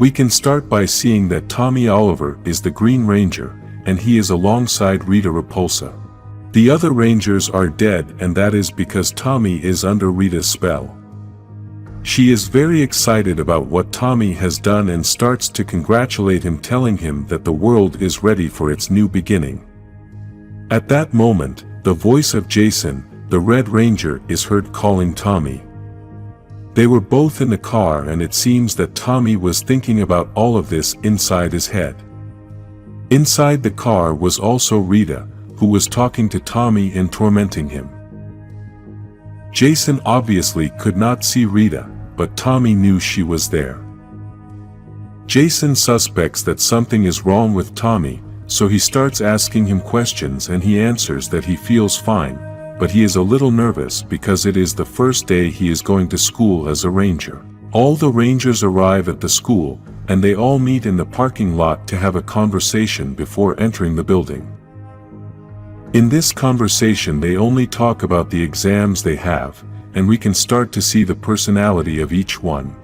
We can start by seeing that Tommy Oliver is the Green Ranger, and he is alongside Rita Repulsa. The other Rangers are dead, and that is because Tommy is under Rita's spell. She is very excited about what Tommy has done and starts to congratulate him, telling him that the world is ready for its new beginning. At that moment, the voice of Jason, the Red Ranger, is heard calling Tommy. They were both in the car, and it seems that Tommy was thinking about all of this inside his head. Inside the car was also Rita, who was talking to Tommy and tormenting him. Jason obviously could not see Rita, but Tommy knew she was there. Jason suspects that something is wrong with Tommy, so he starts asking him questions, and he answers that he feels fine, but he is a little nervous because it is the first day he is going to school as a ranger. All the Rangers arrive at the school, and they all meet in the parking lot to have a conversation before entering the building. In this conversation they only talk about the exams they have, and we can start to see the personality of each one.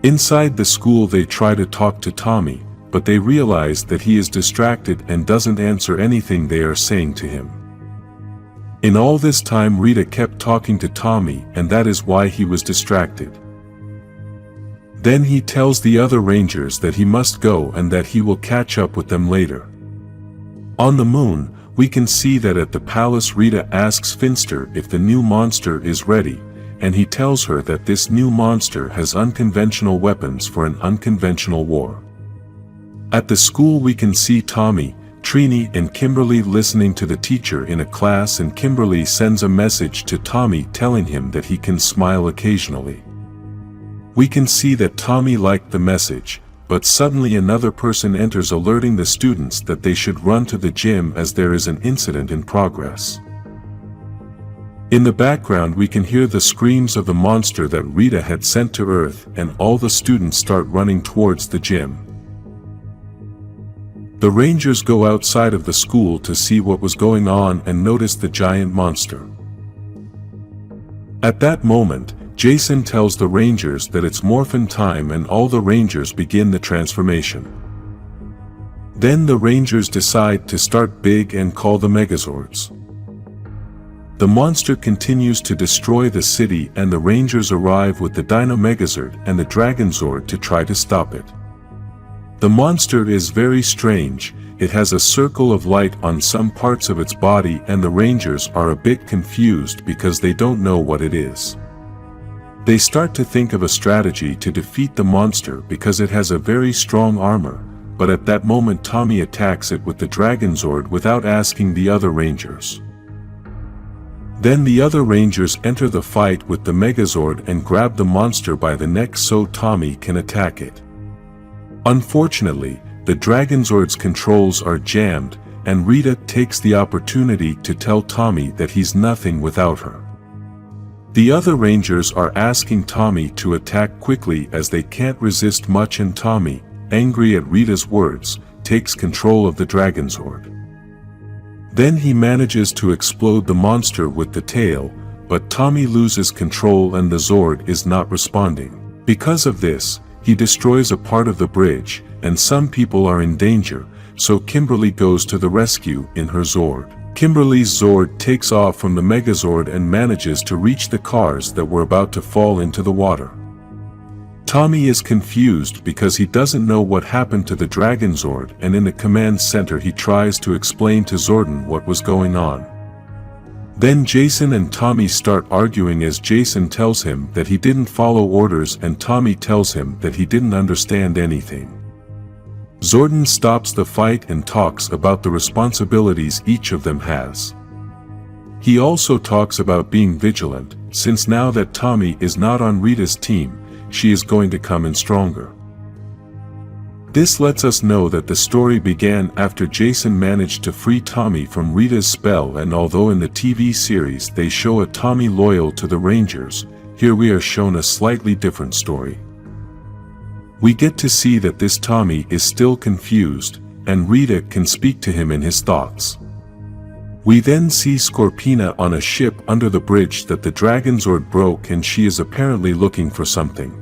Inside the school they try to talk to Tommy, but they realize that he is distracted and doesn't answer anything they are saying to him. In all this time Rita kept talking to Tommy, and that is why he was distracted. Then he tells the other Rangers that he must go and that he will catch up with them later. On the moon, we can see that at the palace Rita asks Finster if the new monster is ready, and he tells her that this new monster has unconventional weapons for an unconventional war. At the school we can see Tommy, Trini and Kimberly listening to the teacher in a class, and Kimberly sends a message to Tommy telling him that he can smile occasionally. We can see that Tommy liked the message, but suddenly another person enters alerting the students that they should run to the gym as there is an incident in progress. In the background we can hear the screams of the monster that Rita had sent to Earth, and all the students start running towards the gym. The Rangers go outside of the school to see what was going on and notice the giant monster. At that moment, Jason tells the Rangers that it's Morphin time, and all the Rangers begin the transformation. Then the Rangers decide to start big and call the Megazords. The monster continues to destroy the city, and the Rangers arrive with the Dino Megazord and the Dragonzord to try to stop it. The monster is very strange. It has a circle of light on some parts of its body, and the Rangers are a bit confused because they don't know what it is. They start to think of a strategy to defeat the monster because it has a very strong armor, but at that moment Tommy attacks it with the Dragonzord without asking the other Rangers. Then the other Rangers enter the fight with the Megazord and grab the monster by the neck so Tommy can attack it. Unfortunately, the Dragonzord's controls are jammed, and Rita takes the opportunity to tell Tommy that he's nothing without her. The other Rangers are asking Tommy to attack quickly as they can't resist much, and Tommy, angry at Rita's words, takes control of the Dragonzord. Then he manages to explode the monster with the tail, but Tommy loses control and the Zord is not responding. Because of this, he destroys a part of the bridge, and some people are in danger, so Kimberly goes to the rescue in her Zord. Kimberly's Zord takes off from the Megazord and manages to reach the cars that were about to fall into the water. Tommy is confused because he doesn't know what happened to the Dragonzord, and in the command center he tries to explain to Zordon what was going on. Then Jason and Tommy start arguing as Jason tells him that he didn't follow orders, and Tommy tells him that he didn't understand anything. Zordon stops the fight and talks about the responsibilities each of them has. He also talks about being vigilant, since now that Tommy is not on Rita's team, she is going to come in stronger. This lets us know that the story began after Jason managed to free Tommy from Rita's spell, and although in the TV series they show a Tommy loyal to the Rangers, here we are shown a slightly different story. We get to see that this Tommy is still confused, and Rita can speak to him in his thoughts. We then see Scorpina on a ship under the bridge that the Dragonzord broke, and she is apparently looking for something.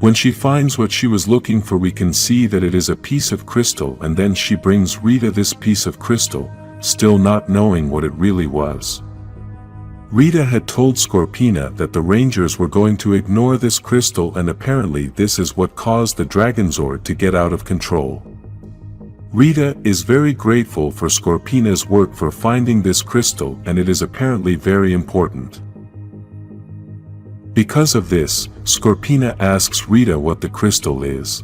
When she finds what she was looking for, we can see that it is a piece of crystal, and then she brings Rita this piece of crystal, still not knowing what it really was. Rita had told Scorpina that the Rangers were going to ignore this crystal, and apparently this is what caused the Dragonzord to get out of control. Rita is very grateful for Scorpina's work for finding this crystal, and it is apparently very important. Because of this, Scorpina asks Rita what the crystal is.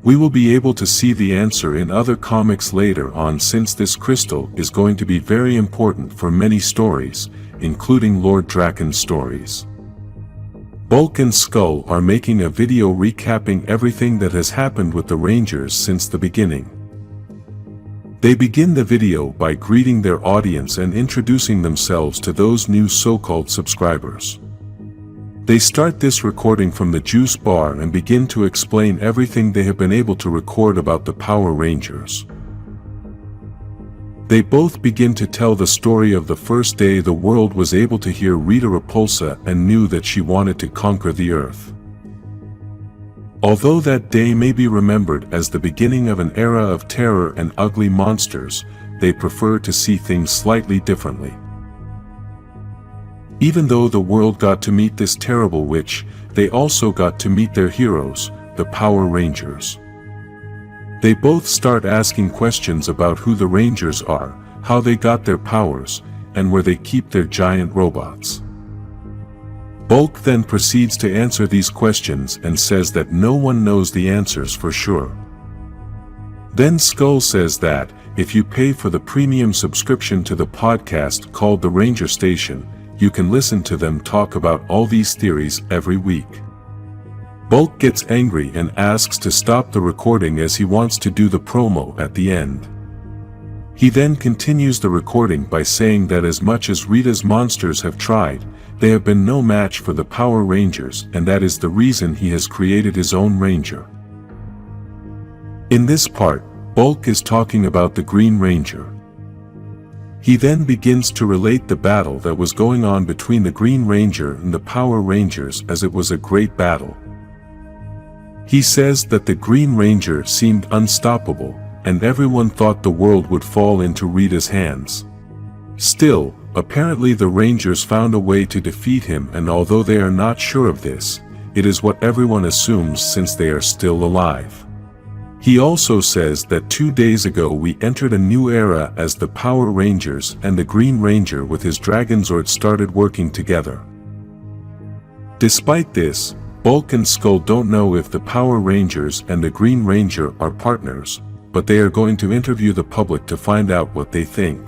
We will be able to see the answer in other comics later on, since this crystal is going to be very important for many stories, including Lord Drakkon's stories. Bulk and Skull are making a video recapping everything that has happened with the Rangers since the beginning. They begin the video by greeting their audience and introducing themselves to those new so-called subscribers. They start this recording from the juice bar and begin to explain everything they have been able to record about the Power Rangers. They both begin to tell the story of the first day the world was able to hear Rita Repulsa and knew that she wanted to conquer the Earth. Although that day may be remembered as the beginning of an era of terror and ugly monsters, they prefer to see things slightly differently. Even though the world got to meet this terrible witch, they also got to meet their heroes, the Power Rangers. They both start asking questions about who the Rangers are, how they got their powers, and where they keep their giant robots. Bulk then proceeds to answer these questions and says that no one knows the answers for sure. Then Skull says that, if you pay for the premium subscription to the podcast called The Ranger Station, you can listen to them talk about all these theories every week. Bulk gets angry and asks to stop the recording as he wants to do the promo at the end. He then continues the recording by saying that as much as Rita's monsters have tried, they have been no match for the Power Rangers, and that is the reason he has created his own Ranger. In this part, Bulk is talking about the Green Ranger. He then begins to relate the battle that was going on between the Green Ranger and the Power Rangers, as it was a great battle. He says that the Green Ranger seemed unstoppable, and everyone thought the world would fall into Rita's hands. Still, apparently the Rangers found a way to defeat him, and although they are not sure of this, it is what everyone assumes since they are still alive. He also says that 2 days ago we entered a new era as the Power Rangers and the Green Ranger with his Dragonzord started working together. Despite this, Bulk and Skull don't know if the Power Rangers and the Green Ranger are partners, but they are going to interview the public to find out what they think.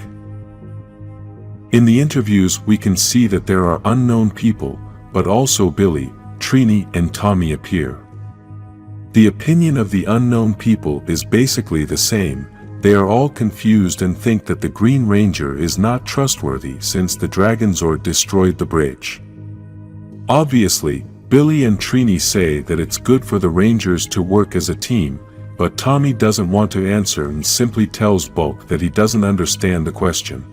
In the interviews we can see that there are unknown people, but also Billy, Trini and Tommy appear. The opinion of the unknown people is basically the same. They are all confused and think that the Green Ranger is not trustworthy since the Dragonzord destroyed the bridge. Obviously, Billy and Trini say that it's good for the Rangers to work as a team, but Tommy doesn't want to answer and simply tells Bulk that he doesn't understand the question.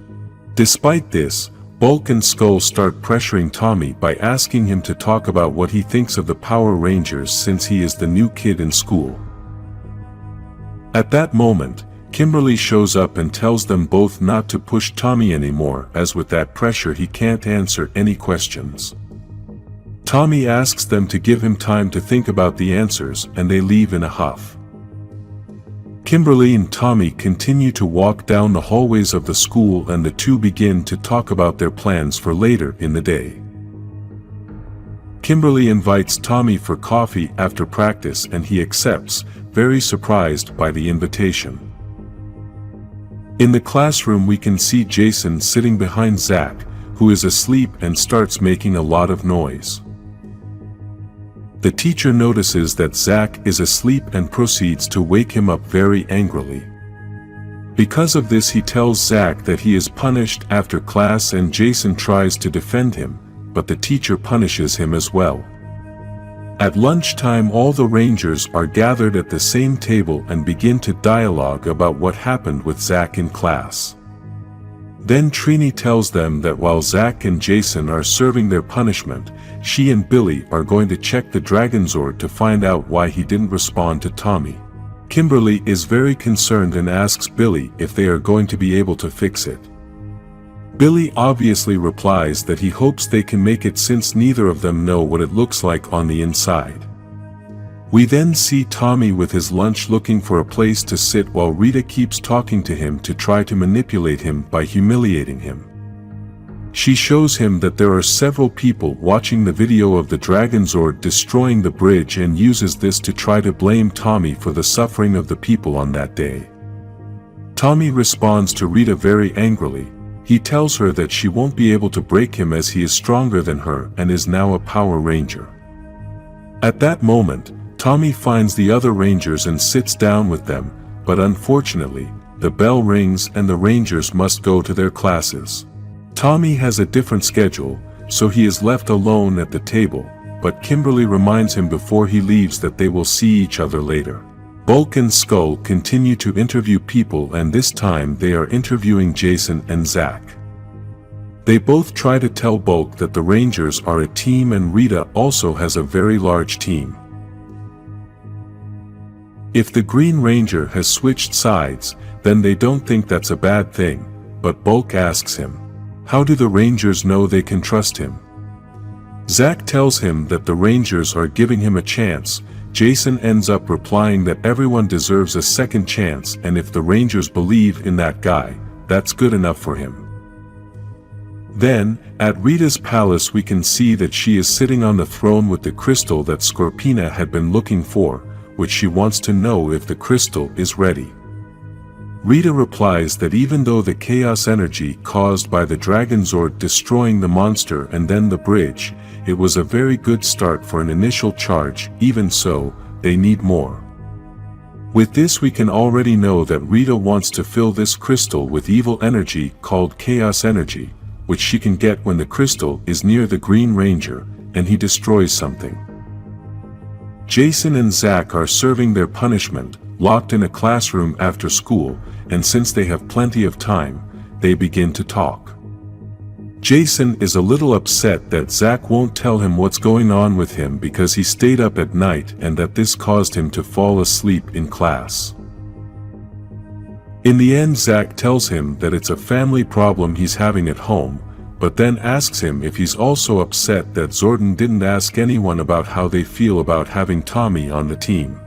Despite this, Bulk and Skull start pressuring Tommy by asking him to talk about what he thinks of the Power Rangers since he is the new kid in school. At that moment, Kimberly shows up and tells them both not to push Tommy anymore, as with that pressure he can't answer any questions. Tommy asks them to give him time to think about the answers, and they leave in a huff. Kimberly and Tommy continue to walk down the hallways of the school, and the two begin to talk about their plans for later in the day. Kimberly invites Tommy for coffee after practice and he accepts, very surprised by the invitation. In the classroom we can see Jason sitting behind Zach, who is asleep and starts making a lot of noise. The teacher notices that Zach is asleep and proceeds to wake him up very angrily. Because of this he tells Zach that he is punished after class, and Jason tries to defend him, but the teacher punishes him as well. At lunchtime all the Rangers are gathered at the same table and begin to dialogue about what happened with Zach in class. Then Trini tells them that while Zack and Jason are serving their punishment, she and Billy are going to check the Dragonzord to find out why he didn't respond to Tommy. Kimberly is very concerned and asks Billy if they are going to be able to fix it. Billy obviously replies that he hopes they can make it since neither of them know what it looks like on the inside. We then see Tommy with his lunch looking for a place to sit while Rita keeps talking to him to try to manipulate him by humiliating him. She shows him that there are several people watching the video of the Dragonzord destroying the bridge and uses this to try to blame Tommy for the suffering of the people on that day. Tommy responds to Rita very angrily. He tells her that she won't be able to break him as he is stronger than her and is now a Power Ranger. At that moment, Tommy finds the other Rangers and sits down with them, but unfortunately, the bell rings and the Rangers must go to their classes. Tommy has a different schedule, so he is left alone at the table, but Kimberly reminds him before he leaves that they will see each other later. Bulk and Skull continue to interview people, and this time they are interviewing Jason and Zack. They both try to tell Bulk that the Rangers are a team and Rita also has a very large team. If the Green Ranger has switched sides, then they don't think that's a bad thing, but Bulk asks him, how do the Rangers know they can trust him? Zack tells him that the Rangers are giving him a chance. Jason ends up replying that everyone deserves a second chance, and if the Rangers believe in that guy, that's good enough for him. Then, at Rita's palace we can see that she is sitting on the throne with the crystal that Scorpina had been looking for, which she wants to know if the crystal is ready. Rita replies that even though the chaos energy caused by the Dragonzord destroying the monster and then the bridge, it was a very good start for an initial charge, even so, they need more. With this we can already know that Rita wants to fill this crystal with evil energy called chaos energy, which she can get when the crystal is near the Green Ranger, and he destroys something. Jason and Zack are serving their punishment, locked in a classroom after school, and since they have plenty of time, they begin to talk. Jason is a little upset that Zack won't tell him what's going on with him because he stayed up at night and that this caused him to fall asleep in class. In the end, Zack tells him that it's a family problem he's having at home, but then asks him if he's also upset that Zordon didn't ask anyone about how they feel about having Tommy on the team.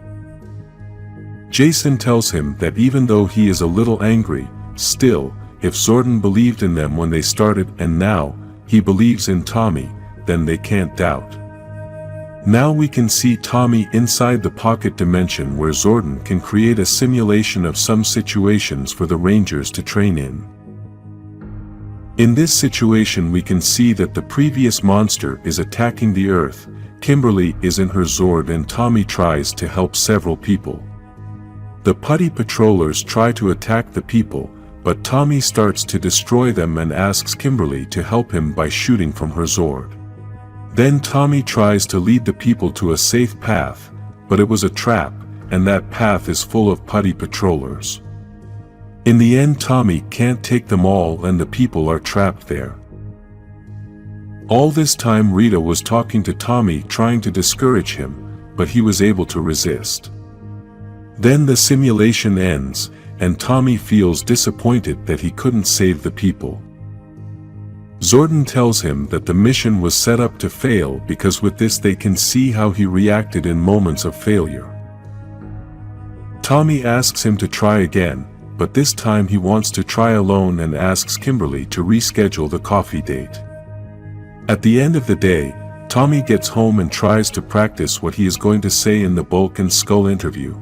Jason tells him that even though he is a little angry, still, if Zordon believed in them when they started and now, he believes in Tommy, then they can't doubt. Now we can see Tommy inside the pocket dimension where Zordon can create a simulation of some situations for the Rangers to train in. In this situation we can see that the previous monster is attacking the Earth, Kimberly is in her Zord and Tommy tries to help several people. The putty patrollers try to attack the people, but Tommy starts to destroy them and asks Kimberly to help him by shooting from her Zord. Then Tommy tries to lead the people to a safe path, but it was a trap, and that path is full of putty patrollers. In the end Tommy can't take them all and the people are trapped there. All this time Rita was talking to Tommy trying to discourage him, but he was able to resist. Then the simulation ends, and Tommy feels disappointed that he couldn't save the people. Zordon tells him that the mission was set up to fail because with this they can see how he reacted in moments of failure. Tommy asks him to try again, but this time he wants to try alone and asks Kimberly to reschedule the coffee date. At the end of the day, Tommy gets home and tries to practice what he is going to say in the Bulk and Skull interview.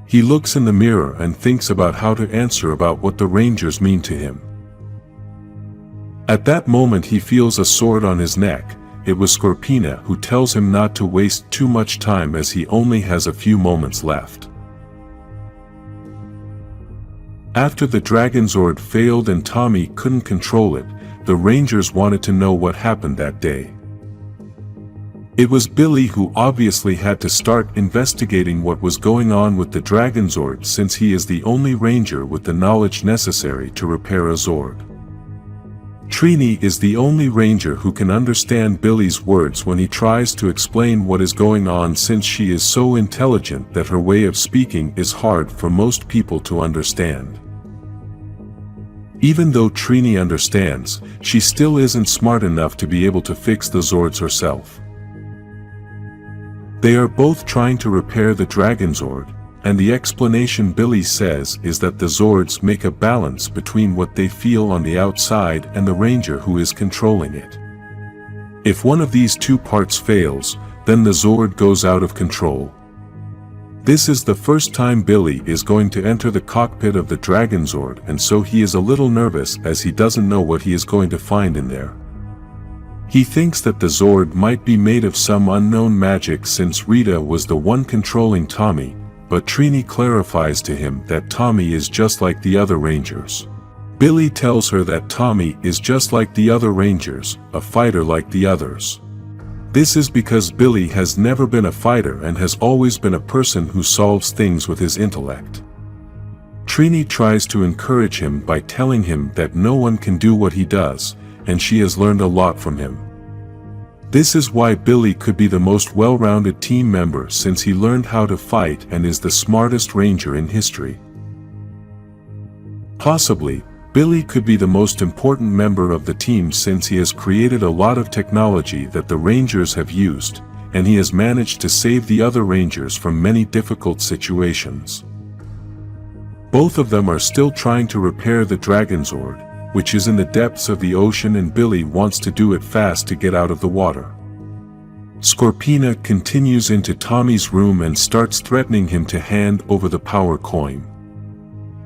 He looks in the mirror and thinks about how to answer about what the Rangers mean to him. At that moment he feels a sword on his neck. It was Scorpina who tells him not to waste too much time as he only has a few moments left. After the Dragonzord failed and Tommy couldn't control it, the Rangers wanted to know what happened that day. It was Billy who obviously had to start investigating what was going on with the Dragonzord since he is the only Ranger with the knowledge necessary to repair a Zord. Trini is the only ranger who can understand Billy's words when he tries to explain what is going on, since she is so intelligent that her way of speaking is hard for most people to understand. Even though Trini understands, she still isn't smart enough to be able to fix the Zords herself. They are both trying to repair the Dragonzord, and the explanation Billy says is that the Zords make a balance between what they feel on the outside and the ranger who is controlling it. If one of these two parts fails, then the Zord goes out of control. This is the first time Billy is going to enter the cockpit of the Dragonzord, and so he is a little nervous as he doesn't know what he is going to find in there. He thinks that the Zord might be made of some unknown magic, since Rita was the one controlling Tommy, but Trini clarifies to him that Tommy is just like the other Rangers. Billy tells her that Tommy is just like the other Rangers, a fighter like the others. This is because Billy has never been a fighter and has always been a person who solves things with his intellect. Trini tries to encourage him by telling him that no one can do what he does, and she has learned a lot from him. This is why Billy could be the most well-rounded team member, since he learned how to fight and is the smartest ranger in history. Possibly, Billy could be the most important member of the team, since he has created a lot of technology that the Rangers have used, and he has managed to save the other Rangers from many difficult situations. Both of them are still trying to repair the Dragonzord, which is in the depths of the ocean, and Billy wants to do it fast to get out of the water. Scorpina continues into Tommy's room and starts threatening him to hand over the power coin.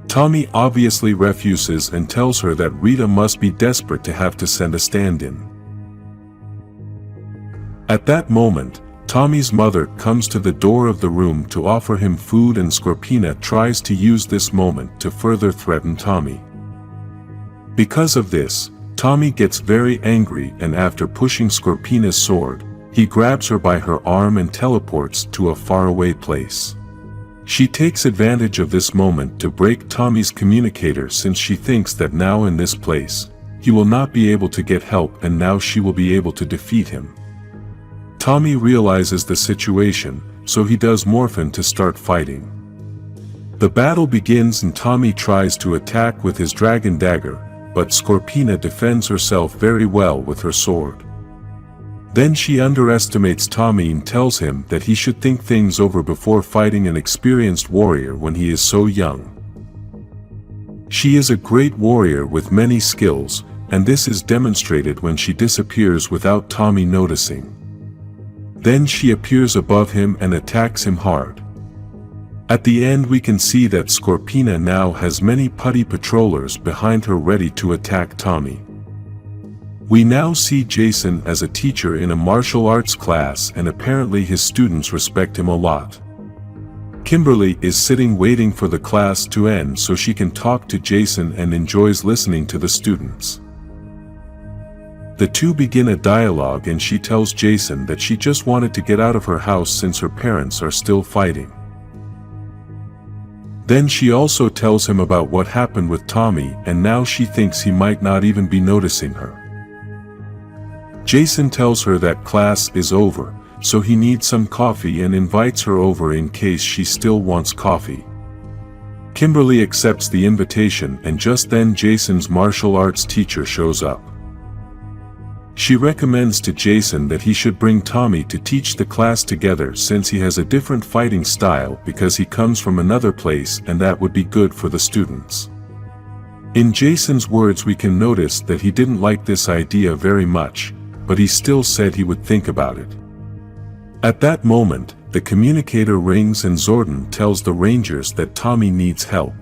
Tommy obviously refuses and tells her that Rita must be desperate to have to send a stand-in. At that moment, Tommy's mother comes to the door of the room to offer him food, and Scorpina tries to use this moment to further threaten Tommy. Because of this, Tommy gets very angry, and after pushing Scorpina's sword, he grabs her by her arm and teleports to a faraway place. She takes advantage of this moment to break Tommy's communicator, since she thinks that now in this place, he will not be able to get help, and now she will be able to defeat him. Tommy realizes the situation, so he does Morphin to start fighting. The battle begins and Tommy tries to attack with his dragon dagger, but Scorpina defends herself very well with her sword. Then she underestimates Tommy and tells him that he should think things over before fighting an experienced warrior when he is so young. She is a great warrior with many skills, and this is demonstrated when she disappears without Tommy noticing. Then she appears above him and attacks him hard. At the end we can see that Scorpina now has many putty patrollers behind her ready to attack Tommy. We now see Jason as a teacher in a martial arts class, and apparently his students respect him a lot. Kimberly is sitting waiting for the class to end so she can talk to Jason and enjoys listening to the students. The two begin a dialogue, and she tells Jason that she just wanted to get out of her house since her parents are still fighting. Then she also tells him about what happened with Tommy, and now she thinks he might not even be noticing her. Jason tells her that class is over, so he needs some coffee and invites her over in case she still wants coffee. Kimberly accepts the invitation, and just then Jason's martial arts teacher shows up. She recommends to Jason that he should bring Tommy to teach the class together, since he has a different fighting style because he comes from another place, and that would be good for the students. In Jason's words we can notice that he didn't like this idea very much, but he still said he would think about it. At that moment, the communicator rings and Zordon tells the Rangers that Tommy needs help.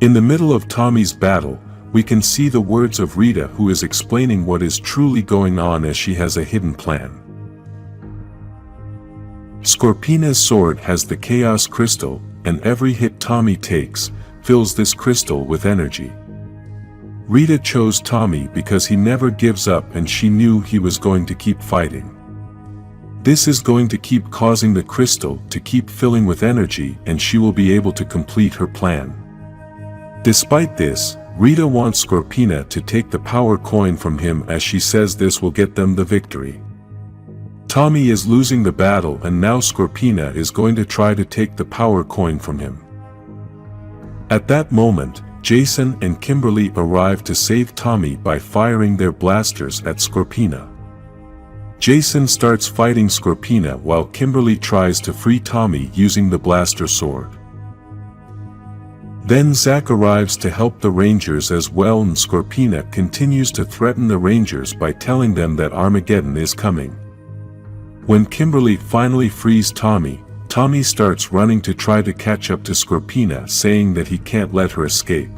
In the middle of Tommy's battle, we can see the words of Rita, who is explaining what is truly going on as she has a hidden plan. Scorpina's sword has the Chaos Crystal, and every hit Tommy takes fills this crystal with energy. Rita chose Tommy because he never gives up, and she knew he was going to keep fighting. This is going to keep causing the crystal to keep filling with energy, and she will be able to complete her plan. Despite this, Rita wants Scorpina to take the power coin from him as she says this will get them the victory. Tommy is losing the battle and now Scorpina is going to try to take the power coin from him. At that moment, Jason and Kimberly arrive to save Tommy by firing their blasters at Scorpina. Jason starts fighting Scorpina while Kimberly tries to free Tommy using the blaster sword. Then Zack arrives to help the Rangers as well and Scorpina continues to threaten the Rangers by telling them that Armageddon is coming. When Kimberly finally frees Tommy, Tommy starts running to try to catch up to Scorpina, saying that he can't let her escape.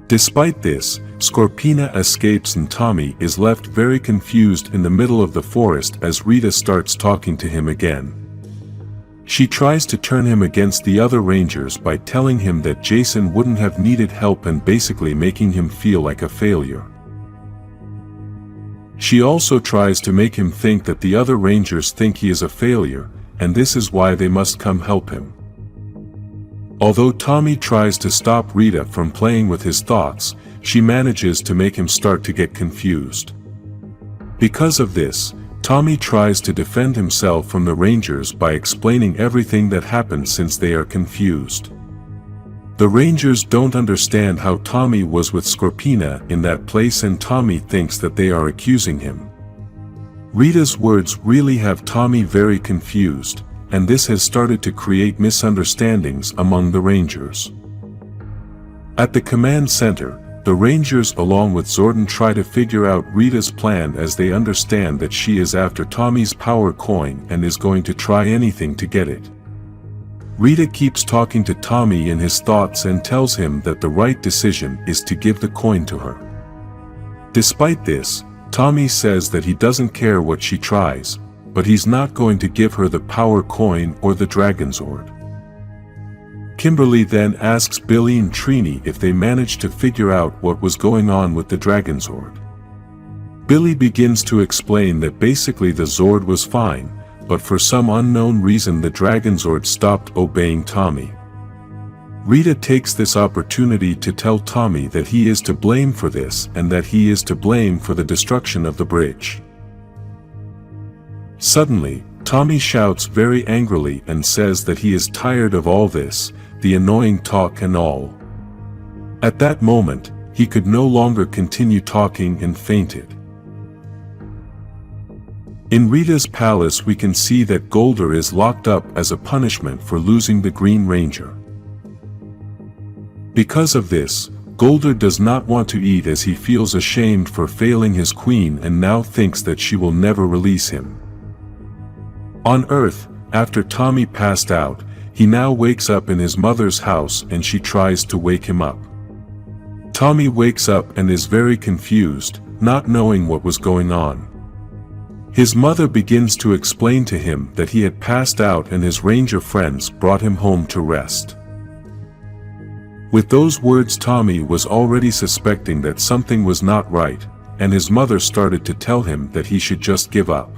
Despite this, Scorpina escapes and Tommy is left very confused in the middle of the forest as Rita starts talking to him again. She tries to turn him against the other Rangers by telling him that Jason wouldn't have needed help and basically making him feel like a failure. She also tries to make him think that the other Rangers think he is a failure, and this is why they must come help him. Although Tommy tries to stop Rita from playing with his thoughts, she manages to make him start to get confused. Because of this, Tommy tries to defend himself from the Rangers by explaining everything that happened since they are confused. The Rangers don't understand how Tommy was with Scorpina in that place and Tommy thinks that they are accusing him. Rita's words really have Tommy very confused, and this has started to create misunderstandings among the Rangers. At the command center, the Rangers along with Zordon try to figure out Rita's plan as they understand that she is after Tommy's power coin and is going to try anything to get it. Rita keeps talking to Tommy in his thoughts and tells him that the right decision is to give the coin to her. Despite this, Tommy says that he doesn't care what she tries, but he's not going to give her the power coin or the Dragonzord. Kimberly then asks Billy and Trini if they managed to figure out what was going on with the Dragonzord. Billy begins to explain that basically the Zord was fine, but for some unknown reason the Dragonzord stopped obeying Tommy. Rita takes this opportunity to tell Tommy that he is to blame for this and that he is to blame for the destruction of the bridge. Suddenly, Tommy shouts very angrily and says that he is tired of all this, the annoying talk and all. At that moment, he could no longer continue talking and fainted. In Rita's palace we can see that Golder is locked up as a punishment for losing the Green Ranger. Because of this, Golder does not want to eat as he feels ashamed for failing his queen and now thinks that she will never release him. On Earth, after Tommy passed out, he now wakes up in his mother's house and she tries to wake him up. Tommy wakes up and is very confused, not knowing what was going on. His mother begins to explain to him that he had passed out and his ranger friends brought him home to rest. With those words Tommy was already suspecting that something was not right, and his mother started to tell him that he should just give up.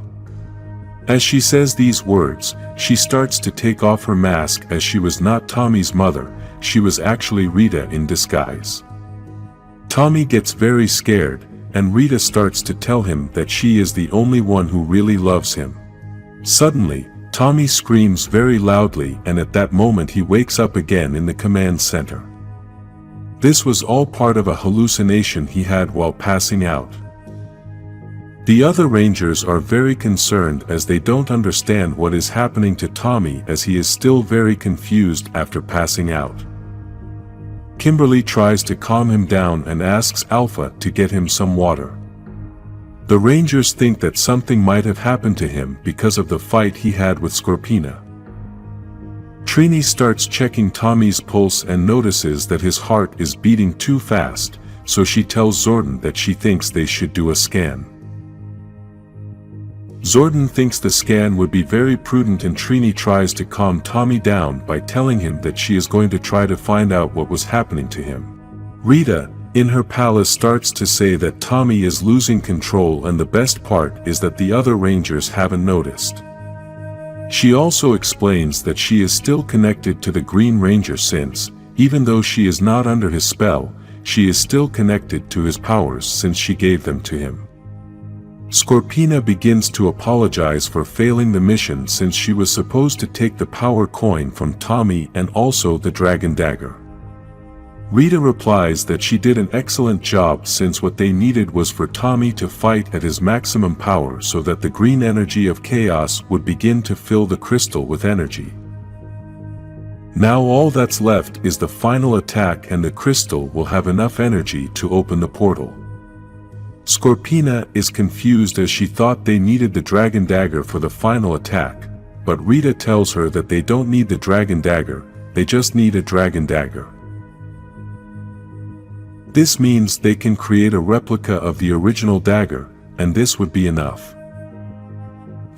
As she says these words, she starts to take off her mask as she was not Tommy's mother, she was actually Rita in disguise. Tommy gets very scared, and Rita starts to tell him that she is the only one who really loves him. Suddenly, Tommy screams very loudly and at that moment he wakes up again in the command center. This was all part of a hallucination he had while passing out. The other Rangers are very concerned as they don't understand what is happening to Tommy as he is still very confused after passing out. Kimberly tries to calm him down and asks Alpha to get him some water. The Rangers think that something might have happened to him because of the fight he had with Scorpina. Trini starts checking Tommy's pulse and notices that his heart is beating too fast, so she tells Zordon that she thinks they should do a scan. Zordon thinks the scan would be very prudent and Trini tries to calm Tommy down by telling him that she is going to try to find out what was happening to him. Rita, in her palace, starts to say that Tommy is losing control and the best part is that the other Rangers haven't noticed. She also explains that she is still connected to the Green Ranger since, Even though she is not under his spell, she is still connected to his powers since she gave them to him. Scorpina begins to apologize for failing the mission since she was supposed to take the power coin from Tommy and also the dragon dagger. Rita replies that she did an excellent job since what they needed was for Tommy to fight at his maximum power so that the green energy of chaos would begin to fill the crystal with energy. Now all that's left is the final attack and the crystal will have enough energy to open the portal. Scorpina is confused as she thought they needed the dragon dagger for the final attack, but Rita tells her that they don't need the dragon dagger, they just need a dragon dagger. This means they can create a replica of the original dagger, and this would be enough.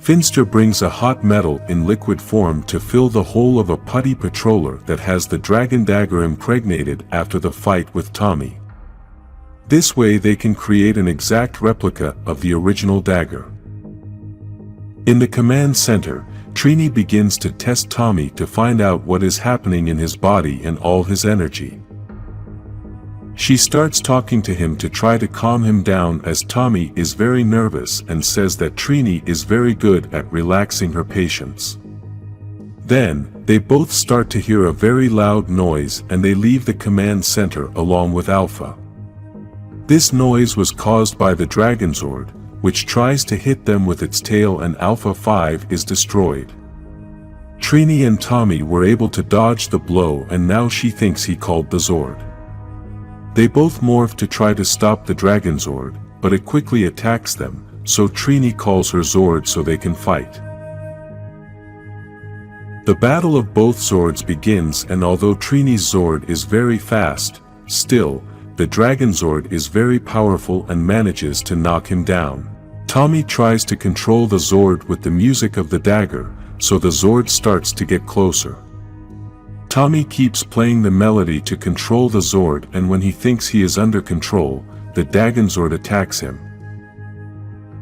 Finster brings a hot metal in liquid form to fill the hole of a putty patroller that has the dragon dagger impregnated after the fight with Tommy. This way they can create an exact replica of the original dagger. In the command center, Trini begins to test Tommy to find out what is happening in his body and all his energy. She starts talking to him to try to calm him down as Tommy is very nervous and says that Trini is very good at relaxing her patients. Then, they both start to hear a very loud noise and they leave the command center along with Alpha. This noise was caused by the Dragonzord, which tries to hit them with its tail and Alpha 5 is destroyed. Trini and Tommy were able to dodge the blow and now she thinks he called the Zord. They both morph to try to stop the Dragonzord, but it quickly attacks them, so Trini calls her Zord so they can fight. The battle of both Zords begins and although Trini's Zord is very fast, still, the Dragonzord is very powerful and manages to knock him down. Tommy tries to control the Zord with the music of the dagger, so the Zord starts to get closer. Tommy keeps playing the melody to control the Zord and when he thinks he is under control, the Dragonzord attacks him.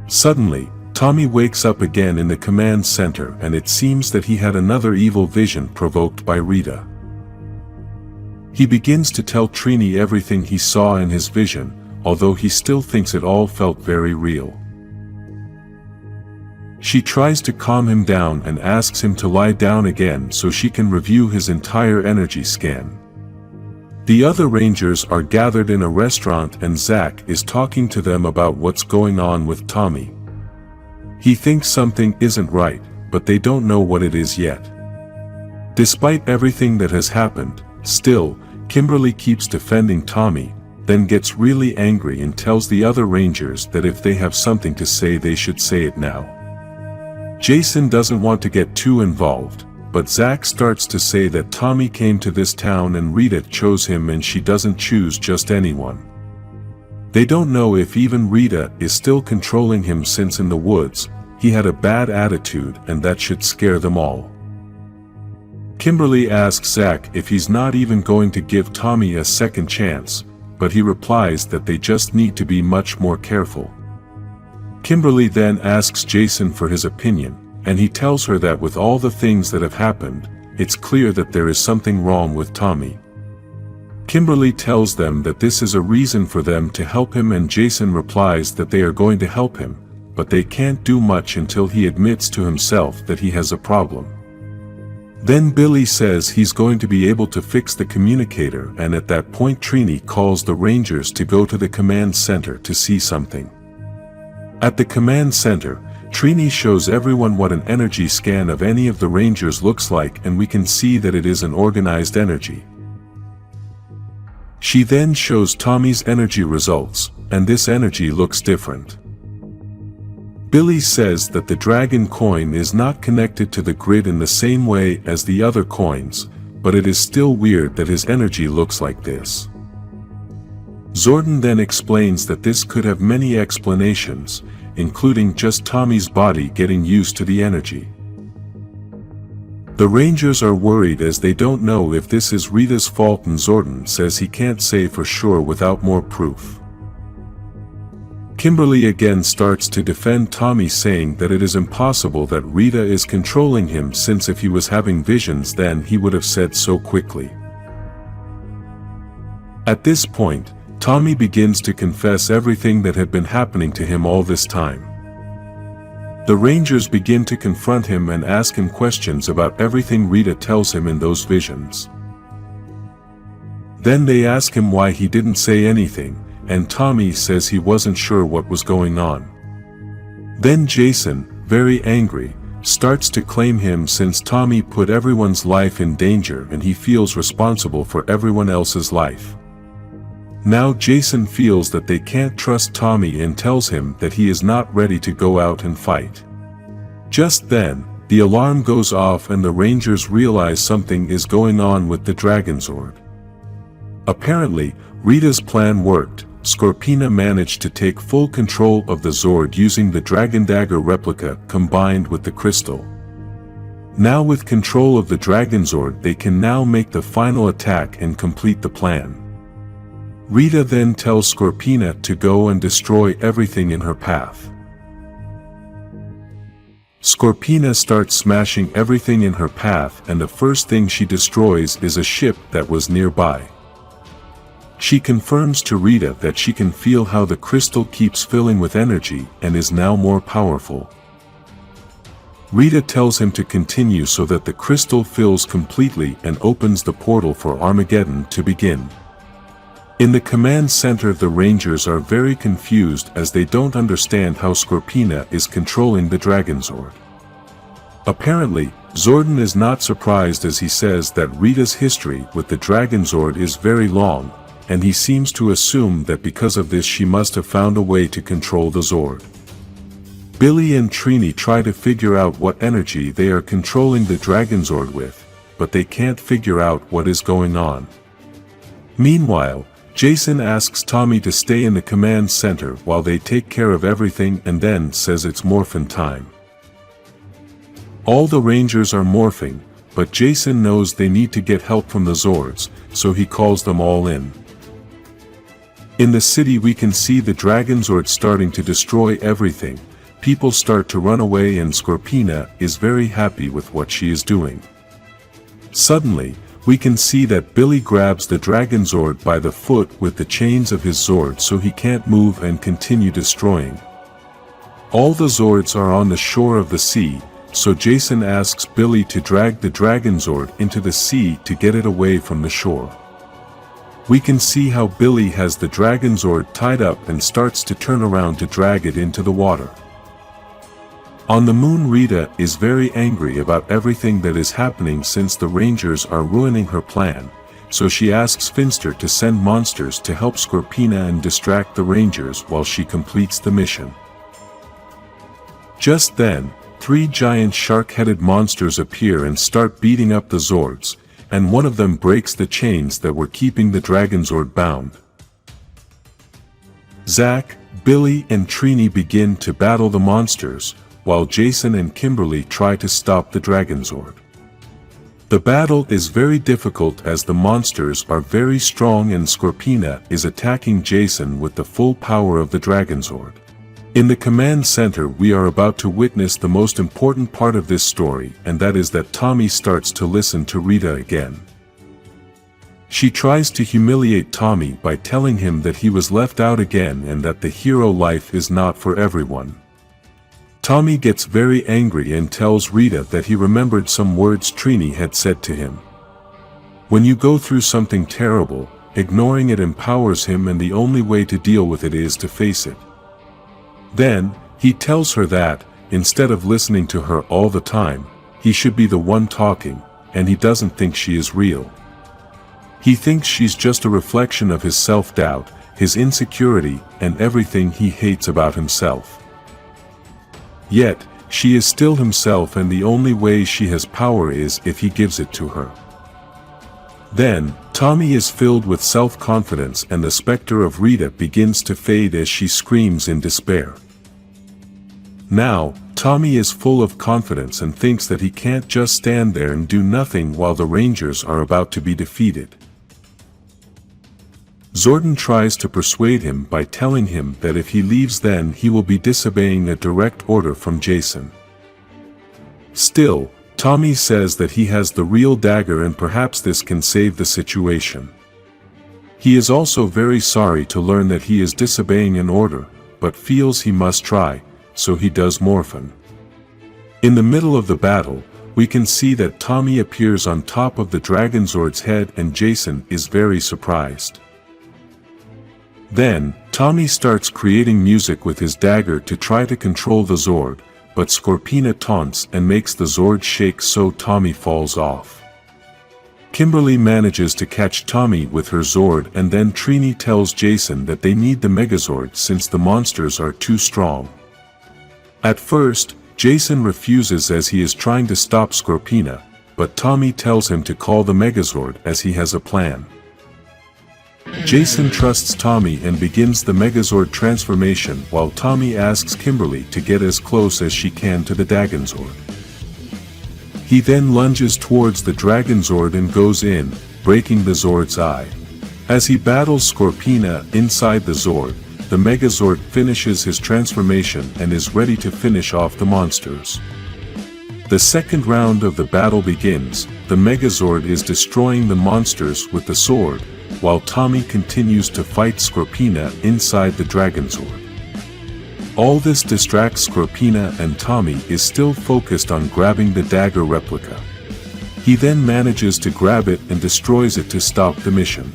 Suddenly, Tommy wakes up again in the command center and it seems that he had another evil vision provoked by Rita. He begins to tell Trini everything he saw in his vision, although he still thinks it all felt very real. She tries to calm him down and asks him to lie down again so she can review his entire energy scan. The other Rangers are gathered in a restaurant and Zack is talking to them about what's going on with Tommy. He thinks something isn't right, but they don't know what it is yet. Despite everything that has happened, still, Kimberly keeps defending Tommy, then gets really angry and tells the other Rangers that if they have something to say they should say it now. Jason doesn't want to get too involved, but Zack starts to say that Tommy came to this town and Rita chose him and she doesn't choose just anyone. They don't know if even Rita is still controlling him since in the woods, he had a bad attitude and that should scare them all. Kimberly asks Zack if he's not even going to give Tommy a second chance, but he replies that they just need to be much more careful. Kimberly then asks Jason for his opinion, and he tells her that with all the things that have happened, it's clear that there is something wrong with Tommy. Kimberly tells them that this is a reason for them to help him and Jason replies that they are going to help him, but they can't do much until he admits to himself that he has a problem. Then Billy says he's going to be able to fix the communicator and at that point Trini calls the Rangers to go to the command center to see something. At the command center, Trini shows everyone what an energy scan of any of the Rangers looks like and we can see that it is an organized energy. She then shows Tommy's energy results, and this energy looks different. Billy says that the dragon coin is not connected to the grid in the same way as the other coins, but it is still weird that his energy looks like this. Zordon then explains that this could have many explanations, including just Tommy's body getting used to the energy. The Rangers are worried as they don't know if this is Rita's fault and Zordon says he can't say for sure without more proof. Kimberly again starts to defend Tommy saying that it is impossible that Rita is controlling him since if he was having visions then he would have said so quickly. At this point, Tommy begins to confess everything that had been happening to him all this time. The Rangers begin to confront him and ask him questions about everything Rita tells him in those visions. Then they ask him why he didn't say anything, and Tommy says he wasn't sure what was going on. Then Jason, very angry, starts to claim him since Tommy put everyone's life in danger and he feels responsible for everyone else's life. Now Jason feels that they can't trust Tommy and tells him that he is not ready to go out and fight. Just then, the alarm goes off and the Rangers realize something is going on with the Dragonzord. Apparently, Rita's plan worked. Scorpina managed to take full control of the Zord using the Dragon Dagger replica combined with the crystal. Now with control of the Dragonzord, they can now make the final attack and complete the plan. Rita then tells Scorpina to go and destroy everything in her path. Scorpina starts smashing everything in her path, and the first thing she destroys is a ship that was nearby. She confirms to Rita that she can feel how the crystal keeps filling with energy and is now more powerful. Rita tells him to continue so that the crystal fills completely and opens the portal for Armageddon to begin. In the command center, the Rangers are very confused as they don't understand how Scorpina is controlling the Dragonzord. Apparently, Zordon is not surprised as he says that Rita's history with the Dragonzord is very long, and he seems to assume that because of this she must have found a way to control the Zord. Billy and Trini try to figure out what energy they are controlling the Dragonzord with, but they can't figure out what is going on. Meanwhile, Jason asks Tommy to stay in the command center while they take care of everything and then says it's Morphin time. All the Rangers are morphing, but Jason knows they need to get help from the Zords, so he calls them all in. In the city we can see the Dragonzord starting to destroy everything. People start to run away and Scorpina is very happy with what she is doing. Suddenly, we can see that Billy grabs the Dragonzord by the foot with the chains of his Zord so he can't move and continue destroying. All the Zords are on the shore of the sea, so Jason asks Billy to drag the Dragonzord into the sea to get it away from the shore. We can see how Billy has the Dragonzord tied up and starts to turn around to drag it into the water. On the moon, Rita is very angry about everything that is happening since the Rangers are ruining her plan, so she asks Finster to send monsters to help Scorpina and distract the Rangers while she completes the mission. Just then, 3 giant shark-headed monsters appear and start beating up the Zords, and one of them breaks the chains that were keeping the Dragonzord bound. Zack, Billy and Trini begin to battle the monsters, while Jason and Kimberly try to stop the Dragonzord. The battle is very difficult as the monsters are very strong and Scorpina is attacking Jason with the full power of the Dragonzord. In the command center we are about to witness the most important part of this story, and that is that Tommy starts to listen to Rita again. She tries to humiliate Tommy by telling him that he was left out again and that the hero life is not for everyone. Tommy gets very angry and tells Rita that he remembered some words Trini had said to him. When you go through something terrible, ignoring it empowers him, and the only way to deal with it is to face it. Then, he tells her that, instead of listening to her all the time, he should be the one talking, and he doesn't think she is real. He thinks she's just a reflection of his self-doubt, his insecurity, and everything he hates about himself. Yet, she is still himself, and the only way she has power is if he gives it to her. Then, Tommy is filled with self-confidence and the specter of Rita begins to fade as she screams in despair. Now, Tommy is full of confidence and thinks that he can't just stand there and do nothing while the Rangers are about to be defeated. Zordon tries to persuade him by telling him that if he leaves then he will be disobeying a direct order from Jason. Still, Tommy says that he has the real dagger and perhaps this can save the situation. He is also very sorry to learn that he is disobeying an order, but feels he must try, so he does Morphin. In the middle of the battle, we can see that Tommy appears on top of the Dragonzord's head and Jason is very surprised. Then, Tommy starts creating music with his dagger to try to control the Zord, but Scorpina taunts and makes the Zord shake so Tommy falls off. Kimberly manages to catch Tommy with her Zord and then Trini tells Jason that they need the Megazord since the monsters are too strong. At first, Jason refuses as he is trying to stop Scorpina, but Tommy tells him to call the Megazord as he has a plan. Jason trusts Tommy and begins the Megazord transformation while Tommy asks Kimberly to get as close as she can to the Dragonzord. He then lunges towards the Dragonzord and goes in, breaking the Zord's eye. As he battles Scorpina inside the Zord, the Megazord finishes his transformation and is ready to finish off the monsters. The second round of the battle begins. The Megazord is destroying the monsters with the sword, while Tommy continues to fight Scorpina inside the Dragonzord. All this distracts Scorpina and Tommy is still focused on grabbing the dagger replica. He then manages to grab it and destroys it to stop the mission.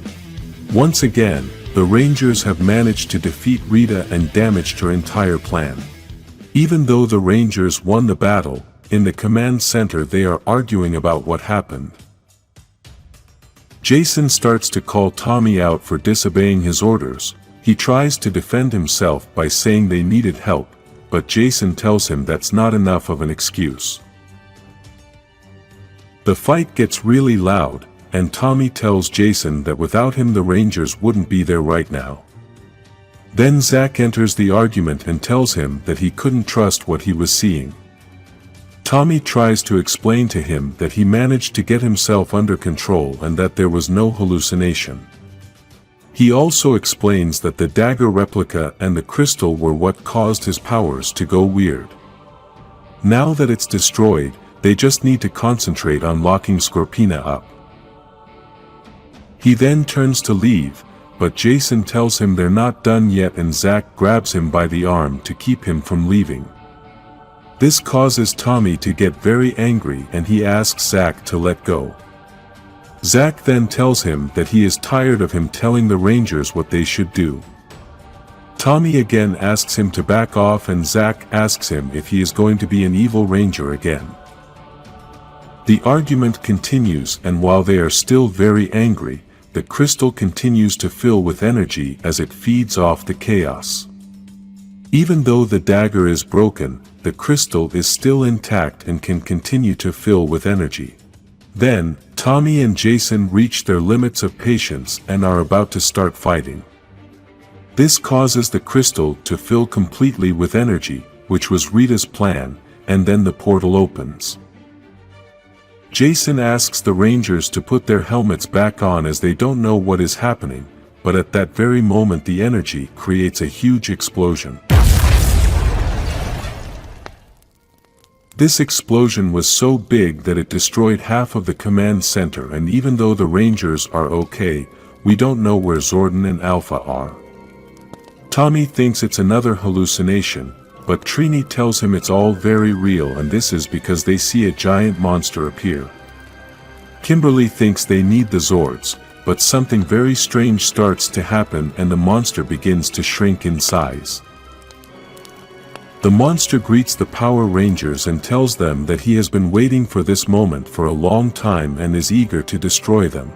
Once again, the Rangers have managed to defeat Rita and damaged her entire plan. Even though the Rangers won the battle, in the command center they are arguing about what happened. Jason starts to call Tommy out for disobeying his orders. He tries to defend himself by saying they needed help, but Jason tells him that's not enough of an excuse. The fight gets really loud, and Tommy tells Jason that without him the Rangers wouldn't be there right now. Then Zack enters the argument and tells him that he couldn't trust what he was seeing. Tommy tries to explain to him that he managed to get himself under control and that there was no hallucination. He also explains that the dagger replica and the crystal were what caused his powers to go weird. Now that it's destroyed, they just need to concentrate on locking Scorpina up. He then turns to leave, but Jason tells him they're not done yet and Zack grabs him by the arm to keep him from leaving. This causes Tommy to get very angry and he asks Zack to let go. Zack then tells him that he is tired of him telling the Rangers what they should do. Tommy again asks him to back off and Zack asks him if he is going to be an evil Ranger again. The argument continues and while they are still very angry, the crystal continues to fill with energy as it feeds off the chaos. Even though the dagger is broken, the crystal is still intact and can continue to fill with energy. Then, Tommy and Jason reach their limits of patience and are about to start fighting. This causes the crystal to fill completely with energy, which was Rita's plan, and then the portal opens. Jason asks the Rangers to put their helmets back on as they don't know what is happening, but at that very moment the energy creates a huge explosion. This explosion was so big that it destroyed half of the command center and even though the Rangers are okay, we don't know where Zordon and Alpha are. Tommy thinks it's another hallucination, but Trini tells him it's all very real and this is because they see a giant monster appear. Kimberly thinks they need the Zords, but something very strange starts to happen and the monster begins to shrink in size. The monster greets the Power Rangers and tells them that he has been waiting for this moment for a long time and is eager to destroy them.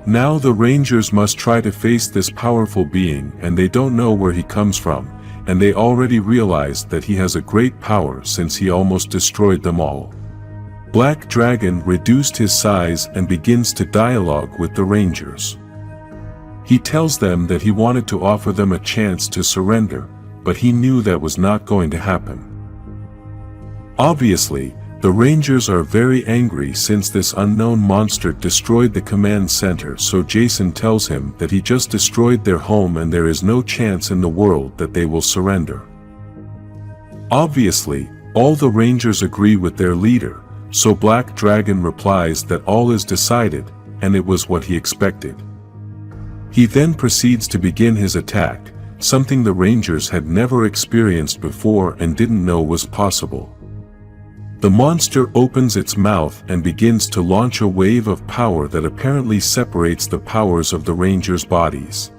Now the Rangers must try to face this powerful being and they don't know where he comes from, and they already realize that he has a great power since he almost destroyed them all. Black Dragon reduced his size and begins to dialogue with the Rangers. He tells them that he wanted to offer them a chance to surrender, but he knew that was not going to happen. Obviously, the Rangers are very angry since this unknown monster destroyed the command center, so Jason tells him that he just destroyed their home and there is no chance in the world that they will surrender. Obviously, all the Rangers agree with their leader, so Black Dragon replies that all is decided, and it was what he expected. He then proceeds to begin his attack, something the Rangers had never experienced before and didn't know was possible. The monster opens its mouth and begins to launch a wave of power that apparently separates the powers of the Rangers' bodies.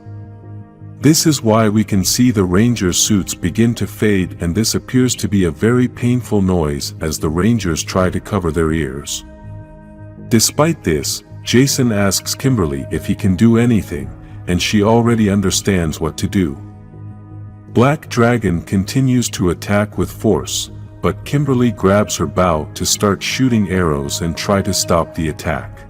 This is why we can see the Rangers' suits begin to fade, and this appears to be a very painful noise as the Rangers try to cover their ears. Despite this, Jason asks Kimberly if he can do anything, and she already understands what to do. Black Dragon continues to attack with force, but Kimberly grabs her bow to start shooting arrows and try to stop the attack.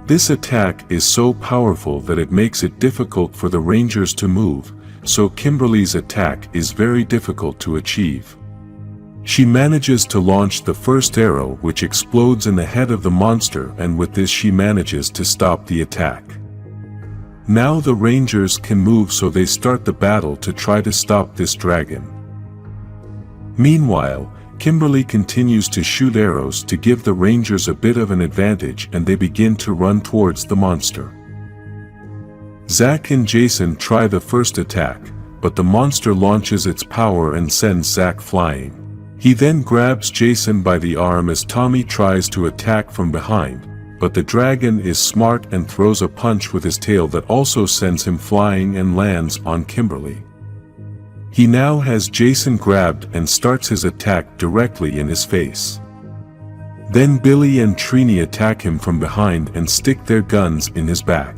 This attack is so powerful that it makes it difficult for the Rangers to move, so Kimberly's attack is very difficult to achieve. She manages to launch the first arrow, which explodes in the head of the monster, and with this she manages to stop the attack. Now the Rangers can move, so they start the battle to try to stop this dragon. Meanwhile, Kimberly continues to shoot arrows to give the Rangers a bit of an advantage, and they begin to run towards the monster. Zack and Jason try the first attack, but the monster launches its power and sends Zack flying. He then grabs Jason by the arm as Tommy tries to attack from behind, but the dragon is smart and throws a punch with his tail that also sends him flying and lands on Kimberly. He now has Jason grabbed and starts his attack directly in his face. Then Billy and Trini attack him from behind and stick their guns in his back.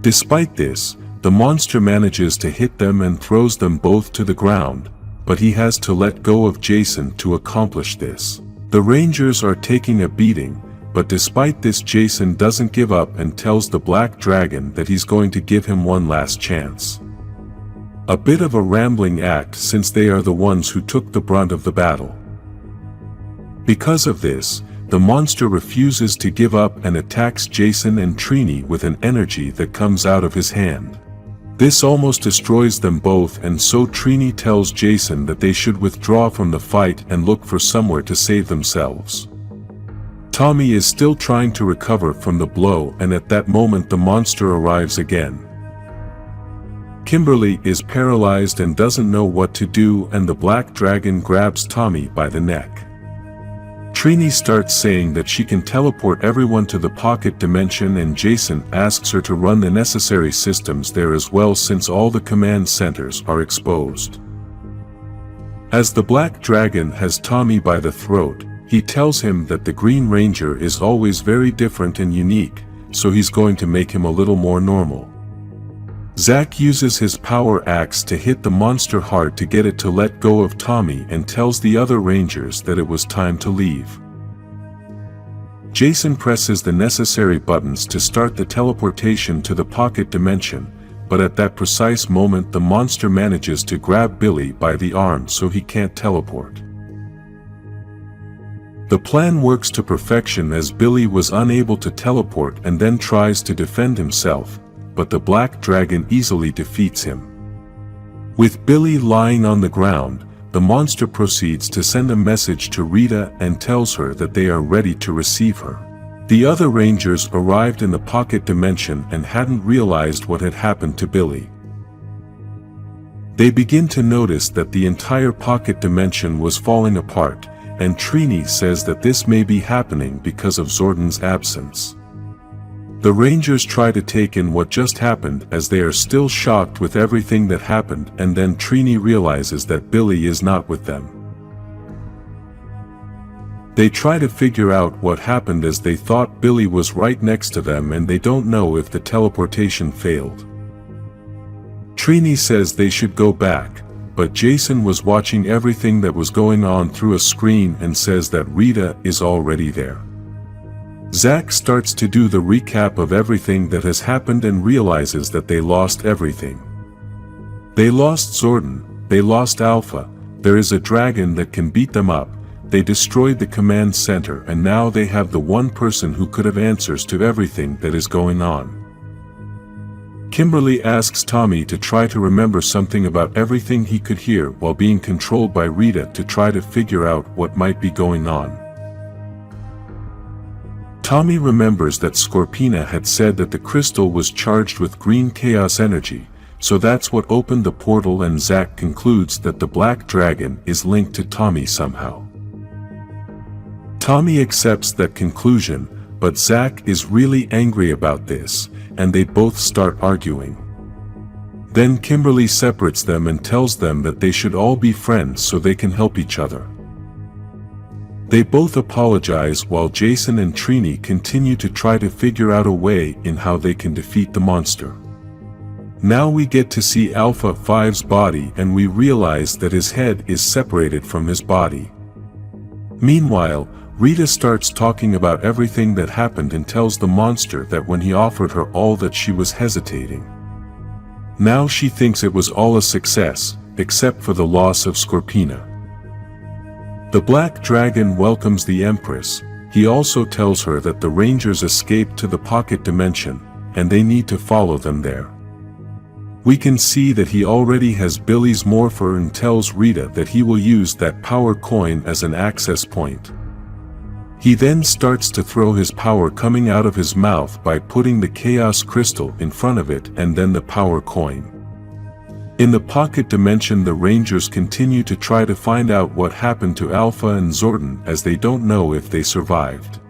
Despite this, the monster manages to hit them and throws them both to the ground, but he has to let go of Jason to accomplish this. The Rangers are taking a beating, but despite this Jason doesn't give up and tells the Black Dragon that he's going to give him one last chance. A bit of a rambling act, since they are the ones who took the brunt of the battle. Because of this, the monster refuses to give up and attacks Jason and Trini with an energy that comes out of his hand. This almost destroys them both, and so Trini tells Jason that they should withdraw from the fight and look for somewhere to save themselves. Tommy is still trying to recover from the blow, and at that moment the monster arrives again. Kimberly is paralyzed and doesn't know what to do, and the Black Dragon grabs Tommy by the neck. Trini starts saying that she can teleport everyone to the pocket dimension, and Jason asks her to run the necessary systems there as well, since all the command centers are exposed. As the Black Dragon has Tommy by the throat, he tells him that the Green Ranger is always very different and unique, so he's going to make him a little more normal. Zack uses his power axe to hit the monster hard to get it to let go of Tommy, and tells the other Rangers that it was time to leave. Jason presses the necessary buttons to start the teleportation to the pocket dimension, but at that precise moment the monster manages to grab Billy by the arm so he can't teleport. The plan works to perfection as Billy was unable to teleport and then tries to defend himself, but the Black Dragon easily defeats him. With Billy lying on the ground, the monster proceeds to send a message to Rita and tells her that they are ready to receive her. The other Rangers arrived in the pocket dimension and hadn't realized what had happened to Billy. They begin to notice that the entire pocket dimension was falling apart, and Trini says that this may be happening because of Zordon's absence. The Rangers try to take in what just happened as they are still shocked with everything that happened, and then Trini realizes that Billy is not with them. They try to figure out what happened as they thought Billy was right next to them, and they don't know if the teleportation failed. Trini says they should go back, but Jason was watching everything that was going on through a screen and says that Rita is already there. Zack starts to do the recap of everything that has happened and realizes that they lost everything. They lost Zordon, they lost Alpha, there is a dragon that can beat them up, they destroyed the command center, and now they have the one person who could have answers to everything that is going on. Kimberly asks Tommy to try to remember something about everything he could hear while being controlled by Rita to try to figure out what might be going on. Tommy remembers that Scorpina had said that the crystal was charged with green chaos energy, so that's what opened the portal, and Zack concludes that the Black Dragon is linked to Tommy somehow. Tommy accepts that conclusion, but Zack is really angry about this, and they both start arguing. Then Kimberly separates them and tells them that they should all be friends so they can help each other. They both apologize while Jason and Trini continue to try to figure out a way in how they can defeat the monster. Now we get to see Alpha 5's body, and we realize that his head is separated from his body. Meanwhile, Rita starts talking about everything that happened and tells the monster that when he offered her all that she was hesitating. Now she thinks it was all a success, except for the loss of Scorpina. The Black Dragon welcomes the Empress. He also tells her that the Rangers escaped to the pocket dimension, and they need to follow them there. We can see that he already has Billy's morpher and tells Rita that he will use that power coin as an access point. He then starts to throw his power coming out of his mouth by putting the Chaos Crystal in front of it and then the power coin. In the pocket dimension, the Rangers continue to try to find out what happened to Alpha and Zordon, as they don't know if they survived.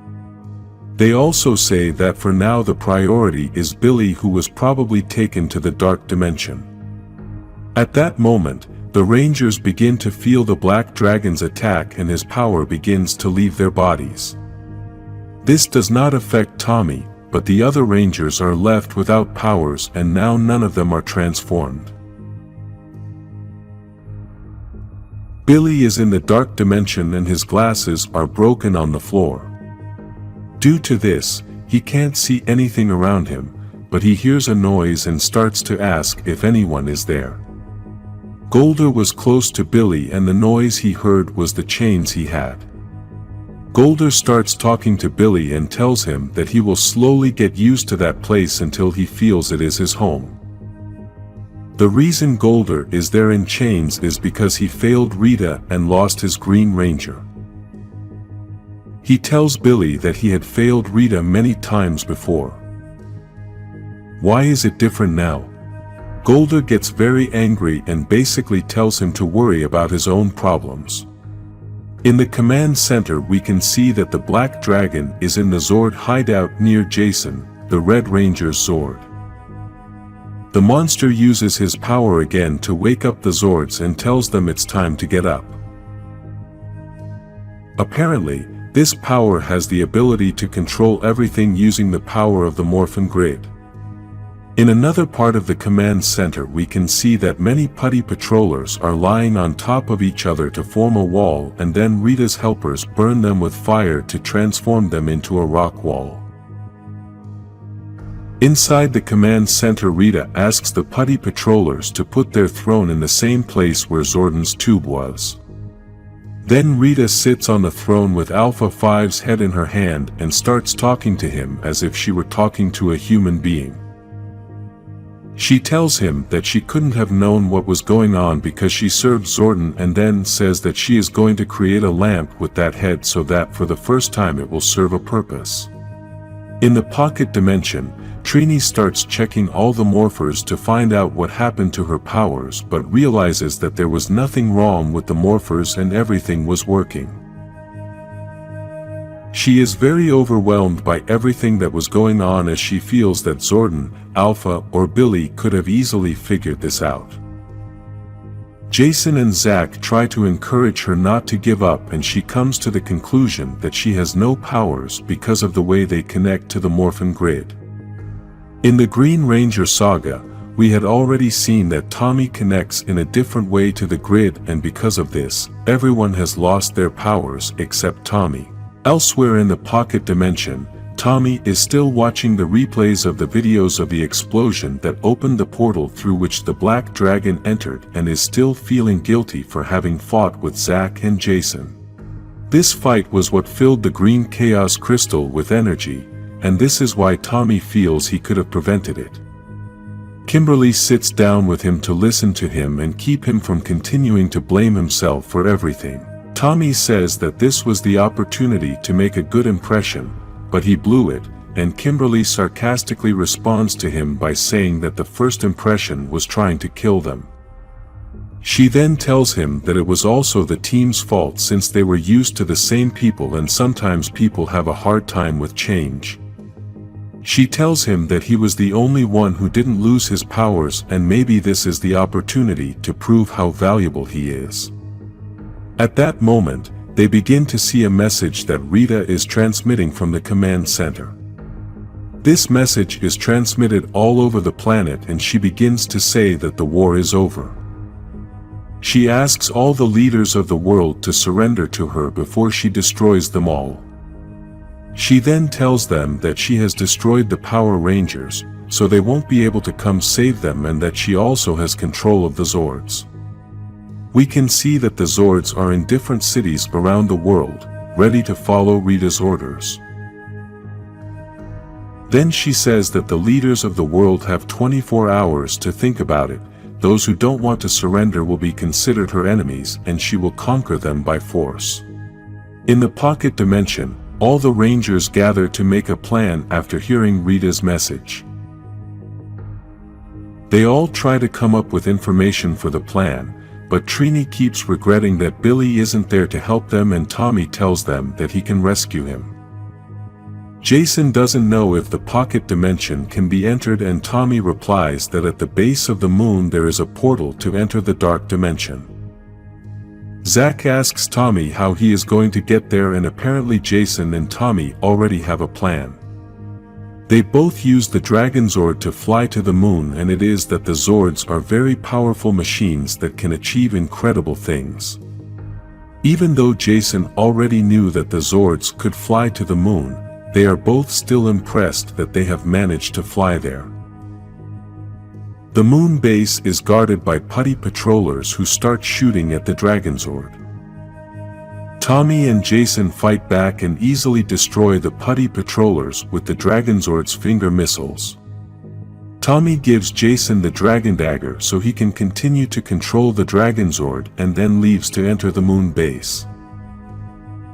They also say that for now the priority is Billy, who was probably taken to the dark dimension. At that moment, the Rangers begin to feel the Black Dragon's attack and his power begins to leave their bodies. This does not affect Tommy, but the other Rangers are left without powers, and now none of them are transformed. Billy is in the dark dimension and his glasses are broken on the floor. Due to this, he can't see anything around him, but he hears a noise and starts to ask if anyone is there. Golder was close to Billy and the noise he heard was the chains he had. Golder starts talking to Billy and tells him that he will slowly get used to that place until he feels it is his home. The reason Golder is there in chains is because he failed Rita and lost his Green Ranger. He tells Billy that he had failed Rita many times before. Why is it different now? Golder gets very angry and basically tells him to worry about his own problems. In the command center we can see that the Black Dragon is in the Zord hideout near Jason, the Red Ranger's Zord. The monster uses his power again to wake up the Zords and tells them it's time to get up. Apparently, this power has the ability to control everything using the power of the Morphin grid. In another part of the command center we can see that many putty patrollers are lying on top of each other to form a wall, and then Rita's helpers burn them with fire to transform them into a rock wall. Inside the command center, Rita asks the putty patrollers to put their throne in the same place where Zordon's tube was. Then Rita sits on the throne with Alpha 5's head in her hand and starts talking to him as if she were talking to a human being. She tells him that she couldn't have known what was going on because she served Zordon, and then says that she is going to create a lamp with that head so that for the first time it will serve a purpose. In the pocket dimension, Trini starts checking all the morphers to find out what happened to her powers, but realizes that there was nothing wrong with the morphers and everything was working. She is very overwhelmed by everything that was going on, as she feels that Zordon, Alpha, or Billy could have easily figured this out. Jason and Zack try to encourage her not to give up, and she comes to the conclusion that she has no powers because of the way they connect to the Morphin grid. In the Green Ranger saga, we had already seen that Tommy connects in a different way to the grid, and because of this, everyone has lost their powers except Tommy. Elsewhere in the pocket dimension, Tommy is still watching the replays of the videos of the explosion that opened the portal through which the Black Dragon entered, and is still feeling guilty for having fought with Zack and Jason. This fight was what filled the green chaos crystal with energy, and this is why Tommy feels he could have prevented it. Kimberly sits down with him to listen to him and keep him from continuing to blame himself for everything. Tommy says that this was the opportunity to make a good impression, but he blew it, and Kimberly sarcastically responds to him by saying that the first impression was trying to kill them. She then tells him that it was also the team's fault since they were used to the same people and sometimes people have a hard time with change. She tells him that he was the only one who didn't lose his powers and maybe this is the opportunity to prove how valuable he is. At that moment, they begin to see a message that Rita is transmitting from the command center. This message is transmitted all over the planet and she begins to say that the war is over. She asks all the leaders of the world to surrender to her before she destroys them all. She then tells them that she has destroyed the Power Rangers, so they won't be able to come save them and that she also has control of the Zords. We can see that the Zords are in different cities around the world, ready to follow Rita's orders. Then she says that the leaders of the world have 24 hours to think about it. Those who don't want to surrender will be considered her enemies and she will conquer them by force. In the pocket dimension, all the Rangers gather to make a plan after hearing Rita's message. They all try to come up with information for the plan, but Trini keeps regretting that Billy isn't there to help them and Tommy tells them that he can rescue him. Jason doesn't know if the pocket dimension can be entered and Tommy replies that at the base of the moon there is a portal to enter the dark dimension. Zack asks Tommy how he is going to get there and apparently Jason and Tommy already have a plan. They both use the Dragonzord to fly to the moon and it is that the Zords are very powerful machines that can achieve incredible things. Even though Jason already knew that the Zords could fly to the moon, they are both still impressed that they have managed to fly there. The moon base is guarded by putty patrollers who start shooting at the Dragonzord. Tommy and Jason fight back and easily destroy the putty patrollers with the Dragonzord's finger missiles. Tommy gives Jason the Dragon Dagger so he can continue to control the Dragonzord and then leaves to enter the moon base.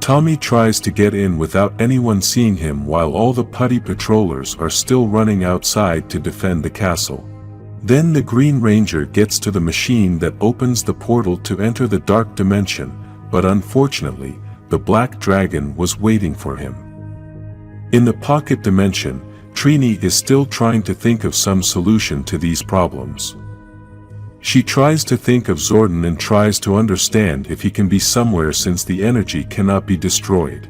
Tommy tries to get in without anyone seeing him while all the putty patrollers are still running outside to defend the castle. Then the Green Ranger gets to the machine that opens the portal to enter the dark dimension, but unfortunately, the Black Dragon was waiting for him. In the pocket dimension, Trini is still trying to think of some solution to these problems. She tries to think of Zordon and tries to understand if he can be somewhere since the energy cannot be destroyed.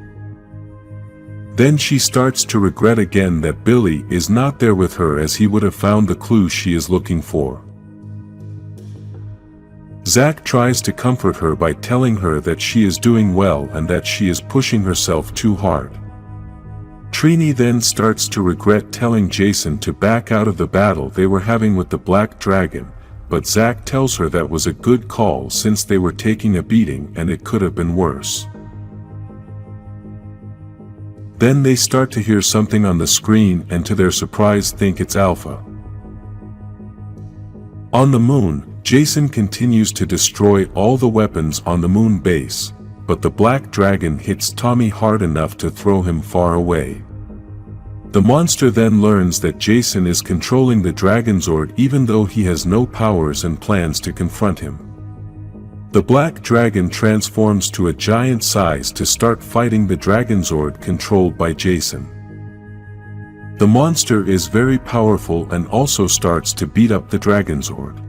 Then she starts to regret again that Billy is not there with her as he would have found the clue she is looking for. Zack tries to comfort her by telling her that she is doing well and that she is pushing herself too hard. Trini then starts to regret telling Jason to back out of the battle they were having with the Black Dragon, but Zack tells her that was a good call since they were taking a beating and it could have been worse. Then they start to hear something on the screen and to their surprise think it's Alpha. On the moon, Jason continues to destroy all the weapons on the moon base, but the Black Dragon hits Tommy hard enough to throw him far away. The monster then learns that Jason is controlling the Dragonzord even though he has no powers and plans to confront him. The Black Dragon transforms to a giant size to start fighting the Dragonzord controlled by Jason. The monster is very powerful and also starts to beat up the Dragonzord.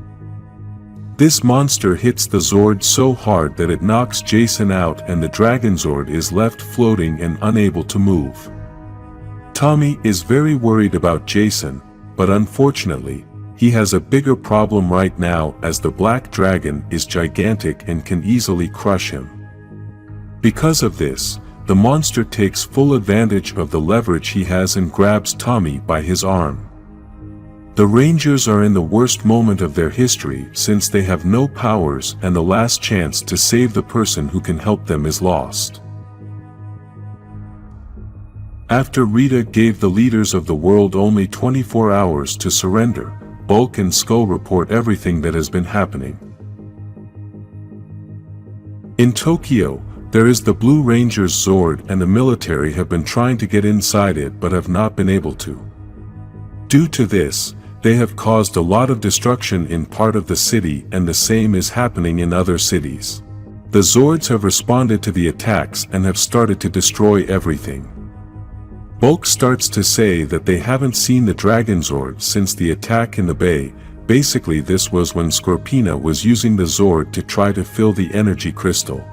This monster hits the Zord so hard that it knocks Jason out and the Dragonzord is left floating and unable to move. Tommy is very worried about Jason, but unfortunately, he has a bigger problem right now as the Black Dragon is gigantic and can easily crush him. Because of this, the monster takes full advantage of the leverage he has and grabs Tommy by his arm. The Rangers are in the worst moment of their history since they have no powers and the last chance to save the person who can help them is lost. After Rita gave the leaders of the world only 24 hours to surrender, Bulk and Skull report everything that has been happening. In Tokyo, There is the Blue Ranger's Zord, and the military have been trying to get inside it but have not been able to. Due to this, they have caused a lot of destruction in part of the city, and the same is happening in other cities. The Zords have responded to the attacks and have started to destroy everything. Bulk starts to say that they haven't seen the Dragonzord since the attack in the bay. Basically this was when Scorpina was using the Zord to try to fill the energy crystal.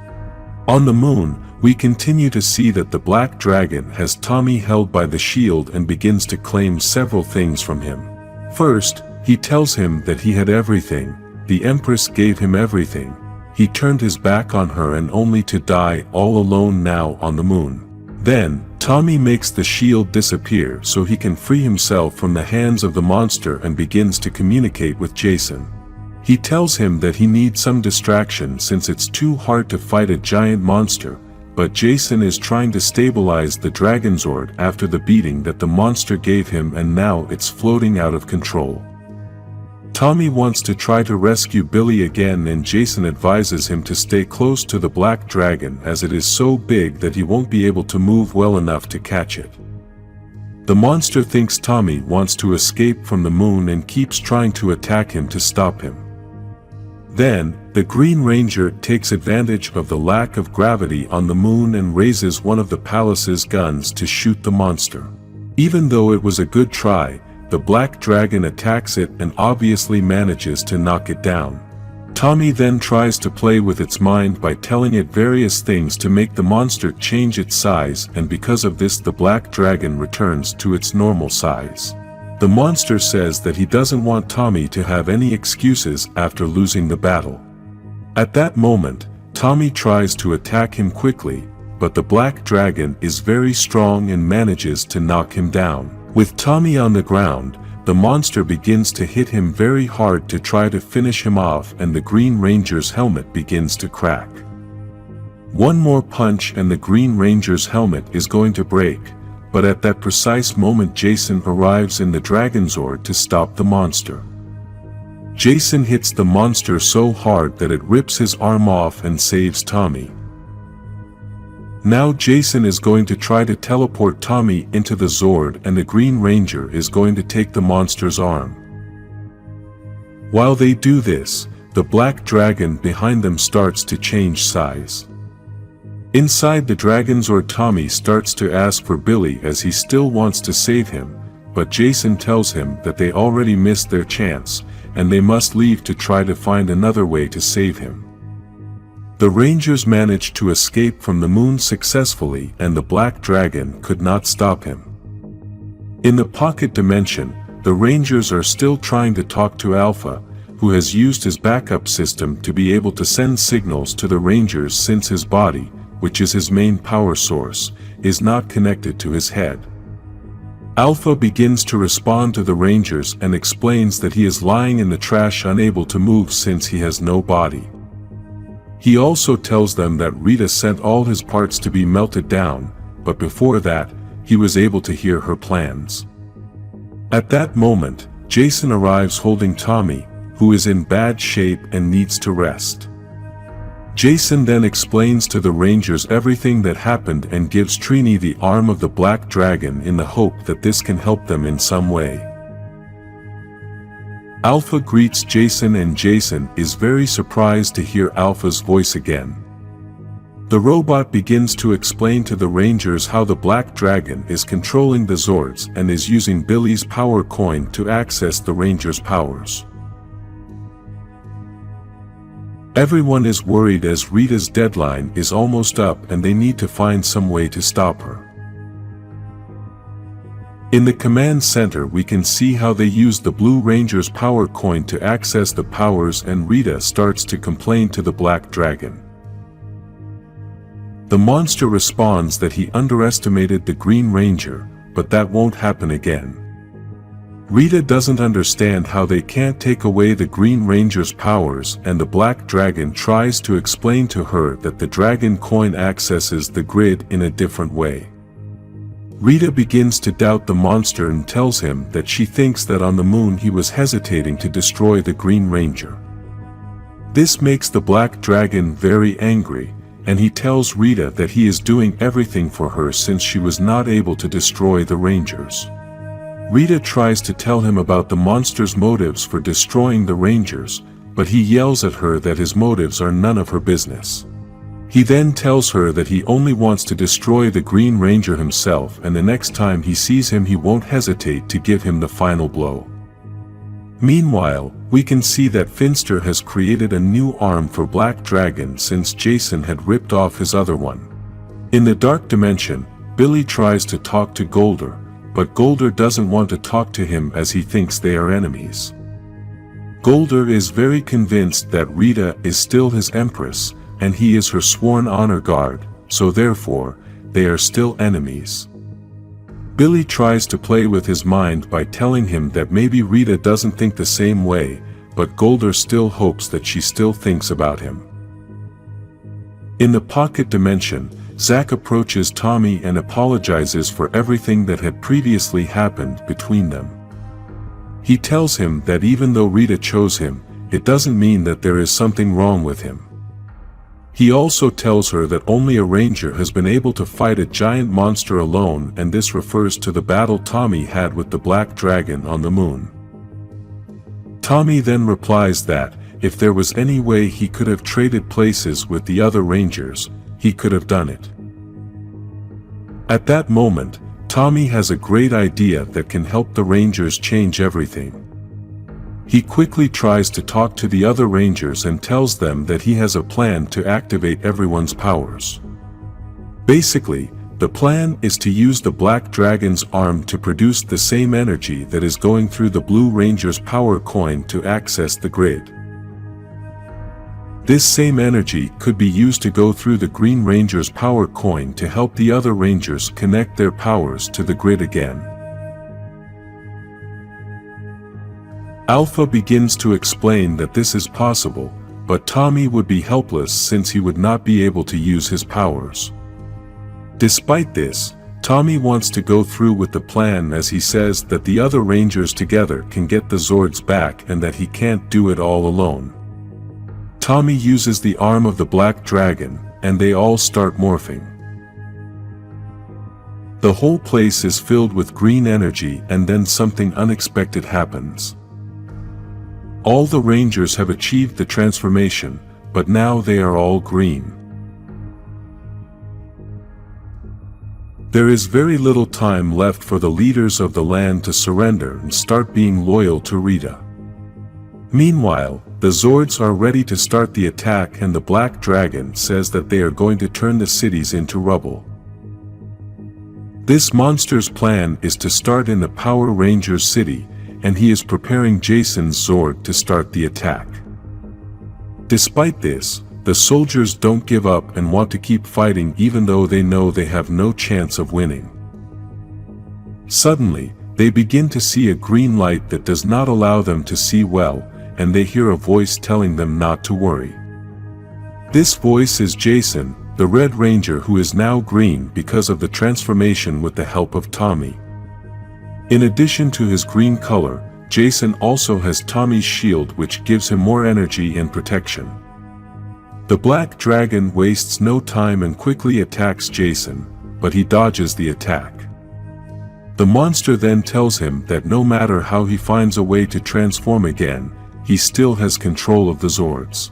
On the moon, we continue to see that the Black Dragon has Tommy held by the shield and begins to claim several things from him. First, he tells him that he had everything, the Empress gave him everything. He turned his back on her and only to die all alone now on the moon. Then, Tommy makes the shield disappear so he can free himself from the hands of the monster and begins to communicate with Jason. He tells him that he needs some distraction since it's too hard to fight a giant monster, but Jason is trying to stabilize the Dragonzord after the beating that the monster gave him, and now it's floating out of control. Tommy wants to try to rescue Billy again, and Jason advises him to stay close to the Black Dragon as it is so big that he won't be able to move well enough to catch it. The monster thinks Tommy wants to escape from the moon and keeps trying to attack him to stop him. Then, the Green Ranger takes advantage of the lack of gravity on the moon and raises one of the palace's guns to shoot the monster. Even though it was a good try, the Black Dragon attacks it and obviously manages to knock it down. Tommy then tries to play with its mind by telling it various things to make the monster change its size, and because of this the Black Dragon returns to its normal size. The monster says that he doesn't want Tommy to have any excuses after losing the battle. At that moment, Tommy tries to attack him quickly, but the Black Dragon is very strong and manages to knock him down. With Tommy on the ground, the monster begins to hit him very hard to try to finish him off, and the Green Ranger's helmet begins to crack. One more punch and the Green Ranger's helmet is going to break, but at that precise moment Jason arrives in the Dragonzord to stop the monster. Jason hits the monster so hard that it rips his arm off and saves Tommy. Now Jason is going to try to teleport Tommy into the Zord, and the Green Ranger is going to take the monster's arm. While they do this, the Black Dragon behind them starts to change size. Inside the Dragonzord, Tommy starts to ask for Billy as he still wants to save him, but Jason tells him that they already missed their chance, and they must leave to try to find another way to save him. The Rangers managed to escape from the moon successfully, and the Black Dragon could not stop him. In the pocket dimension, the Rangers are still trying to talk to Alpha, who has used his backup system to be able to send signals to the Rangers since his body, which is his main power source, is not connected to his head. Alpha begins to respond to the Rangers and explains that he is lying in the trash unable to move since he has no body. He also tells them that Rita sent all his parts to be melted down, but before that, he was able to hear her plans. At that moment, Jason arrives holding Tommy, who is in bad shape and needs to rest. Jason then explains to the Rangers everything that happened and gives Trini the arm of the Black Dragon in the hope that this can help them in some way. Alpha greets Jason, and Jason is very surprised to hear Alpha's voice again. The robot begins to explain to the Rangers how the Black Dragon is controlling the Zords and is using Billy's power coin to access the Rangers' powers. Everyone is worried as Rita's deadline is almost up and they need to find some way to stop her. In the command center we can see how they use the Blue Ranger's power coin to access the powers, and Rita starts to complain to the Black Dragon. The monster responds that he underestimated the Green Ranger, but that won't happen again. Rita doesn't understand how they can't take away the Green Ranger's powers, and the Black Dragon tries to explain to her that the Dragon Coin accesses the grid in a different way. Rita begins to doubt the monster and tells him that she thinks that on the moon he was hesitating to destroy the Green Ranger. This makes the Black Dragon very angry, and he tells Rita that he is doing everything for her since she was not able to destroy the Rangers. Rita tries to tell him about the monster's motives for destroying the Rangers, but he yells at her that his motives are none of her business. He then tells her that he only wants to destroy the Green Ranger himself, and the next time he sees him he won't hesitate to give him the final blow. Meanwhile, we can see that Finster has created a new arm for Black Drakkon since Jason had ripped off his other one. In the dark dimension, Billy tries to talk to Golder, but Golder doesn't want to talk to him as he thinks they are enemies. Golder is very convinced that Rita is still his Empress, and he is her sworn honor guard, so therefore, they are still enemies. Billy tries to play with his mind by telling him that maybe Rita doesn't think the same way, but Golder still hopes that she still thinks about him. In the pocket dimension, Zack approaches Tommy and apologizes for everything that had previously happened between them. He tells him that even though Rita chose him, it doesn't mean that there is something wrong with him. He also tells her that only a ranger has been able to fight a giant monster alone, and this refers to the battle Tommy had with the Black Drakkon on the moon. Tommy then replies that, if there was any way he could have traded places with the other rangers, he could have done it. At that moment, Tommy has a great idea that can help the rangers change everything. He quickly tries to talk to the other rangers and tells them that he has a plan to activate everyone's powers. Basically, the plan is to use the Black Dragon's arm to produce the same energy that is going through the Blue Ranger's power coin to access the grid. This same energy could be used to go through the Green Ranger's power coin to help the other rangers connect their powers to the grid again. Alpha begins to explain that this is possible, but Tommy would be helpless since he would not be able to use his powers. Despite this, Tommy wants to go through with the plan as he says that the other rangers together can get the Zords back and that he can't do it all alone. Tommy uses the arm of the Black Drakkon, and they all start morphing. The whole place is filled with green energy, and then something unexpected happens. All the rangers have achieved the transformation, but now they are all green. There is very little time left for the leaders of the land to surrender and start being loyal to Rita. Meanwhile, the Zords are ready to start the attack, and the Black Drakkon says that they are going to turn the cities into rubble. This monster's plan is to start in the Power Rangers city, and he is preparing Jason's Zord to start the attack. Despite this, the soldiers don't give up and want to keep fighting even though they know they have no chance of winning. Suddenly, they begin to see a green light that does not allow them to see well, and they hear a voice telling them not to worry. This voice is Jason, the Red Ranger, who is now green because of the transformation with the help of Tommy. In addition to his green color, Jason also has Tommy's shield, which gives him more energy and protection. The Black Drakkon wastes no time and quickly attacks Jason, but he dodges the attack. The monster then tells him that no matter how he finds a way to transform again, he still has control of the Zords.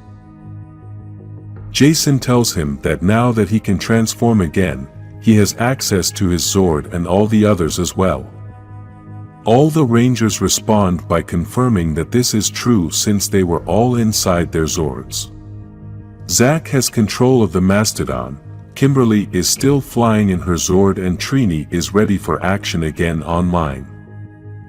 Jason tells him that now that he can transform again, he has access to his Zord and all the others as well. All the Rangers respond by confirming that this is true since they were all inside their Zords. Zack has control of the Mastodon, Kimberly is still flying in her Zord, and Trini is ready for action again online.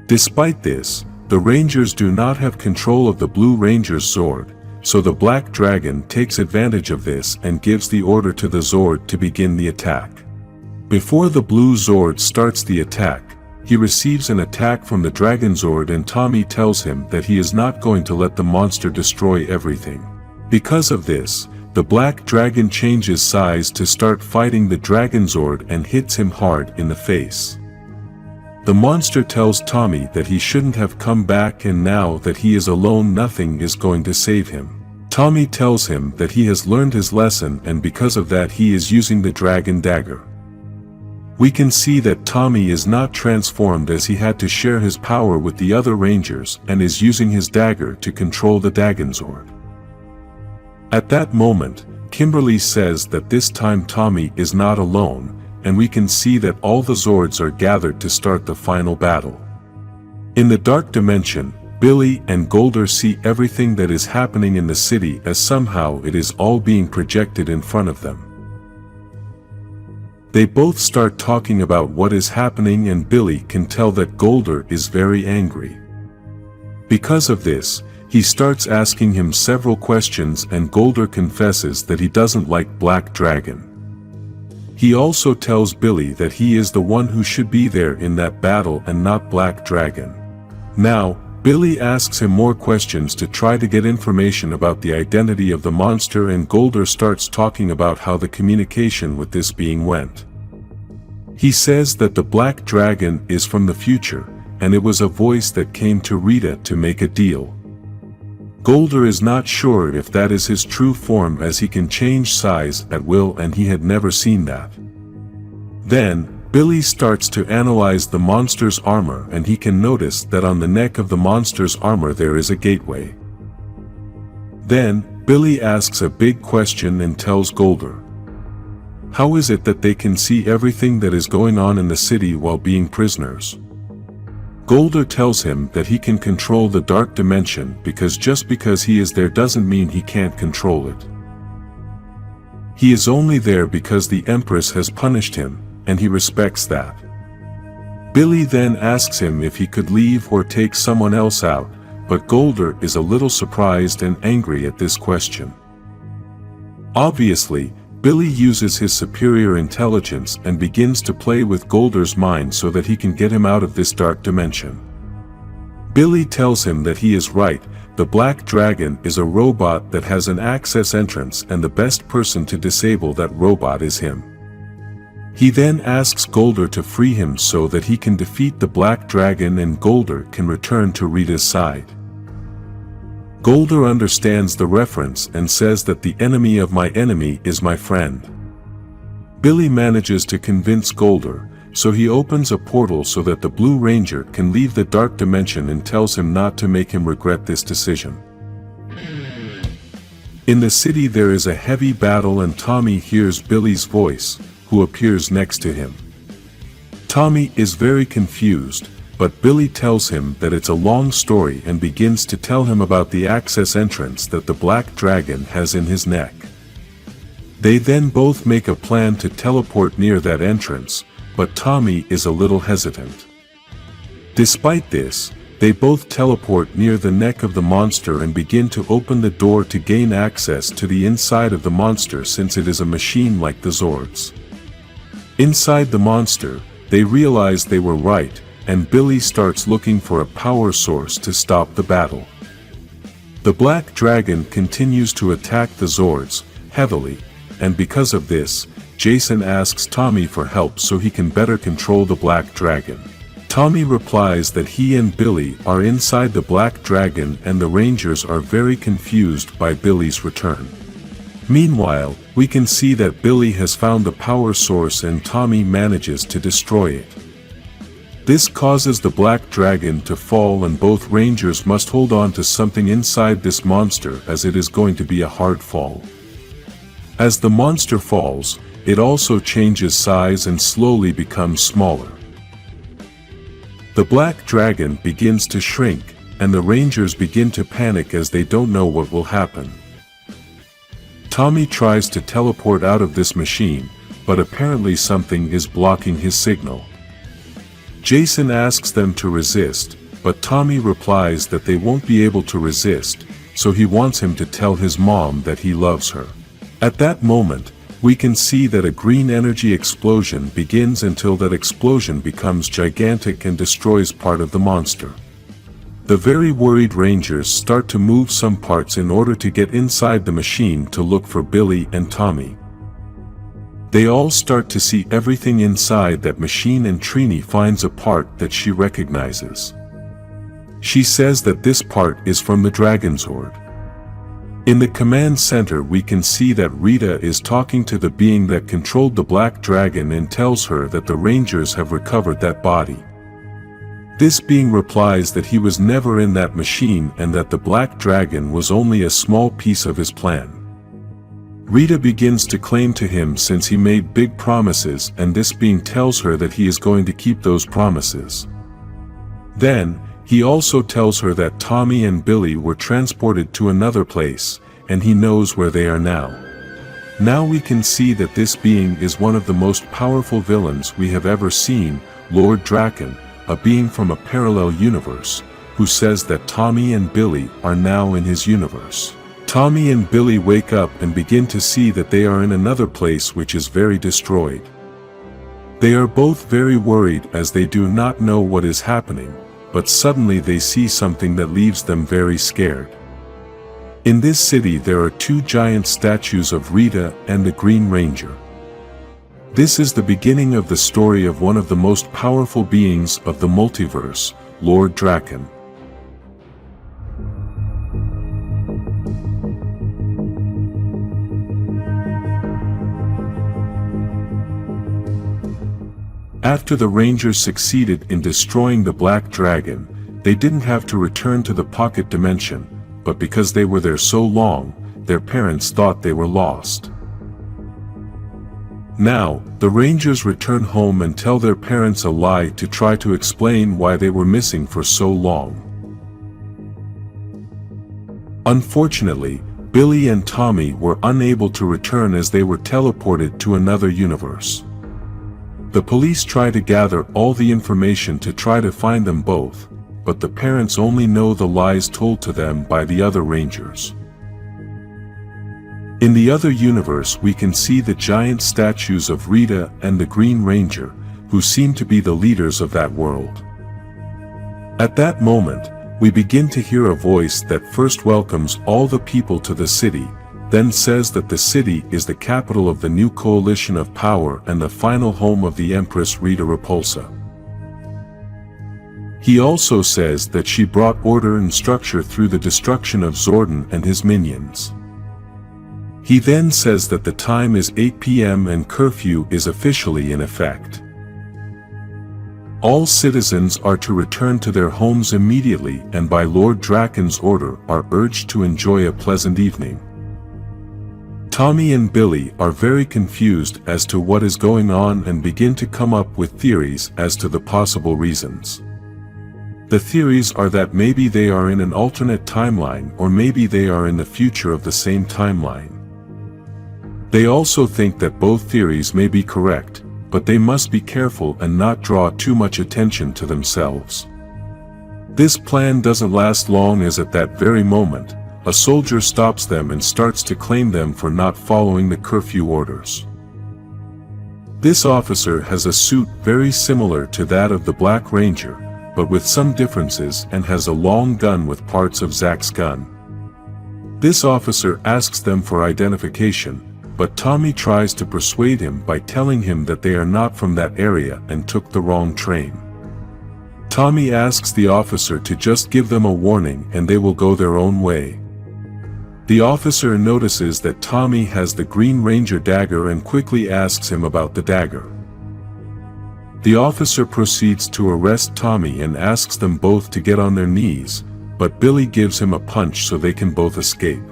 Despite this, the Rangers do not have control of the Blue Ranger's Zord, so the Black Drakkon takes advantage of this and gives the order to the Zord to begin the attack. Before the Blue Zord starts the attack, he receives an attack from the Dragonzord, and Tommy tells him that he is not going to let the monster destroy everything. Because of this, the Black Drakkon changes size to start fighting the Dragonzord and hits him hard in the face. The monster tells Tommy that he shouldn't have come back, and now that he is alone, nothing is going to save him. Tommy tells him that he has learned his lesson and because of that he is using the dragon dagger. We can see that Tommy is not transformed as he had to share his power with the other Rangers and is using his dagger to control the Dragonzord. At that moment, Kimberly says that this time Tommy is not alone, and we can see that all the Zords are gathered to start the final battle. In the dark dimension, Billy and Golder see everything that is happening in the city as somehow it is all being projected in front of them. They both start talking about what is happening and Billy can tell that Golder is very angry. Because of this, he starts asking him several questions and Golder confesses that he doesn't like Black Dragon. He also tells Billy that he is the one who should be there in that battle and not Black Dragon. Now, Billy asks him more questions to try to get information about the identity of the monster and Golder starts talking about how the communication with this being went. He says that the Black Dragon is from the future, and it was a voice that came to Rita to make a deal. Golder is not sure if that is his true form as he can change size at will and he had never seen that. Then, Billy starts to analyze the monster's armor and he can notice that on the neck of the monster's armor there is a gateway. Then, Billy asks a big question and tells Golder. How is it that they can see everything that is going on in the city while being prisoners? Golder tells him that he can control the dark dimension because just because he is there doesn't mean he can't control it. He is only there because the Empress has punished him, and he respects that. Billy then asks him if he could leave or take someone else out, but Golder is a little surprised and angry at this question. Obviously, Billy uses his superior intelligence and begins to play with Golder's mind so that he can get him out of this dark dimension. Billy tells him that he is right, the Black Dragon is a robot that has an access entrance and the best person to disable that robot is him. He then asks Golder to free him so that he can defeat the Black Dragon and Golder can return to Rita's side. Golder understands the reference and says that the enemy of my enemy is my friend. Billy manages to convince Golder, so he opens a portal so that the Blue Ranger can leave the dark dimension and tells him not to make him regret this decision. In the city there is a heavy battle and Tommy hears Billy's voice, who appears next to him. Tommy is very confused, but Billy tells him that it's a long story and begins to tell him about the access entrance that the Black Dragon has in his neck. They then both make a plan to teleport near that entrance, but Tommy is a little hesitant. Despite this, they both teleport near the neck of the monster and begin to open the door to gain access to the inside of the monster since it is a machine like the Zords. Inside the monster, they realize they were right, and Billy starts looking for a power source to stop the battle. The Black Dragon continues to attack the Zords, heavily, and because of this, Jason asks Tommy for help so he can better control the Black Dragon. Tommy replies that he and Billy are inside the Black Dragon and the Rangers are very confused by Billy's return. Meanwhile, we can see that Billy has found the power source and Tommy manages to destroy it. This causes the Black Dragon to fall and both Rangers must hold on to something inside this monster as it is going to be a hard fall. As the monster falls, it also changes size and slowly becomes smaller. The Black Dragon begins to shrink, and the Rangers begin to panic as they don't know what will happen. Tommy tries to teleport out of this machine, but apparently something is blocking his signal. Jason asks them to resist, but Tommy replies that they won't be able to resist, so he wants him to tell his mom that he loves her. At that moment, we can see that a green energy explosion begins until that explosion becomes gigantic and destroys part of the monster. The very worried Rangers start to move some parts in order to get inside the machine to look for Billy and Tommy. They all start to see everything inside that machine and Trini finds a part that she recognizes. She says that this part is from the Dragonzord. In the command center we can see that Rita is talking to the being that controlled the Black Dragon and tells her that the Rangers have recovered that body. This being replies that he was never in that machine and that the Black Dragon was only a small piece of his plan. Rita begins to claim to him since he made big promises, and this being tells her that he is going to keep those promises. Then, he also tells her that Tommy and Billy were transported to another place, and he knows where they are now. Now we can see that this being is one of the most powerful villains we have ever seen, Lord Drakkon, a being from a parallel universe, who says that Tommy and Billy are now in his universe. Tommy and Billy wake up and begin to see that they are in another place which is very destroyed. They are both very worried as they do not know what is happening, but suddenly they see something that leaves them very scared. In this city there are two giant statues of Rita and the Green Ranger. This is the beginning of the story of one of the most powerful beings of the multiverse, Lord Drakkon. After the Rangers succeeded in destroying the Black Dragon, they didn't have to return to the pocket dimension, but because they were there so long, their parents thought they were lost. Now, the Rangers return home and tell their parents a lie to try to explain why they were missing for so long. Unfortunately, Billy and Tommy were unable to return as they were teleported to another universe. The police try to gather all the information to try to find them both, but the parents only know the lies told to them by the other Rangers. In the other universe we can see the giant statues of Rita and the Green Ranger, who seem to be the leaders of that world. At that moment, we begin to hear a voice that first welcomes all the people to the city, then says that the city is the capital of the new coalition of power and the final home of the Empress Rita Repulsa. He also says that she brought order and structure through the destruction of Zordon and his minions. He then says that the time is 8 p.m. and curfew is officially in effect. All citizens are to return to their homes immediately and by Lord Drakkon's order are urged to enjoy a pleasant evening. Tommy and Billy are very confused as to what is going on and begin to come up with theories as to the possible reasons. The theories are that maybe they are in an alternate timeline or maybe they are in the future of the same timeline. They also think that both theories may be correct, but they must be careful and not draw too much attention to themselves. This plan doesn't last long as at that very moment, a soldier stops them and starts to claim them for not following the curfew orders. This officer has a suit very similar to that of the Black Ranger, but with some differences and has a long gun with parts of Zack's gun. This officer asks them for identification, but Tommy tries to persuade him by telling him that they are not from that area and took the wrong train. Tommy asks the officer to just give them a warning and they will go their own way. The officer notices that Tommy has the Green Ranger dagger and quickly asks him about the dagger. The officer proceeds to arrest Tommy and asks them both to get on their knees, but Billy gives him a punch so they can both escape.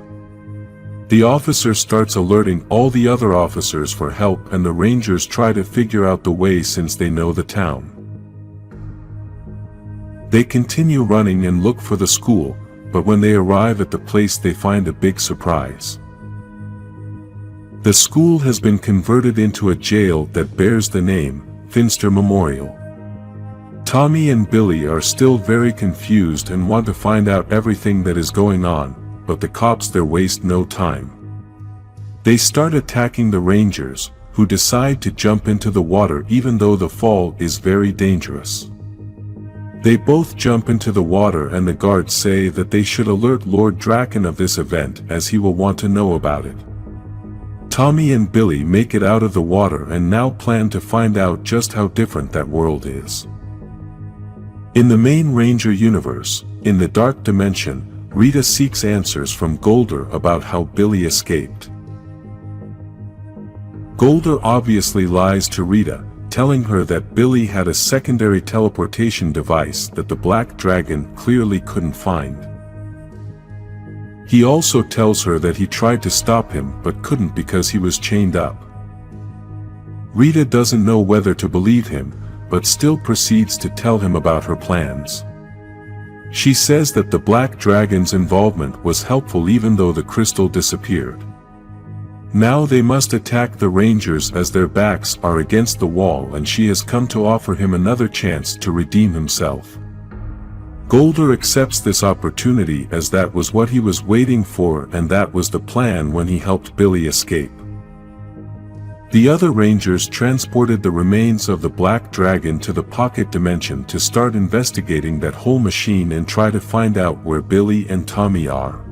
The officer starts alerting all the other officers for help and the Rangers try to figure out the way since they know the town. They continue running and look for the school, but when they arrive at the place they find a big surprise. The school has been converted into a jail that bears the name Finster Memorial. Tommy and Billy are still very confused and want to find out everything that is going on, but the cops there waste no time. They start attacking the Rangers, who decide to jump into the water even though the fall is very dangerous. They both jump into the water and the guards say that they should alert Lord Drakkon of this event as he will want to know about it. Tommy and Billy make it out of the water and now plan to find out just how different that world is. In the main Ranger universe, in the Dark Dimension, Rita seeks answers from Golder about how Billy escaped. Golder obviously lies to Rita, telling her that Billy had a secondary teleportation device that the Black Dragon clearly couldn't find. He also tells her that he tried to stop him but couldn't because he was chained up. Rita doesn't know whether to believe him, but still proceeds to tell him about her plans. She says that the Black Dragon's involvement was helpful even though the crystal disappeared. Now they must attack the Rangers as their backs are against the wall, and she has come to offer him another chance to redeem himself. Golder accepts this opportunity as that was what he was waiting for, and that was the plan when he helped Billy escape. The other Rangers transported the remains of the Black Dragon to the Pocket Dimension to start investigating that whole machine and try to find out where Billy and Tommy are.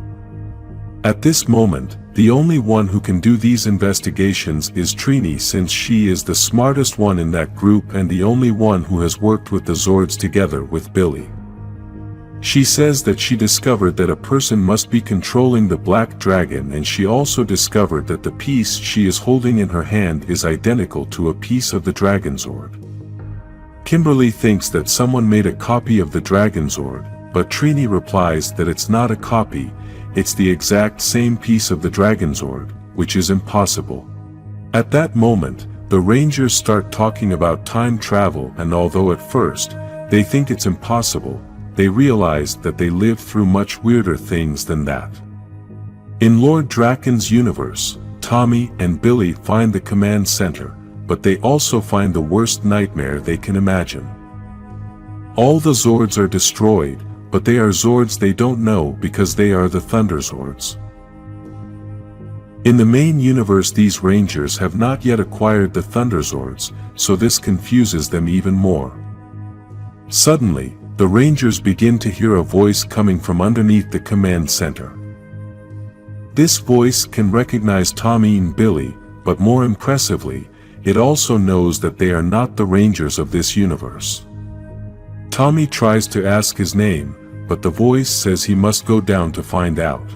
At this moment, the only one who can do these investigations is Trini, since she is the smartest one in that group and the only one who has worked with the Zords together with Billy. She says that she discovered that a person must be controlling the Black Dragon, and she also discovered that the piece she is holding in her hand is identical to a piece of the Dragonzord. Kimberly thinks that someone made a copy of the Dragonzord, but Trini replies that it's not a copy, it's the exact same piece of the Dragonzord, which is impossible. At that moment, the Rangers start talking about time travel, and although at first, they think it's impossible, they realize that they lived through much weirder things than that. In Lord Drakkon's universe, Tommy and Billy find the command center, but they also find the worst nightmare they can imagine. All the Zords are destroyed, but they are Zords they don't know because they are the Thunder Zords. In the main universe, these Rangers have not yet acquired the Thunder Zords, so this confuses them even more. Suddenly, the Rangers begin to hear a voice coming from underneath the command center. This voice can recognize Tommy and Billy, but more impressively, it also knows that they are not the Rangers of this universe. Tommy tries to ask his name, but the voice says he must go down to find out.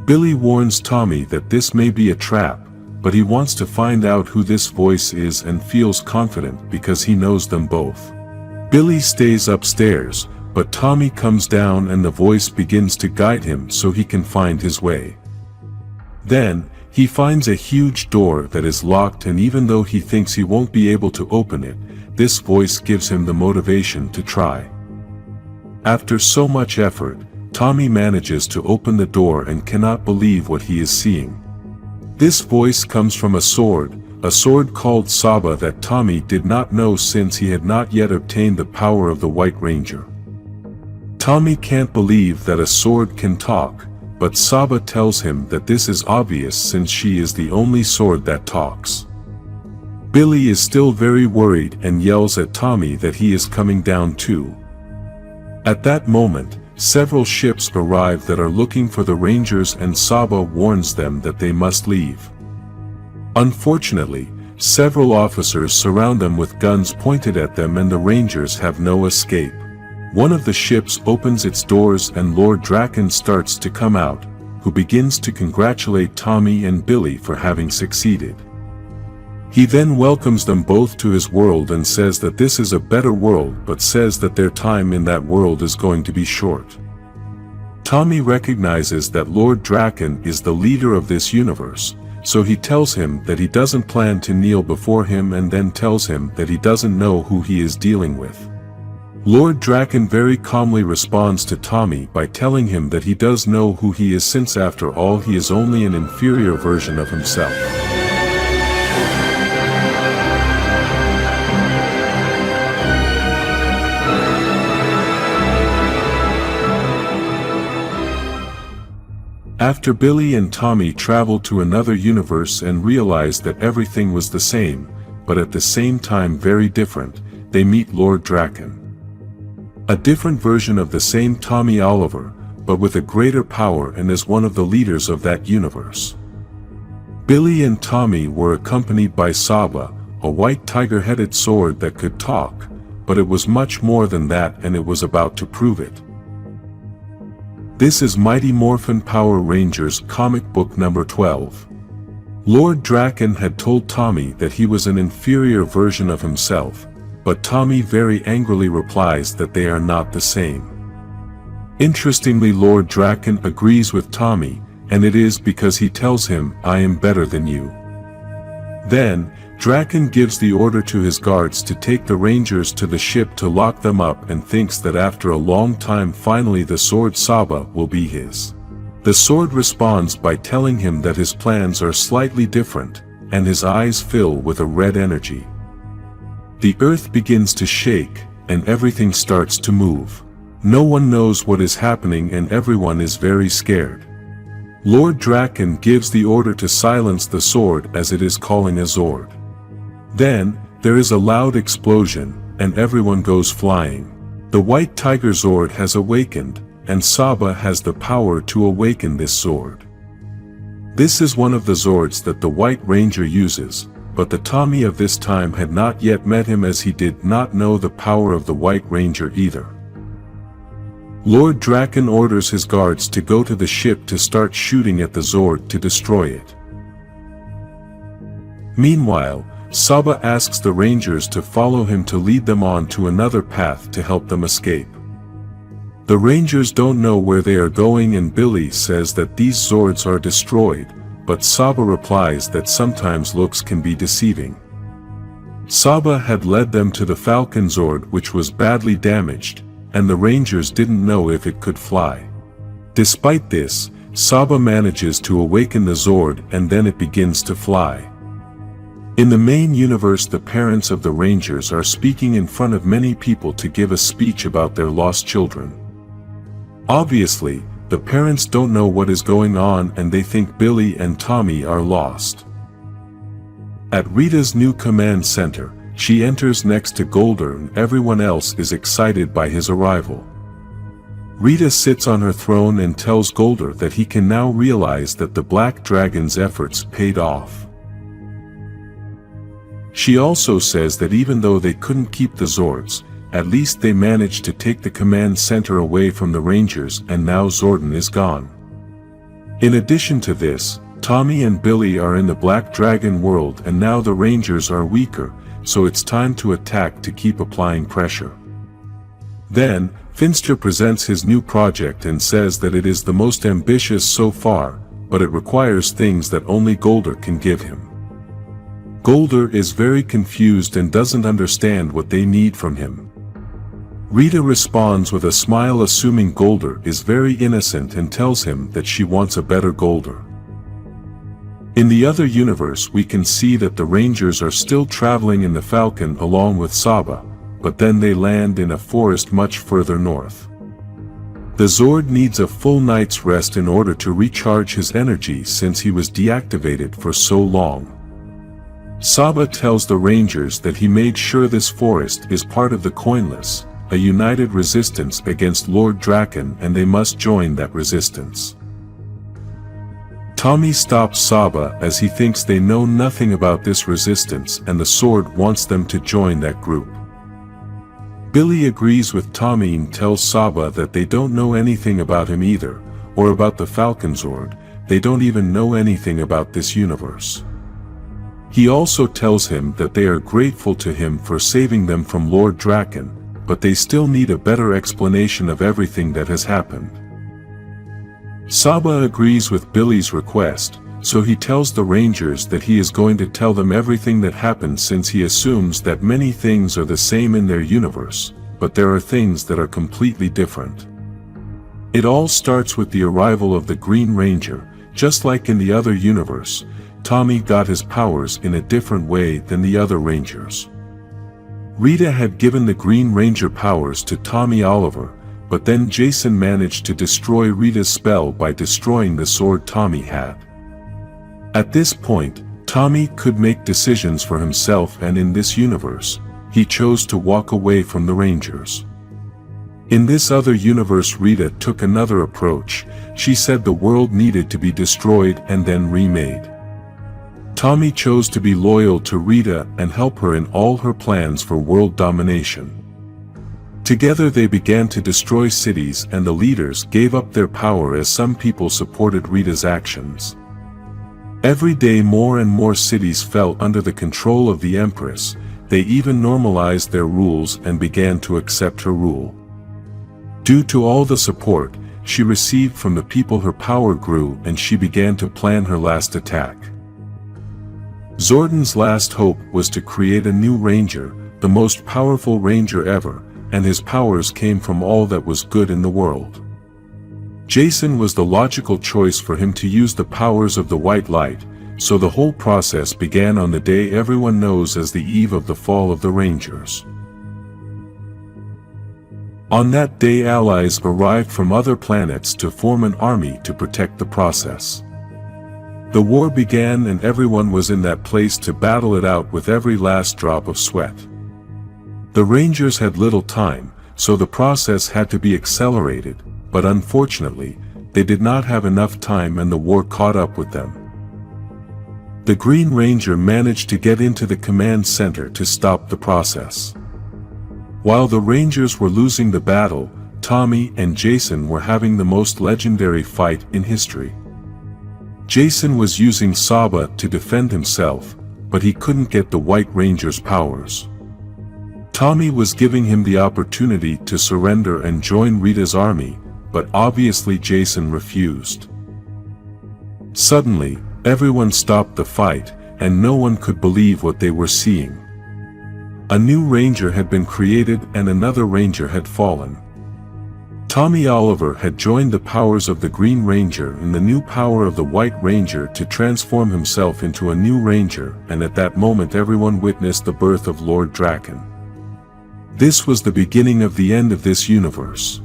Billy warns Tommy that this may be a trap, but he wants to find out who this voice is and feels confident because he knows them both. Billy stays upstairs, but Tommy comes down and the voice begins to guide him so he can find his way. Then, he finds a huge door that is locked, and even though he thinks he won't be able to open it, this voice gives him the motivation to try. After so much effort, Tommy manages to open the door and cannot believe what he is seeing. This voice comes from a sword called Saba that Tommy did not know since he had not yet obtained the power of the White Ranger. Tommy can't believe that a sword can talk, but Saba tells him that this is obvious since she is the only sword that talks. Billy is still very worried and yells at Tommy that he is coming down too. At that moment, several ships arrive that are looking for the Rangers, and Saba warns them that they must leave. Unfortunately, several officers surround them with guns pointed at them, and the Rangers have no escape. One of the ships opens its doors and Lord Drakkon starts to come out, who begins to congratulate Tommy and Billy for having succeeded. He then welcomes them both to his world and says that this is a better world, but says that their time in that world is going to be short. Tommy recognizes that Lord Drakkon is the leader of this universe, so he tells him that he doesn't plan to kneel before him, and then tells him that he doesn't know who he is dealing with. Lord Drakkon very calmly responds to Tommy by telling him that he does know who he is, since after all he is only an inferior version of himself. After Billy and Tommy travel to another universe and realize that everything was the same, but at the same time very different, they meet Lord Drakkon. A different version of the same Tommy Oliver, but with a greater power and as one of the leaders of that universe. Billy and Tommy were accompanied by Saba, a white tiger-headed sword that could talk, but it was much more than that, and it was about to prove it. This is Mighty Morphin Power Rangers comic book number 12. Lord Drakkon had told Tommy that he was an inferior version of himself, but Tommy very angrily replies that they are not the same. Interestingly, Lord Drakkon agrees with Tommy, and it is because he tells him, "I am better than you." Then, Drakkon gives the order to his guards to take the Rangers to the ship to lock them up and thinks that after a long time finally the sword Saba will be his. The sword responds by telling him that his plans are slightly different, and his eyes fill with a red energy. The earth begins to shake, and everything starts to move. No one knows what is happening and everyone is very scared. Lord Drakkon gives the order to silence the sword as it is calling a Zord. Then, there is a loud explosion, and everyone goes flying. The white tiger Zord has awakened, and Saba has the power to awaken this Zord. This is one of the Zords that the White Ranger uses, but the Tommy of this time had not yet met him as he did not know the power of the White Ranger either. Lord Drakkon orders his guards to go to the ship to start shooting at the Zord to destroy it. Meanwhile, Saba asks the Rangers to follow him to lead them on to another path to help them escape. The Rangers don't know where they are going and Billy says that these Zords are destroyed, but Saba replies that sometimes looks can be deceiving. Saba had led them to the Falcon Zord which was badly damaged, and the Rangers didn't know if it could fly. Despite this, Saba manages to awaken the Zord and then it begins to fly. In the main universe, the parents of the Rangers are speaking in front of many people to give a speech about their lost children. Obviously, the parents don't know what is going on and they think Billy and Tommy are lost. At Rita's new command center, she enters next to Golder and everyone else is excited by his arrival. Rita sits on her throne and tells Golder that he can now realize that the Black Dragon's efforts paid off. She also says that even though they couldn't keep the Zords, at least they managed to take the command center away from the Rangers and now Zordon is gone. In addition to this, Tommy and Billy are in the Black Dragon world and now the Rangers are weaker, so it's time to attack to keep applying pressure. Then, Finster presents his new project and says that it is the most ambitious so far, but it requires things that only Golder can give him. Golder is very confused and doesn't understand what they need from him. Rita responds with a smile assuming Golder is very innocent and tells him that she wants a better Golder. In the other universe we can see that the Rangers are still traveling in the Falcon along with Saba, but then they land in a forest much further north. The Zord needs a full night's rest in order to recharge his energy since he was deactivated for so long. Saba tells the Rangers that he made sure this forest is part of the Coinless, a united resistance against Lord Drakkon, and they must join that resistance. Tommy stops Saba as he thinks they know nothing about this resistance and the Sword wants them to join that group. Billy agrees with Tommy and tells Saba that they don't know anything about him either, or about the Falcon Zord, they don't even know anything about this universe. He also tells him that they are grateful to him for saving them from Lord Drakkon, but they still need a better explanation of everything that has happened. Saba agrees with Billy's request, so he tells the Rangers that he is going to tell them everything that happened since he assumes that many things are the same in their universe, but there are things that are completely different. It all starts with the arrival of the Green Ranger. Just like in the other universe, Tommy got his powers in a different way than the other Rangers. Rita had given the Green Ranger powers to Tommy Oliver, but then Jason managed to destroy Rita's spell by destroying the sword Tommy had. At this point, Tommy could make decisions for himself, and in this universe, he chose to walk away from the Rangers. In this other universe, Rita took another approach. She said the world needed to be destroyed and then remade. Tommy chose to be loyal to Rita and help her in all her plans for world domination. Together they began to destroy cities, and the leaders gave up their power as some people supported Rita's actions. Every day more and more cities fell under the control of the Empress. They even normalized their rules and began to accept her rule. Due to all the support she received from the people, her power grew and she began to plan her last attack. Zordon's last hope was to create a new ranger, the most powerful ranger ever, and his powers came from all that was good in the world. Jason was the logical choice for him to use the powers of the white light, so the whole process began on the day everyone knows as the eve of the fall of the Rangers. On that day, allies arrived from other planets to form an army to protect the process. The war began and everyone was in that place to battle it out with every last drop of sweat. The Rangers had little time, so the process had to be accelerated, but unfortunately, they did not have enough time and the war caught up with them. The Green Ranger managed to get into the command center to stop the process. While the Rangers were losing the battle, Tommy and Jason were having the most legendary fight in history. Jason was using Saba to defend himself, but he couldn't get the White Ranger's powers. Tommy was giving him the opportunity to surrender and join Rita's army, but obviously Jason refused. Suddenly, everyone stopped the fight, and no one could believe what they were seeing. A new ranger had been created and another ranger had fallen. Tommy Oliver had joined the powers of the Green Ranger and the new power of the White Ranger to transform himself into a new ranger, and at that moment everyone witnessed the birth of Lord Drakkon. This was the beginning of the end of this universe.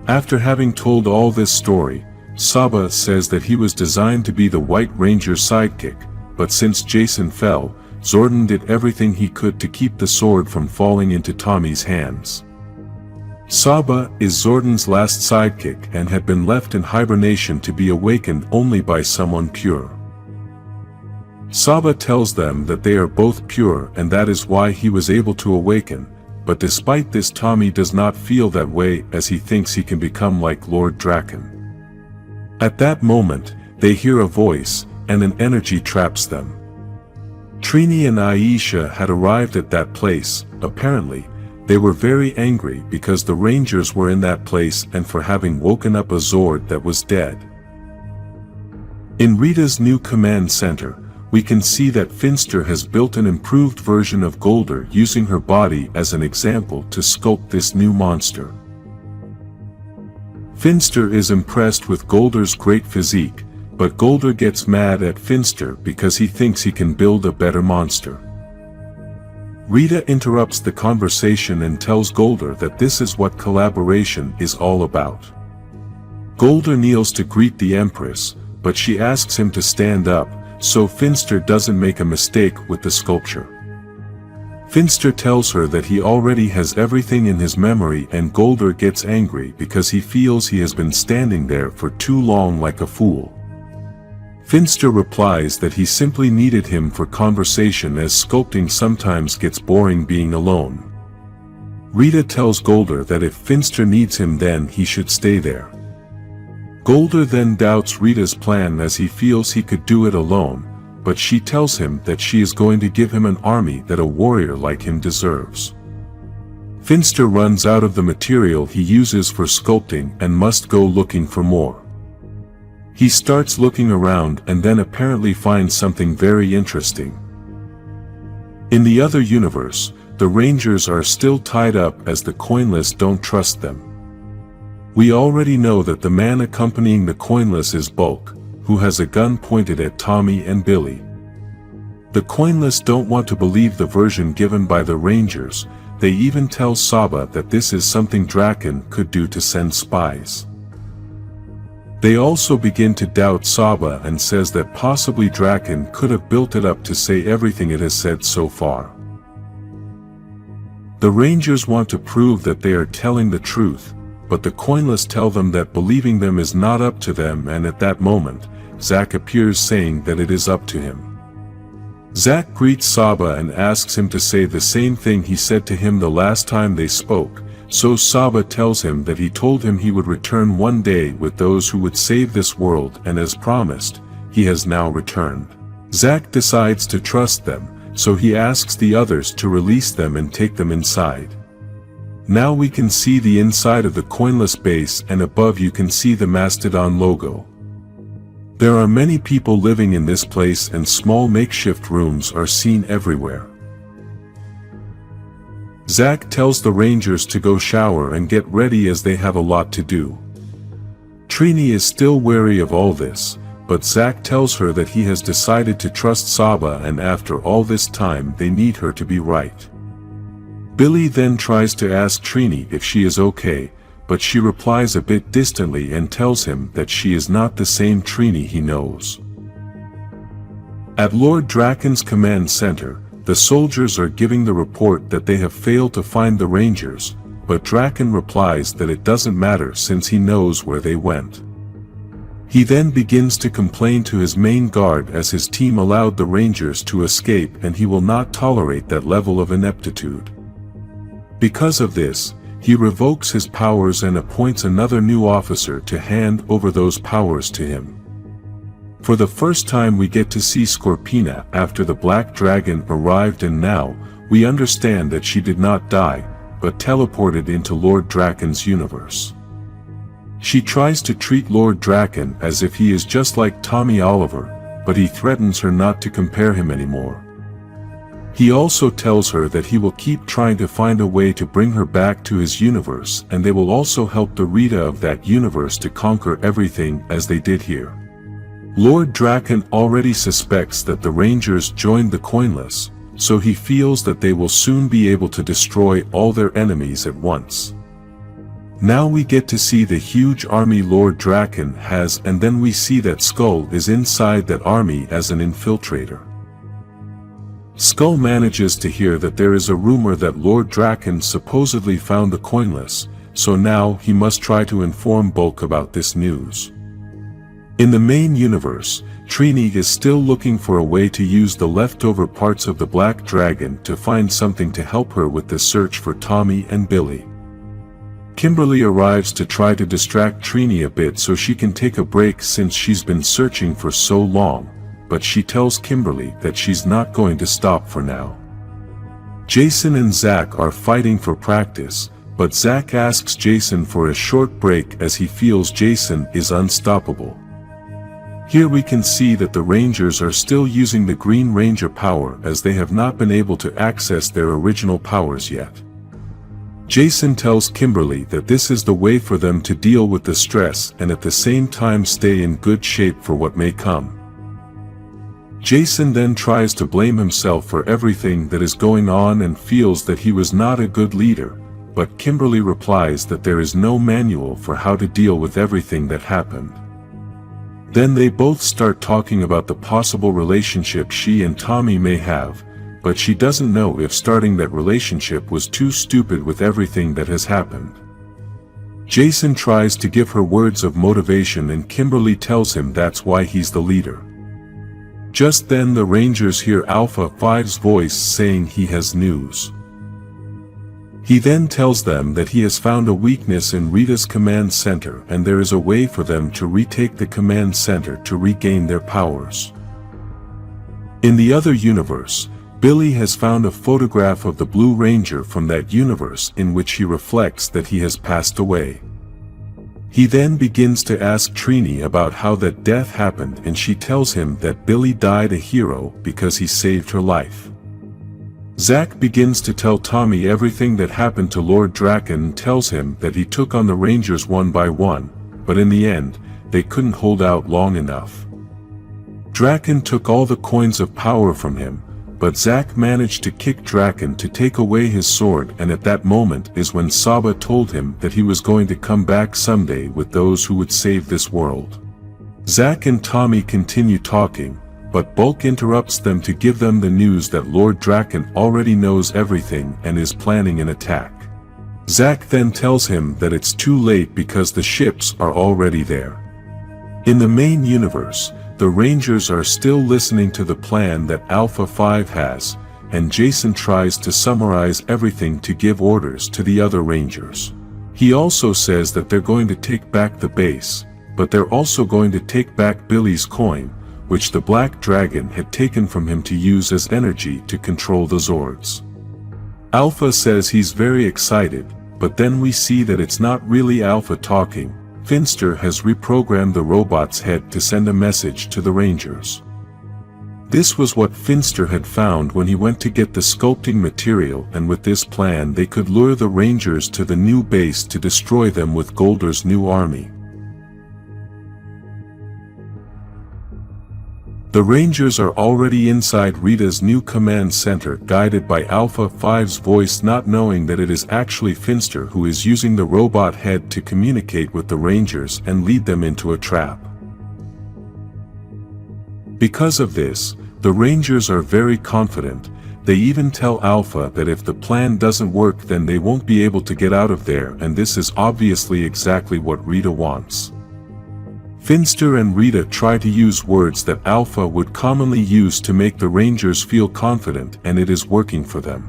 After having told all this story, Saba says that he was designed to be the White Ranger's sidekick, but since Jason fell, Zordon did everything he could to keep the sword from falling into Tommy's hands. Saba is Zordon's last sidekick and had been left in hibernation to be awakened only by someone pure. Saba tells them that they are both pure and that is why he was able to awaken, but despite this Tommy does not feel that way as he thinks he can become like Lord Drakkon. At that moment, they hear a voice, and an energy traps them. Trini and Aisha had arrived at that place. Apparently, they were very angry because the Rangers were in that place and for having woken up a Zord that was dead. In Rita's new command center, we can see that Finster has built an improved version of Golder using her body as an example to sculpt this new monster. Finster is impressed with Golder's great physique, but Golder gets mad at Finster because he thinks he can build a better monster. Rita interrupts the conversation and tells Golder that this is what collaboration is all about. Golder kneels to greet the Empress, but she asks him to stand up, so Finster doesn't make a mistake with the sculpture. Finster tells her that he already has everything in his memory and Golder gets angry because he feels he has been standing there for too long like a fool. Finster replies that he simply needed him for conversation as sculpting sometimes gets boring being alone. Rita tells Golder that if Finster needs him then he should stay there. Golder then doubts Rita's plan as he feels he could do it alone, but she tells him that she is going to give him an army that a warrior like him deserves. Finster runs out of the material he uses for sculpting and must go looking for more. He starts looking around and then apparently finds something very interesting. In the other universe, the Rangers are still tied up as the Coinless don't trust them. We already know that the man accompanying the Coinless is Bulk, who has a gun pointed at Tommy and Billy. The Coinless don't want to believe the version given by the Rangers. They even tell Saba that this is something Drakkon could do to send spies. They also begin to doubt Saba and says that possibly Drakkon could have built it up to say everything it has said so far. The Rangers want to prove that they are telling the truth, but the Coinless tell them that believing them is not up to them, and at that moment, Zack appears saying that it is up to him. Zack greets Saba and asks him to say the same thing he said to him the last time they spoke, So Saban tells him that he told him he would return one day with those who would save this world, and as promised, he has now returned. Zack decides to trust them, so he asks the others to release them and take them inside. Now we can see the inside of the coinless base, and above you can see the Mastodon logo. There are many people living in this place, and small makeshift rooms are seen everywhere. Zack tells the Rangers to go shower and get ready as they have a lot to do. Trini is still wary of all this, but Zack tells her that he has decided to trust Saban, and after all this time they need her to be right. Billy then tries to ask Trini if she is okay, but she replies a bit distantly and tells him that she is not the same Trini he knows. At Lord Drakkon's command center, the soldiers are giving the report that they have failed to find the Rangers, but Drakkon replies that it doesn't matter since he knows where they went. He then begins to complain to his main guard as his team allowed the Rangers to escape, and he will not tolerate that level of ineptitude. Because of this, he revokes his powers and appoints another new officer to hand over those powers to him. For the first time we get to see Scorpina after the Black Dragon arrived, and now, we understand that she did not die, but teleported into Lord Drakkon's universe. She tries to treat Lord Drakkon as if he is just like Tommy Oliver, but he threatens her not to compare him anymore. He also tells her that he will keep trying to find a way to bring her back to his universe, and they will also help the Rita of that universe to conquer everything as they did here. Lord Drakkon already suspects that the Rangers joined the Coinless, so he feels that they will soon be able to destroy all their enemies at once. Now we get to see the huge army Lord Drakkon has, and then we see that Skull is inside that army as an infiltrator. Skull manages to hear that there is a rumor that Lord Drakkon supposedly found the Coinless, so now he must try to inform Bulk about this news. In the main universe, Trini is still looking for a way to use the leftover parts of the Black Dragon to find something to help her with the search for Tommy and Billy. Kimberly arrives to try to distract Trini a bit so she can take a break since she's been searching for so long, but she tells Kimberly that she's not going to stop for now. Jason and Zack are fighting for practice, but Zack asks Jason for a short break as he feels Jason is unstoppable. Here we can see that the Rangers are still using the Green Ranger power as they have not been able to access their original powers yet. Jason tells Kimberly that this is the way for them to deal with the stress and at the same time stay in good shape for what may come. Jason then tries to blame himself for everything that is going on and feels that he was not a good leader, but Kimberly replies that there is no manual for how to deal with everything that happened. Then they both start talking about the possible relationship she and Tommy may have, but she doesn't know if starting that relationship was too stupid with everything that has happened. Jason tries to give her words of motivation and Kimberly tells him that's why he's the leader. Just then the Rangers hear Alpha 5's voice saying he has news. He then tells them that he has found a weakness in Rita's command center and there is a way for them to retake the command center to regain their powers. In the other universe, Billy has found a photograph of the Blue Ranger from that universe in which he reflects that he has passed away. He then begins to ask Trini about how that death happened and she tells him that Billy died a hero because he saved her life. Zack begins to tell Tommy everything that happened to Lord Drakkon and tells him that he took on the Rangers one by one, but in the end, they couldn't hold out long enough. Drakkon took all the coins of power from him, but Zack managed to kick Drakkon to take away his sword, and at that moment is when Saban told him that he was going to come back someday with those who would save this world. Zack and Tommy continue talking, but Bulk interrupts them to give them the news that Lord Drakkon already knows everything and is planning an attack. Zack then tells him that it's too late because the ships are already there. In the main universe, the Rangers are still listening to the plan that Alpha 5 has, and Jason tries to summarize everything to give orders to the other Rangers. He also says that they're going to take back the base, but they're also going to take back Billy's coin, which the Black Dragon had taken from him to use as energy to control the Zords. Alpha says he's very excited, but then we see that it's not really Alpha talking. Finster has reprogrammed the robot's head to send a message to the Rangers. This was what Finster had found when he went to get the sculpting material, and with this plan they could lure the Rangers to the new base to destroy them with Golder's new army. The Rangers are already inside Rita's new command center, guided by Alpha 5's voice, not knowing that it is actually Finster who is using the robot head to communicate with the Rangers and lead them into a trap. Because of this, the Rangers are very confident. They even tell Alpha that if the plan doesn't work then they won't be able to get out of there, and this is obviously exactly what Rita wants. Finster and Rita try to use words that Alpha would commonly use to make the Rangers feel confident, and it is working for them.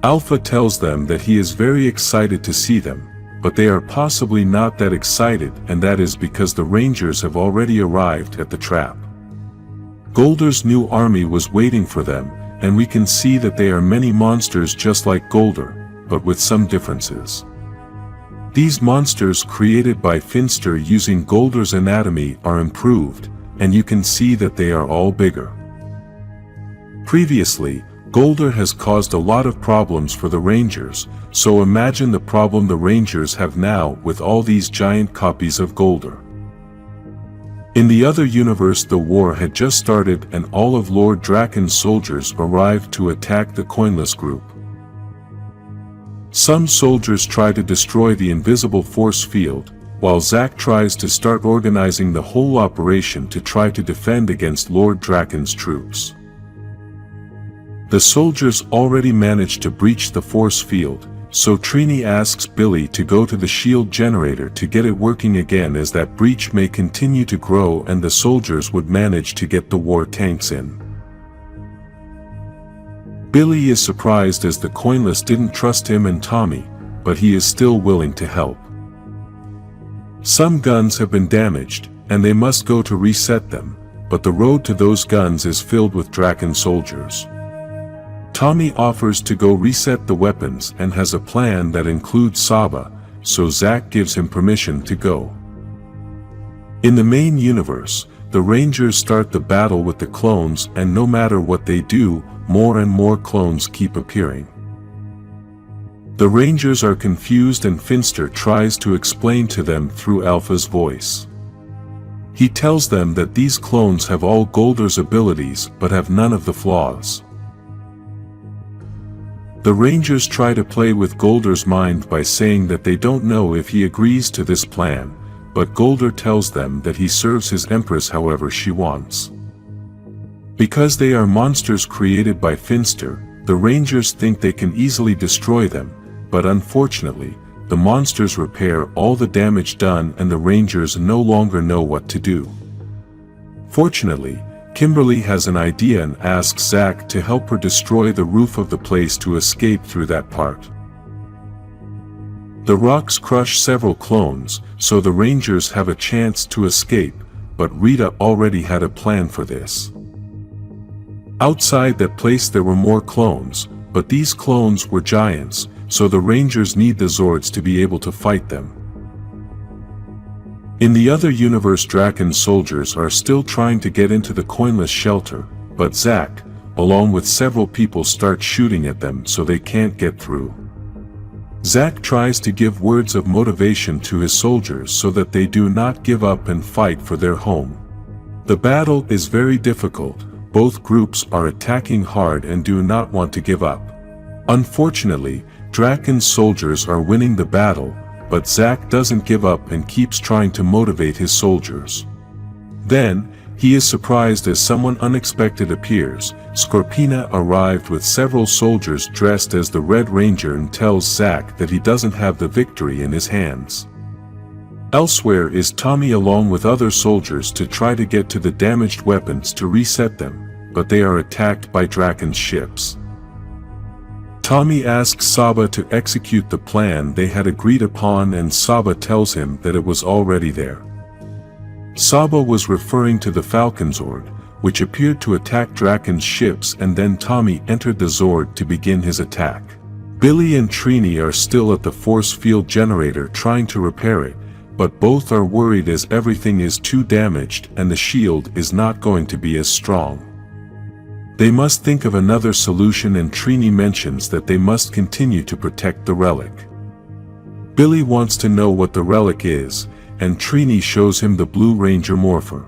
Alpha tells them that he is very excited to see them, but they are possibly not that excited, and that is because the Rangers have already arrived at the trap. Golder's new army was waiting for them, and we can see that they are many monsters just like Golder, but with some differences. These monsters created by Finster using Golder's anatomy are improved, and you can see that they are all bigger. Previously, Golder has caused a lot of problems for the Rangers, so imagine the problem the Rangers have now with all these giant copies of Golder. In the other universe, the war had just started and all of Lord Drakkon's soldiers arrived to attack the coinless group. Some soldiers try to destroy the invisible force field, while Zack tries to start organizing the whole operation to try to defend against Lord Drakkon's troops. The soldiers already managed to breach the force field, so Trini asks Billy to go to the shield generator to get it working again, as that breach may continue to grow and the soldiers would manage to get the war tanks in. Billy is surprised as the coinless didn't trust him and Tommy, but he is still willing to help. Some guns have been damaged, and they must go to reset them, but the road to those guns is filled with Drakkon soldiers. Tommy offers to go reset the weapons and has a plan that includes Saba, so Zack gives him permission to go. In the main universe, the Rangers start the battle with the clones, and no matter what they do, more and more clones keep appearing. The Rangers are confused and Finster tries to explain to them through Alpha's voice. He tells them that these clones have all Golder's abilities but have none of the flaws. The Rangers try to play with Golder's mind by saying that they don't know if he agrees to this plan, but Golder tells them that he serves his Empress however she wants. Because they are monsters created by Finster, the Rangers think they can easily destroy them, but unfortunately, the monsters repair all the damage done and the Rangers no longer know what to do. Fortunately, Kimberly has an idea and asks Zack to help her destroy the roof of the place to escape through that part. The rocks crush several clones, so the Rangers have a chance to escape, but Rita already had a plan for this. Outside that place there were more clones, but these clones were giants, so the Rangers need the Zords to be able to fight them. In the other universe, Drakkon soldiers are still trying to get into the coinless shelter, but Zack, along with several people, start shooting at them so they can't get through. Zack tries to give words of motivation to his soldiers so that they do not give up and fight for their home. The battle is very difficult, both groups are attacking hard and do not want to give up. Unfortunately, Drakkon's soldiers are winning the battle, but Zack doesn't give up and keeps trying to motivate his soldiers. Then, he is surprised as someone unexpected appears. Scorpina arrived with several soldiers dressed as the Red Ranger and tells Zack that he doesn't have the victory in his hands. Elsewhere is Tommy along with other soldiers to try to get to the damaged weapons to reset them, but they are attacked by Drakkon's ships. Tommy asks Saba to execute the plan they had agreed upon, and Saba tells him that it was already there. Saba was referring to the Falconzord, which appeared to attack Drakkon's ships, and then Tommy entered the Zord to begin his attack. Billy and Trini are still at the force field generator trying to repair it, but both are worried as everything is too damaged and the shield is not going to be as strong. They must think of another solution, and Trini mentions that they must continue to protect the relic. Billy wants to know what the relic is, and Trini shows him the Blue Ranger Morpher.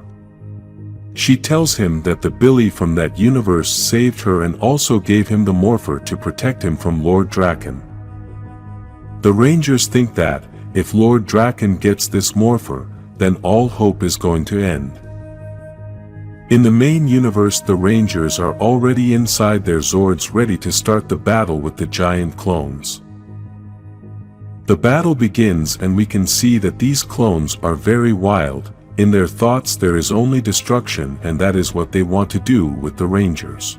She tells him that the Billy from that universe saved her and also gave him the Morpher to protect him from Lord Drakkon. The Rangers think that, if Lord Drakkon gets this Morpher, then all hope is going to end. In the main universe, the Rangers are already inside their Zords ready to start the battle with the giant clones. The battle begins, and we can see that these clones are very wild. In their thoughts there is only destruction, and that is what they want to do with the Rangers.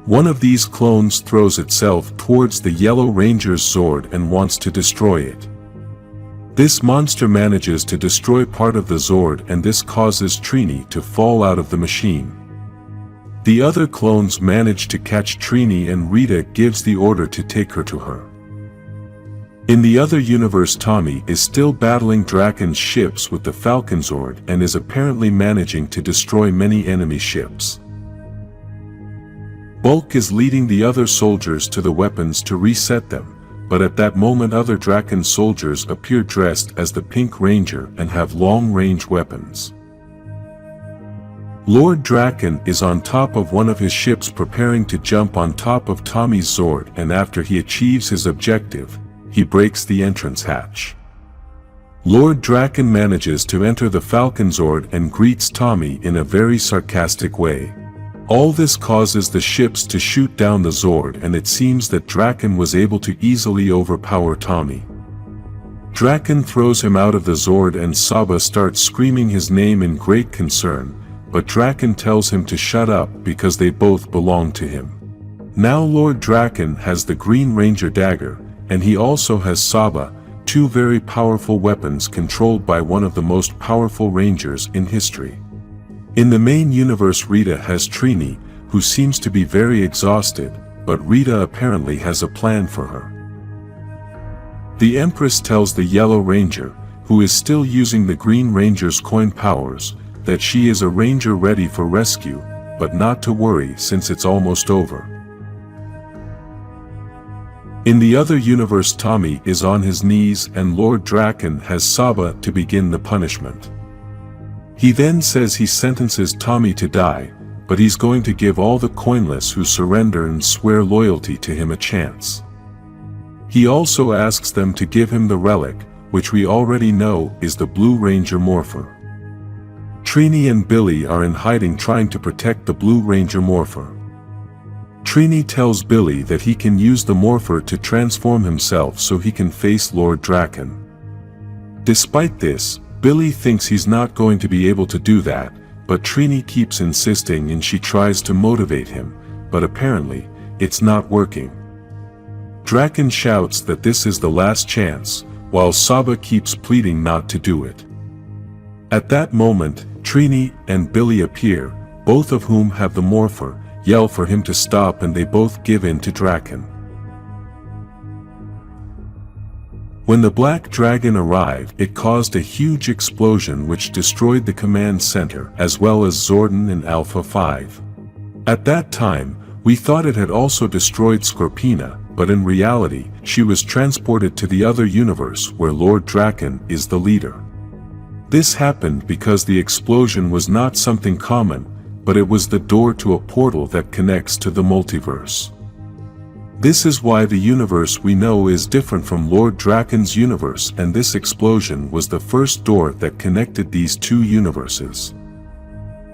One of these clones throws itself towards the Yellow Ranger's Zord and wants to destroy it. This monster manages to destroy part of the Zord, and this causes Trini to fall out of the machine. The other clones manage to catch Trini, and Rita gives the order to take her to her. In the other universe, Tommy is still battling Drakkon's ships with the Falconzord and is apparently managing to destroy many enemy ships. Bulk is leading the other soldiers to the weapons to reset them, but at that moment other Drakkon soldiers appear dressed as the Pink Ranger and have long-range weapons. Lord Drakkon is on top of one of his ships preparing to jump on top of Tommy's Zord, and after he achieves his objective, he breaks the entrance hatch. Lord Drakkon manages to enter the Falconzord and greets Tommy in a very sarcastic way. All this causes the ships to shoot down the Zord, and it seems that Drakkon was able to easily overpower Tommy. Drakkon throws him out of the Zord, and Saba starts screaming his name in great concern, but Drakkon tells him to shut up because they both belong to him. Now Lord Drakkon has the Green Ranger dagger, and he also has Saba, two very powerful weapons controlled by one of the most powerful Rangers in history. In the main universe, Rita has Trini, who seems to be very exhausted, but Rita apparently has a plan for her. The Empress tells the Yellow Ranger, who is still using the Green Ranger's coin powers, that she is a ranger ready for rescue, but not to worry since it's almost over. In the other universe, Tommy is on his knees, and Lord Drakkon has Saba to begin the punishment. He then says he sentences Tommy to die, but he's going to give all the coinless who surrender and swear loyalty to him a chance. He also asks them to give him the relic, which we already know is the Blue Ranger Morpher. Trini and Billy are in hiding trying to protect the Blue Ranger Morpher. Trini tells Billy that he can use the Morpher to transform himself so he can face Lord Drakkon. Despite this, Billy thinks he's not going to be able to do that, but Trini keeps insisting and she tries to motivate him, but apparently, it's not working. Drakkon shouts that this is the last chance, while Saba keeps pleading not to do it. At that moment, Trini and Billy appear, both of whom have the Morpher, yell for him to stop, and they both give in to Drakkon. When the Black Dragon arrived, it caused a huge explosion which destroyed the command center as well as Zordon and Alpha 5. At that time, we thought it had also destroyed Scorpina, but in reality, she was transported to the other universe where Lord Drakkon is the leader. This happened because the explosion was not something common, but it was the door to a portal that connects to the multiverse. This is why the universe we know is different from Lord Drakkon's universe, and this explosion was the first door that connected these two universes.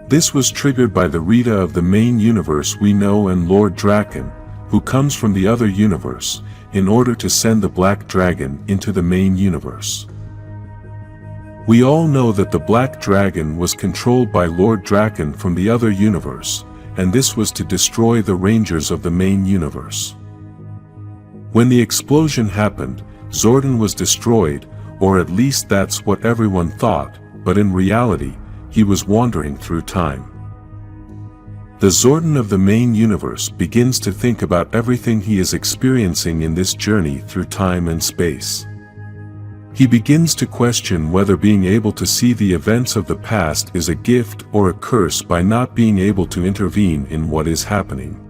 This was triggered by the Rita of the main universe we know and Lord Drakkon, who comes from the other universe, in order to send the Black Dragon into the main universe. We all know that the Black Dragon was controlled by Lord Drakkon from the other universe, and this was to destroy the Rangers of the main universe. When the explosion happened, Zordon was destroyed, or at least that's what everyone thought, but in reality, he was wandering through time. The Zordon of the main universe begins to think about everything he is experiencing in this journey through time and space. He begins to question whether being able to see the events of the past is a gift or a curse by not being able to intervene in what is happening.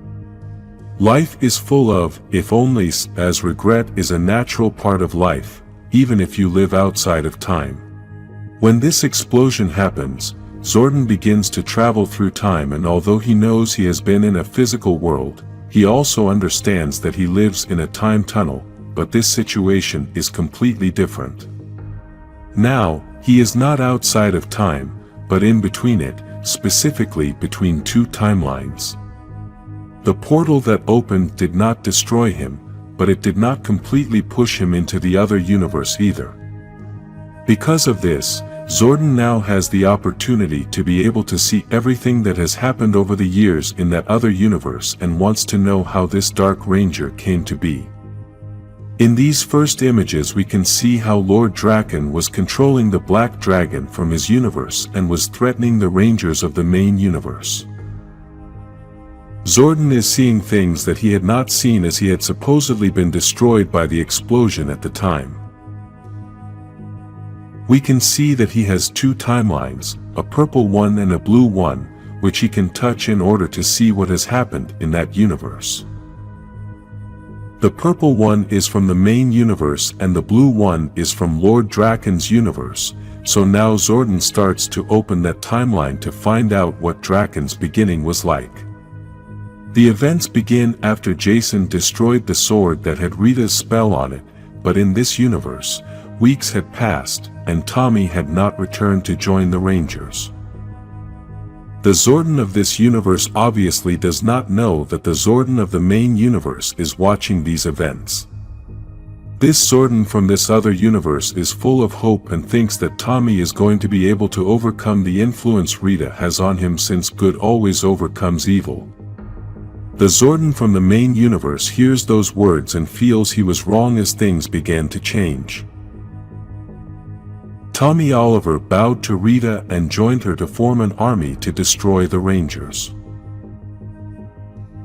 Life is full of if-onlys, as regret is a natural part of life, even if you live outside of time. When this explosion happens, Zordon begins to travel through time, and although he knows he has been in a physical world, he also understands that he lives in a time tunnel, but this situation is completely different. Now, he is not outside of time, but in between it, specifically between two timelines. The portal that opened did not destroy him, but it did not completely push him into the other universe either. Because of this, Zordon now has the opportunity to be able to see everything that has happened over the years in that other universe and wants to know how this Dark Ranger came to be. In these first images we can see how Lord Drakkon was controlling the Black Dragon from his universe and was threatening the Rangers of the main universe. Zordon is seeing things that he had not seen as he had supposedly been destroyed by the explosion at the time. We can see that he has two timelines, a purple one and a blue one, which he can touch in order to see what has happened in that universe. The purple one is from the main universe and the blue one is from Lord Drakkon's universe, so now Zordon starts to open that timeline to find out what Drakkon's beginning was like. The events begin after Jason destroyed the sword that had Rita's spell on it, but in this universe, weeks had passed, and Tommy had not returned to join the Rangers. The Zordon of this universe obviously does not know that the Zordon of the main universe is watching these events. This Zordon from this other universe is full of hope and thinks that Tommy is going to be able to overcome the influence Rita has on him, since good always overcomes evil. The Zordon from the main universe hears those words and feels he was wrong as things began to change. Tommy Oliver bowed to Rita and joined her to form an army to destroy the Rangers.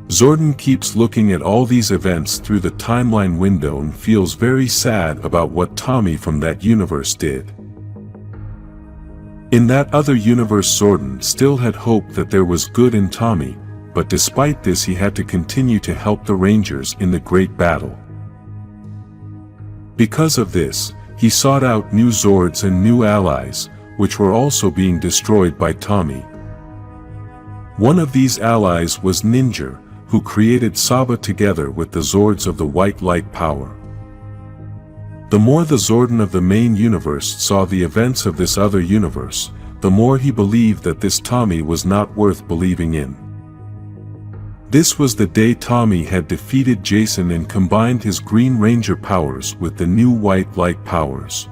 Zordon keeps looking at all these events through the timeline window and feels very sad about what Tommy from that universe did. In that other universe, Zordon still had hope that there was good in Tommy, but despite this he had to continue to help the Rangers in the great battle. Because of this, he sought out new Zords and new allies, which were also being destroyed by Tommy. One of these allies was Ninja, who created Saba together with the Zords of the White Light Power. The more the Zordon of the main universe saw the events of this other universe, the more he believed that this Tommy was not worth believing in. This was the day Tommy had defeated Jason and combined his Green Ranger powers with the new White Light powers.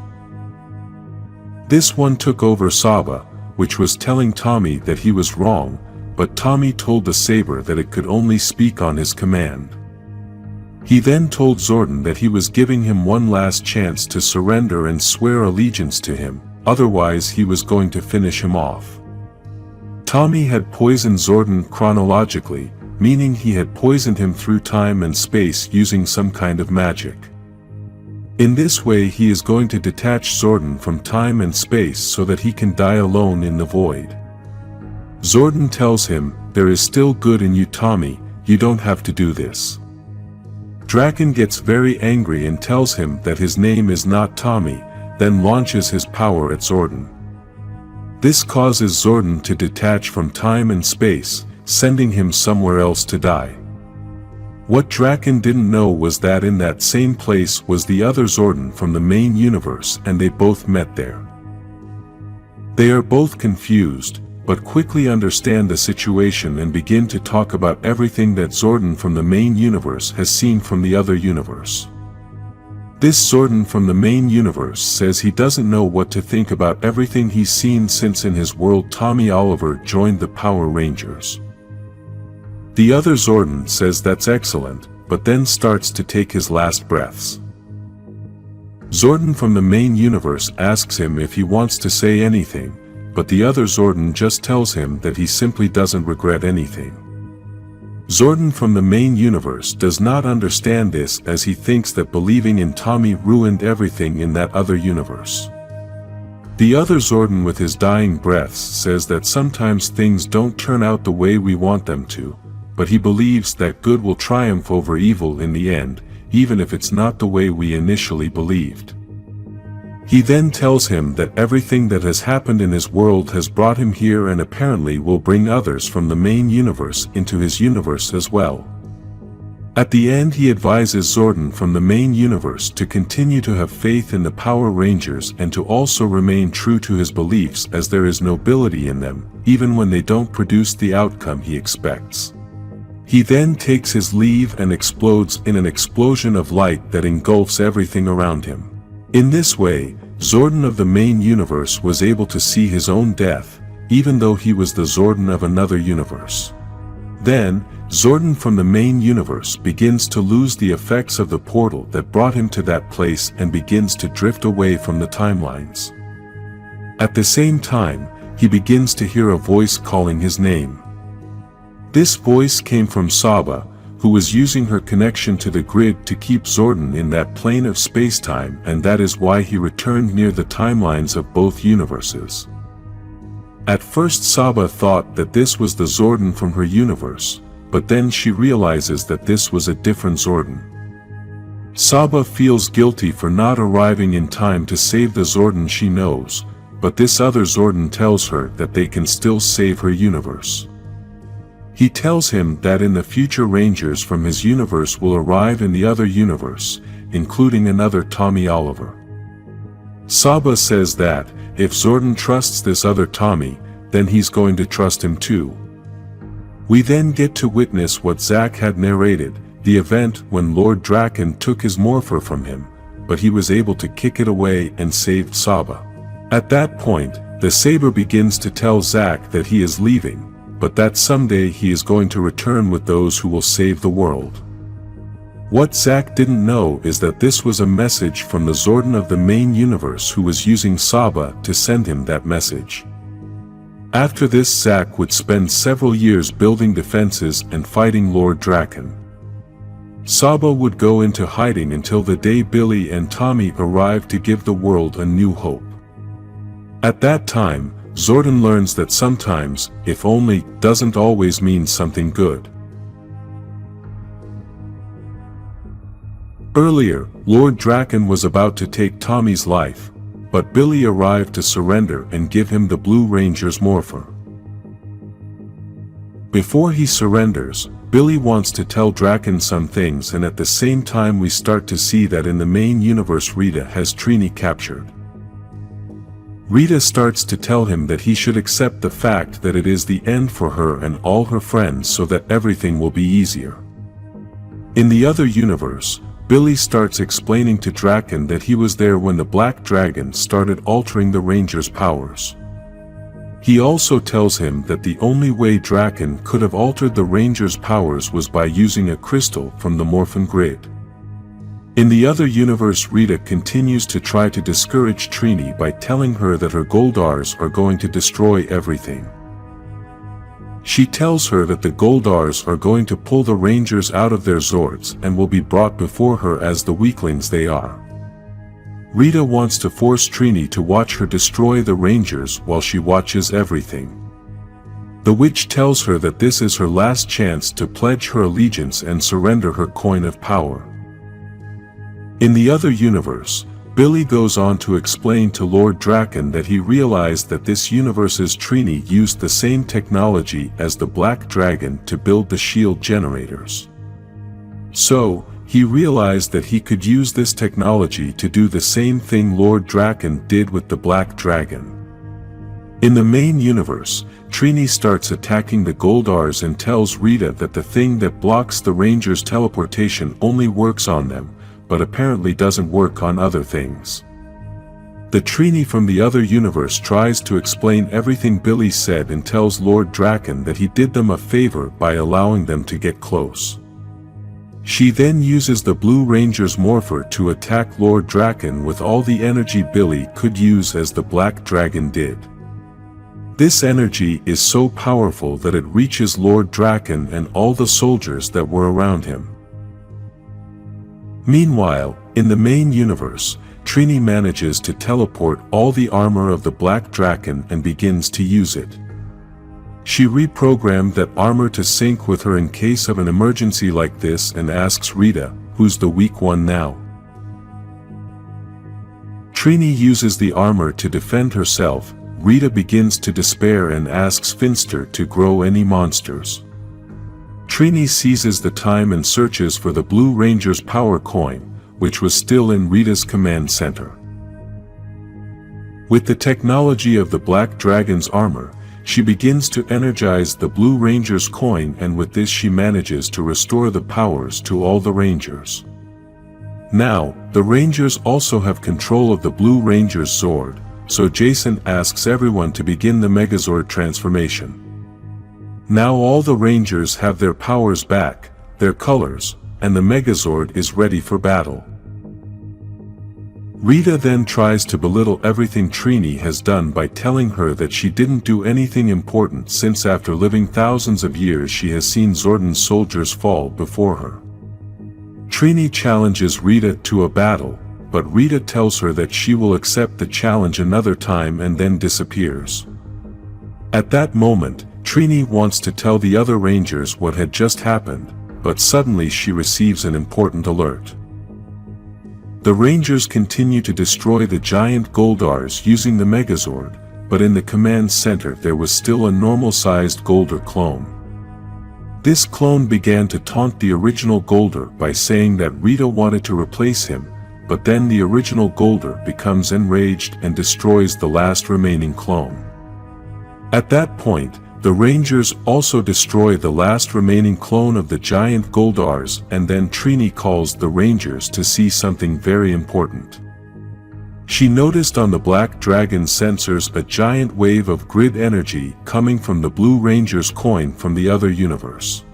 This one took over Saba, which was telling Tommy that he was wrong, but Tommy told the Saber that it could only speak on his command. He then told Zordon that he was giving him one last chance to surrender and swear allegiance to him, otherwise he was going to finish him off. Tommy had poisoned Zordon chronologically, meaning he had poisoned him through time and space using some kind of magic. In this way he is going to detach Zordon from time and space so that he can die alone in the void. Zordon tells him, "There is still good in you, Tommy, you don't have to do this." Drakkon gets very angry and tells him that his name is not Tommy, then launches his power at Zordon. This causes Zordon to detach from time and space, sending him somewhere else to die. What Drakkon didn't know was that in that same place was the other Zordon from the main universe, and they both met there. They are both confused, but quickly understand the situation and begin to talk about everything that Zordon from the main universe has seen from the other universe. This Zordon from the main universe says he doesn't know what to think about everything he's seen since in his world Tommy Oliver joined the Power Rangers. The other Zordon says that's excellent, but then starts to take his last breaths. Zordon from the main universe asks him if he wants to say anything, but the other Zordon just tells him that he simply doesn't regret anything. Zordon from the main universe does not understand this, as he thinks that believing in Tommy ruined everything in that other universe. The other Zordon with his dying breaths says that sometimes things don't turn out the way we want them to, but he believes that good will triumph over evil in the end, even if it's not the way we initially believed. He then tells him that everything that has happened in his world has brought him here and apparently will bring others from the main universe into his universe as well. At the end, he advises Zordon from the main universe to continue to have faith in the Power Rangers and to also remain true to his beliefs, as there is nobility in them, even when they don't produce the outcome he expects. He then takes his leave and explodes in an explosion of light that engulfs everything around him. In this way, Zordon of the main universe was able to see his own death, even though he was the Zordon of another universe. Then, Zordon from the main universe begins to lose the effects of the portal that brought him to that place and begins to drift away from the timelines. At the same time, he begins to hear a voice calling his name. This voice came from Saban, who was using her connection to the grid to keep Zordon in that plane of space-time, and that is why he returned near the timelines of both universes. At first Saban thought that this was the Zordon from her universe, but then she realizes that this was a different Zordon. Saban feels guilty for not arriving in time to save the Zordon she knows, but this other Zordon tells her that they can still save her universe. He tells him that in the future Rangers from his universe will arrive in the other universe, including another Tommy Oliver. Saban says that, if Zordon trusts this other Tommy, then he's going to trust him too. We then get to witness what Zach had narrated, the event when Lord Drakkon took his morpher from him, but he was able to kick it away and saved Saban. At that point, the Saber begins to tell Zach that he is leaving, but that someday he is going to return with those who will save the world. What Zach didn't know is that this was a message from the Zordon of the main universe who was using Saban to send him that message. After this, Zach would spend several years building defenses and fighting Lord Drakkon. Saban would go into hiding until the day Billy and Tommy arrived to give the world a new hope. At that time, Zordon learns that sometimes, if only, doesn't always mean something good. Earlier, Lord Drakkon was about to take Tommy's life, but Billy arrived to surrender and give him the Blue Ranger's morpher. Before he surrenders, Billy wants to tell Drakkon some things, and at the same time we start to see that in the main universe Rita has Trini captured. Rita starts to tell him that he should accept the fact that it is the end for her and all her friends so that everything will be easier. In the other universe, Billy starts explaining to Drakkon that he was there when the Black Dragon started altering the Ranger's powers. He also tells him that the only way Drakkon could have altered the Ranger's powers was by using a crystal from the Morphin grid. In the other universe, Rita continues to try to discourage Trini by telling her that her Goldars are going to destroy everything. She tells her that the Goldars are going to pull the Rangers out of their Zords and will be brought before her as the weaklings they are. Rita wants to force Trini to watch her destroy the Rangers while she watches everything. The witch tells her that this is her last chance to pledge her allegiance and surrender her coin of power. In the other universe, Billy goes on to explain to Lord Drakkon that he realized that this universe's Trini used the same technology as the Black Dragon to build the shield generators. So, he realized that he could use this technology to do the same thing Lord Drakkon did with the Black Dragon. In the main universe, Trini starts attacking the Goldars and tells Rita that the thing that blocks the Rangers' teleportation only works on them, but apparently doesn't work on other things. The Trini from the other universe tries to explain everything Billy said and tells Lord Drakkon that he did them a favor by allowing them to get close. She then uses the Blue Ranger's morpher to attack Lord Drakkon with all the energy Billy could use as the Black Dragon did. This energy is so powerful that it reaches Lord Drakkon and all the soldiers that were around him. Meanwhile, in the main universe, Trini manages to teleport all the armor of the Black Drakkon and begins to use it. She reprogrammed that armor to sync with her in case of an emergency like this and asks Rita, who's the weak one now. Trini uses the armor to defend herself. Rita begins to despair and asks Finster to grow any monsters. Trini seizes the time and searches for the Blue Ranger's power coin, which was still in Rita's command center. With the technology of the Black Dragon's armor, she begins to energize the Blue Ranger's coin, and with this she manages to restore the powers to all the Rangers. Now, the Rangers also have control of the Blue Ranger's Zord, so Jason asks everyone to begin the Megazord transformation. Now all the Rangers have their powers back, their colors, and the Megazord is ready for battle. Rita then tries to belittle everything Trini has done by telling her that she didn't do anything important since after living thousands of years she has seen Zordon's soldiers fall before her. Trini challenges Rita to a battle, but Rita tells her that she will accept the challenge another time and then disappears. At that moment, Trini wants to tell the other Rangers what had just happened, but suddenly she receives an important alert. The Rangers continue to destroy the giant Goldars using the Megazord, but in the command center there was still a normal-sized Golder clone. This clone began to taunt the original Golder by saying that Rita wanted to replace him, but then the original Golder becomes enraged and destroys the last remaining clone. At that point, the Rangers also destroy the last remaining clone of the giant Goldars, and then Trini calls the Rangers to see something very important. She noticed on the Black Dragon sensors a giant wave of grid energy coming from the Blue Ranger's coin from the other universe.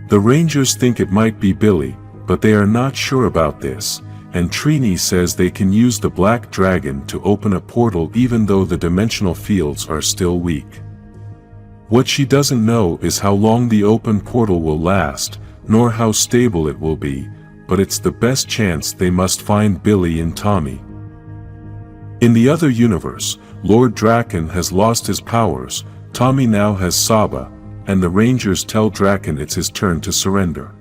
The Rangers think it might be Billy, but they are not sure about this, and Trini says they can use the Black Dragon to open a portal even though the dimensional fields are still weak. What she doesn't know is how long the open portal will last, nor how stable it will be, but it's the best chance they must find Billy and Tommy. In the other universe, Lord Drakkon has lost his powers, Tommy now has Saba, and the Rangers tell Drakkon it's his turn to surrender.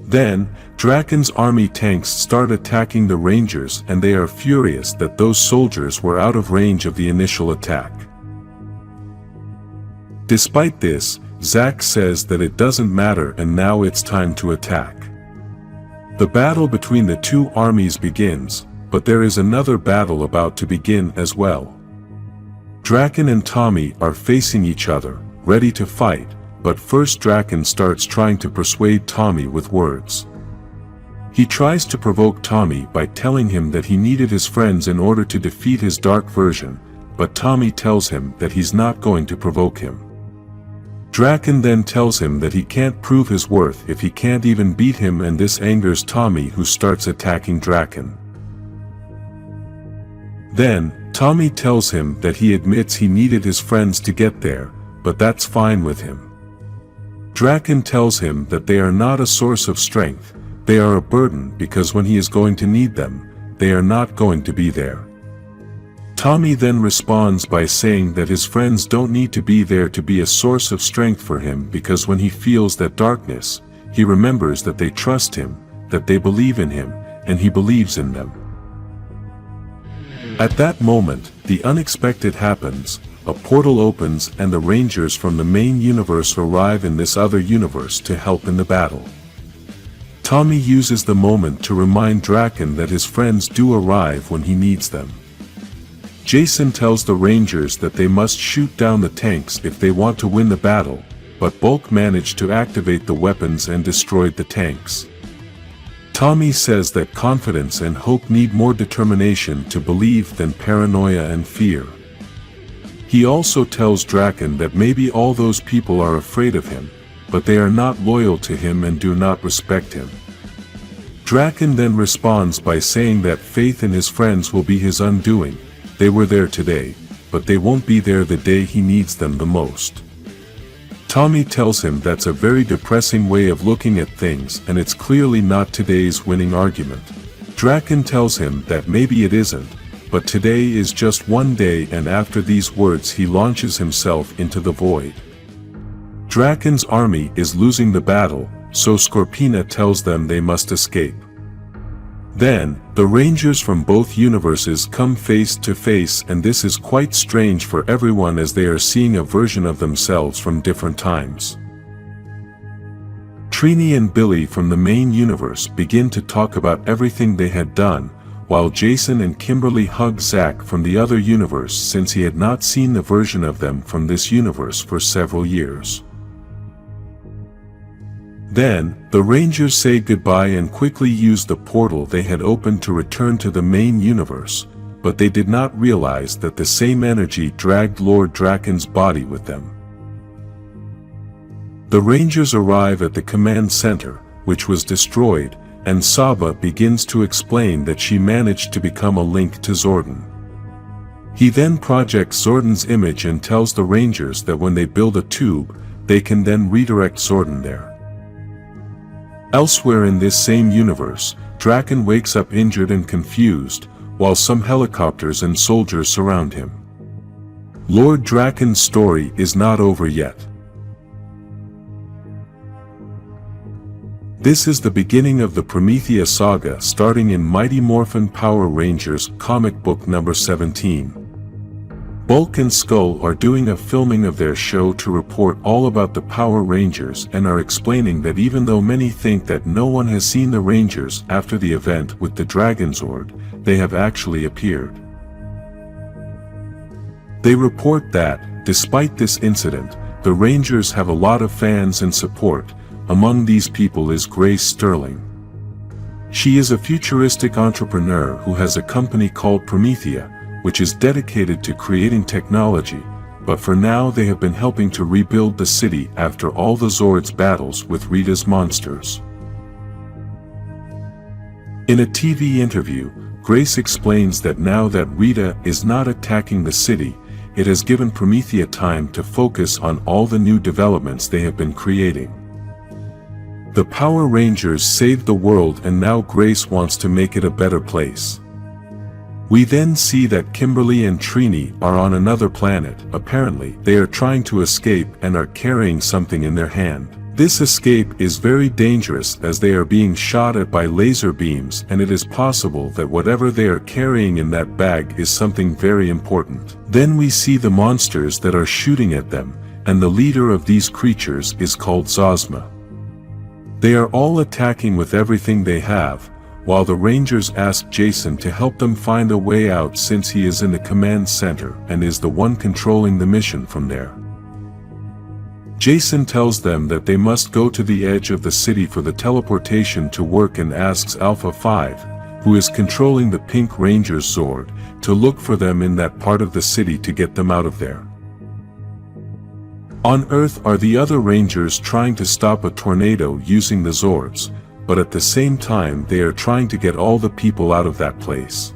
Then, Drakkon's army tanks start attacking the Rangers, and they are furious that those soldiers were out of range of the initial attack. Despite this, Zack says that it doesn't matter and now it's time to attack. The battle between the two armies begins, but there is another battle about to begin as well. Drakkon and Tommy are facing each other, ready to fight, but first Drakkon starts trying to persuade Tommy with words. He tries to provoke Tommy by telling him that he needed his friends in order to defeat his dark version, but Tommy tells him that he's not going to provoke him. Drakkon then tells him that he can't prove his worth if he can't even beat him, and this angers Tommy, who starts attacking Drakkon. Then, Tommy tells him that he admits he needed his friends to get there, but that's fine with him. Drakkon tells him that they are not a source of strength, they are a burden because when he is going to need them, they are not going to be there. Tommy then responds by saying that his friends don't need to be there to be a source of strength for him, because when he feels that darkness, he remembers that they trust him, that they believe in him, and he believes in them. At that moment, the unexpected happens. A portal opens and the Rangers from the main universe arrive in this other universe to help in the battle. Tommy uses the moment to remind Drakkon that his friends do arrive when he needs them. Jason tells the Rangers that they must shoot down the tanks if they want to win the battle, but Bulk managed to activate the weapons and destroyed the tanks. Tommy says that confidence and hope need more determination to believe than paranoia and fear. He also tells Drakkon that maybe all those people are afraid of him, but they are not loyal to him and do not respect him. Drakkon then responds by saying that faith in his friends will be his undoing. They were there today, but they won't be there the day he needs them the most. Tommy tells him that's a very depressing way of looking at things, and it's clearly not today's winning argument. Drakkon tells him that maybe it isn't, but today is just one day, and after these words he launches himself into the void. Drakkon's army is losing the battle, so Scorpina tells them they must escape. Then, the Rangers from both universes come face to face, and this is quite strange for everyone as they are seeing a version of themselves from different times. Trini and Billy from the main universe begin to talk about everything they had done, while Jason and Kimberly hug Zack from the other universe since he had not seen the version of them from this universe for several years. Then, the Rangers say goodbye and quickly use the portal they had opened to return to the main universe, but they did not realize that the same energy dragged Lord Drakkon's body with them. The Rangers arrive at the command center, which was destroyed, and Saba begins to explain that she managed to become a link to Zordon. He then projects Zordon's image and tells the Rangers that when they build a tube, they can then redirect Zordon there. Elsewhere in this same universe, Drakkon wakes up injured and confused, while some helicopters and soldiers surround him. Lord Drakkon's story is not over yet. This is the beginning of the Prometheia saga, starting in Mighty Morphin Power Rangers comic book number 17. Bulk and Skull are doing a filming of their show to report all about the Power Rangers and are explaining that even though many think that no one has seen the Rangers after the event with the Dragonzord, they have actually appeared. They report that, despite this incident, the Rangers have a lot of fans and support. Among these people is Grace Sterling. She is a futuristic entrepreneur who has a company called Prometheia, which is dedicated to creating technology, but for now they have been helping to rebuild the city after all the Zord's battles with Rita's monsters. In a TV interview, Grace explains that now that Rita is not attacking the city, it has given Prometheia time to focus on all the new developments they have been creating. The Power Rangers saved the world and now Grace wants to make it a better place. We then see that Kimberly and Trini are on another planet. Apparently, they are trying to escape and are carrying something in their hand. This escape is very dangerous as they are being shot at by laser beams, and it is possible that whatever they are carrying in that bag is something very important. Then we see the monsters that are shooting at them, and the leader of these creatures is called Zosma. They are all attacking with everything they have, while the Rangers ask Jason to help them find a way out since he is in the command center and is the one controlling the mission from there. Jason tells them that they must go to the edge of the city for the teleportation to work and asks Alpha 5, who is controlling the Pink Ranger's Zord, to look for them in that part of the city to get them out of there. On Earth are the other Rangers trying to stop a tornado using the Zords, but at the same time they are trying to get all the people out of that place.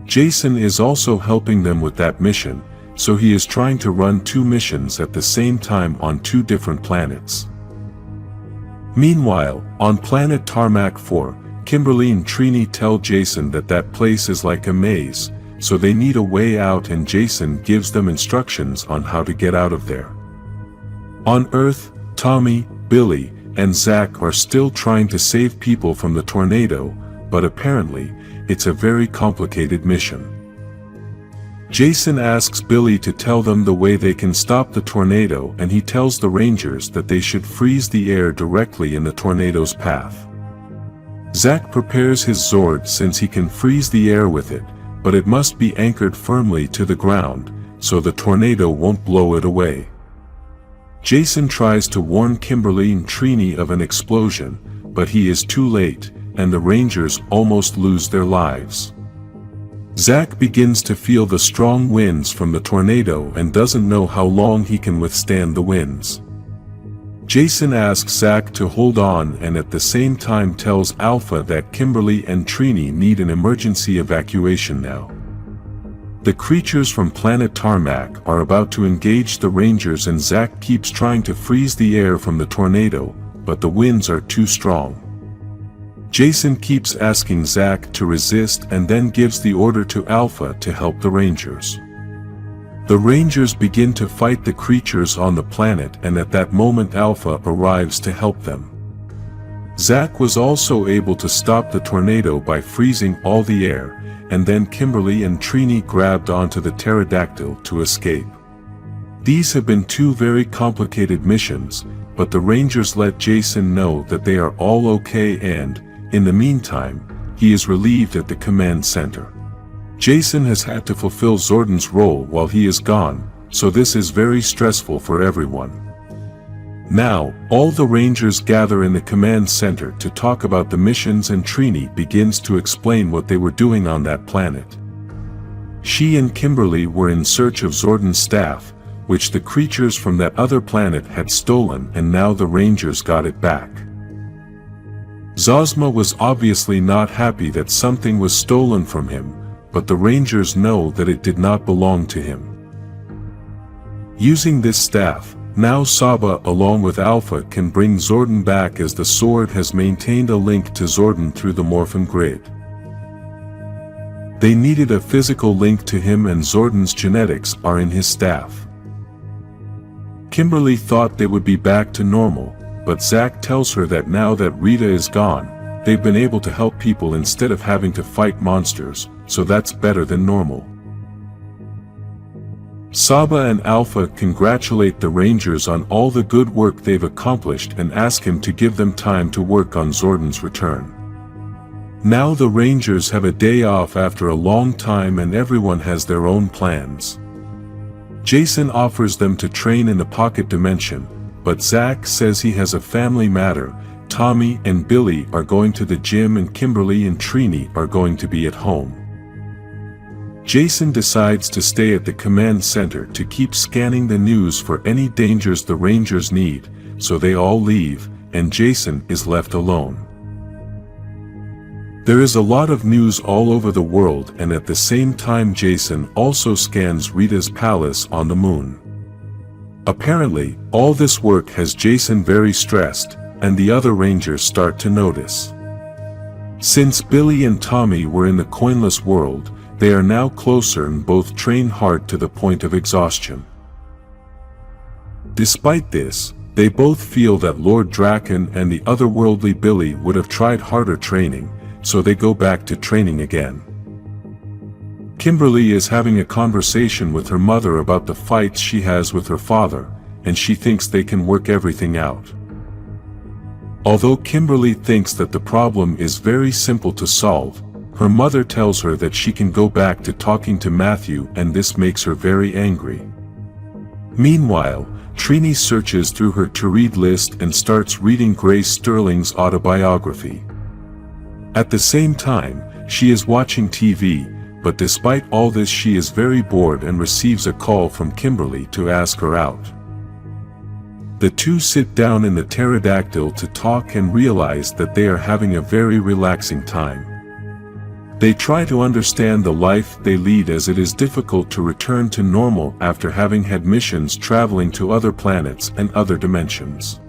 Jason is also helping them with that mission, so he is trying to run 2 missions at the same time on 2 different planets. Meanwhile, on planet Tarmac 4, Kimberly and Trini tell Jason that that place is like a maze, so they need a way out, and Jason gives them instructions on how to get out of there. On Earth, Tommy, Billy, and Zack are still trying to save people from the tornado, but apparently, it's a very complicated mission. Jason asks Billy to tell them the way they can stop the tornado, and he tells the Rangers that they should freeze the air directly in the tornado's path. Zack prepares his Zord since he can freeze the air with it, but it must be anchored firmly to the ground, so the tornado won't blow it away. Jason tries to warn Kimberly and Trini of an explosion, but he is too late, and the Rangers almost lose their lives. Zack begins to feel the strong winds from the tornado and doesn't know how long he can withstand the winds. Jason asks Zack to hold on and at the same time tells Alpha that Kimberly and Trini need an emergency evacuation now. The creatures from planet Tarmac are about to engage the Rangers and Zack keeps trying to freeze the air from the tornado, but the winds are too strong. Jason keeps asking Zack to resist and then gives the order to Alpha to help the Rangers. The Rangers begin to fight the creatures on the planet and at that moment Alpha arrives to help them. Zack was also able to stop the tornado by freezing all the air, and then Kimberly and Trini grabbed onto the pterodactyl to escape. These have been two very complicated missions, but the Rangers let Jason know that they are all okay and, in the meantime, he is relieved at the command center. Jason has had to fulfill Zordon's role while he is gone, so this is very stressful for everyone. Now, all the Rangers gather in the command center to talk about the missions and Trini begins to explain what they were doing on that planet. She and Kimberly were in search of Zordon's staff, which the creatures from that other planet had stolen and now the Rangers got it back. Zosma was obviously not happy that something was stolen from him, but the Rangers know that it did not belong to him. Using this staff, now Saba along with Alpha can bring Zordon back as the sword has maintained a link to Zordon through the Morphin grid. They needed a physical link to him and Zordon's genetics are in his staff. Kimberly thought they would be back to normal, but Zack tells her that now that Rita is gone, they've been able to help people instead of having to fight monsters, so that's better than normal. Saba and Alpha congratulate the Rangers on all the good work they've accomplished and ask him to give them time to work on Zordon's return. Now the Rangers have a day off after a long time and everyone has their own plans. Jason offers them to train in the pocket dimension, but Zack says he has a family matter. Tommy and Billy are going to the gym and Kimberly and Trini are going to be at home. Jason decides to stay at the command center to keep scanning the news for any dangers the Rangers need, so they all leave, and Jason is left alone. There is a lot of news all over the world and at the same time Jason also scans Rita's palace on the moon. Apparently, all this work has Jason very stressed, and the other Rangers start to notice. Since Billy and Tommy were in the coinless world, they are now closer and both train hard to the point of exhaustion. Despite this, they both feel that Lord Drakkon and the otherworldly Billy would have tried harder training, so they go back to training again. Kimberly is having a conversation with her mother about the fights she has with her father, and she thinks they can work everything out. Although Kimberly thinks that the problem is very simple to solve, her mother tells her that she can go back to talking to Matthew and this makes her very angry. Meanwhile, Trini searches through her to-read list and starts reading Grace Sterling's autobiography. At the same time, she is watching TV, but despite all this she is very bored and receives a call from Kimberly to ask her out. The two sit down in the pterodactyl to talk and realize that they are having a very relaxing time. They try to understand the life they lead as it is difficult to return to normal after having had missions traveling to other planets and other dimensions.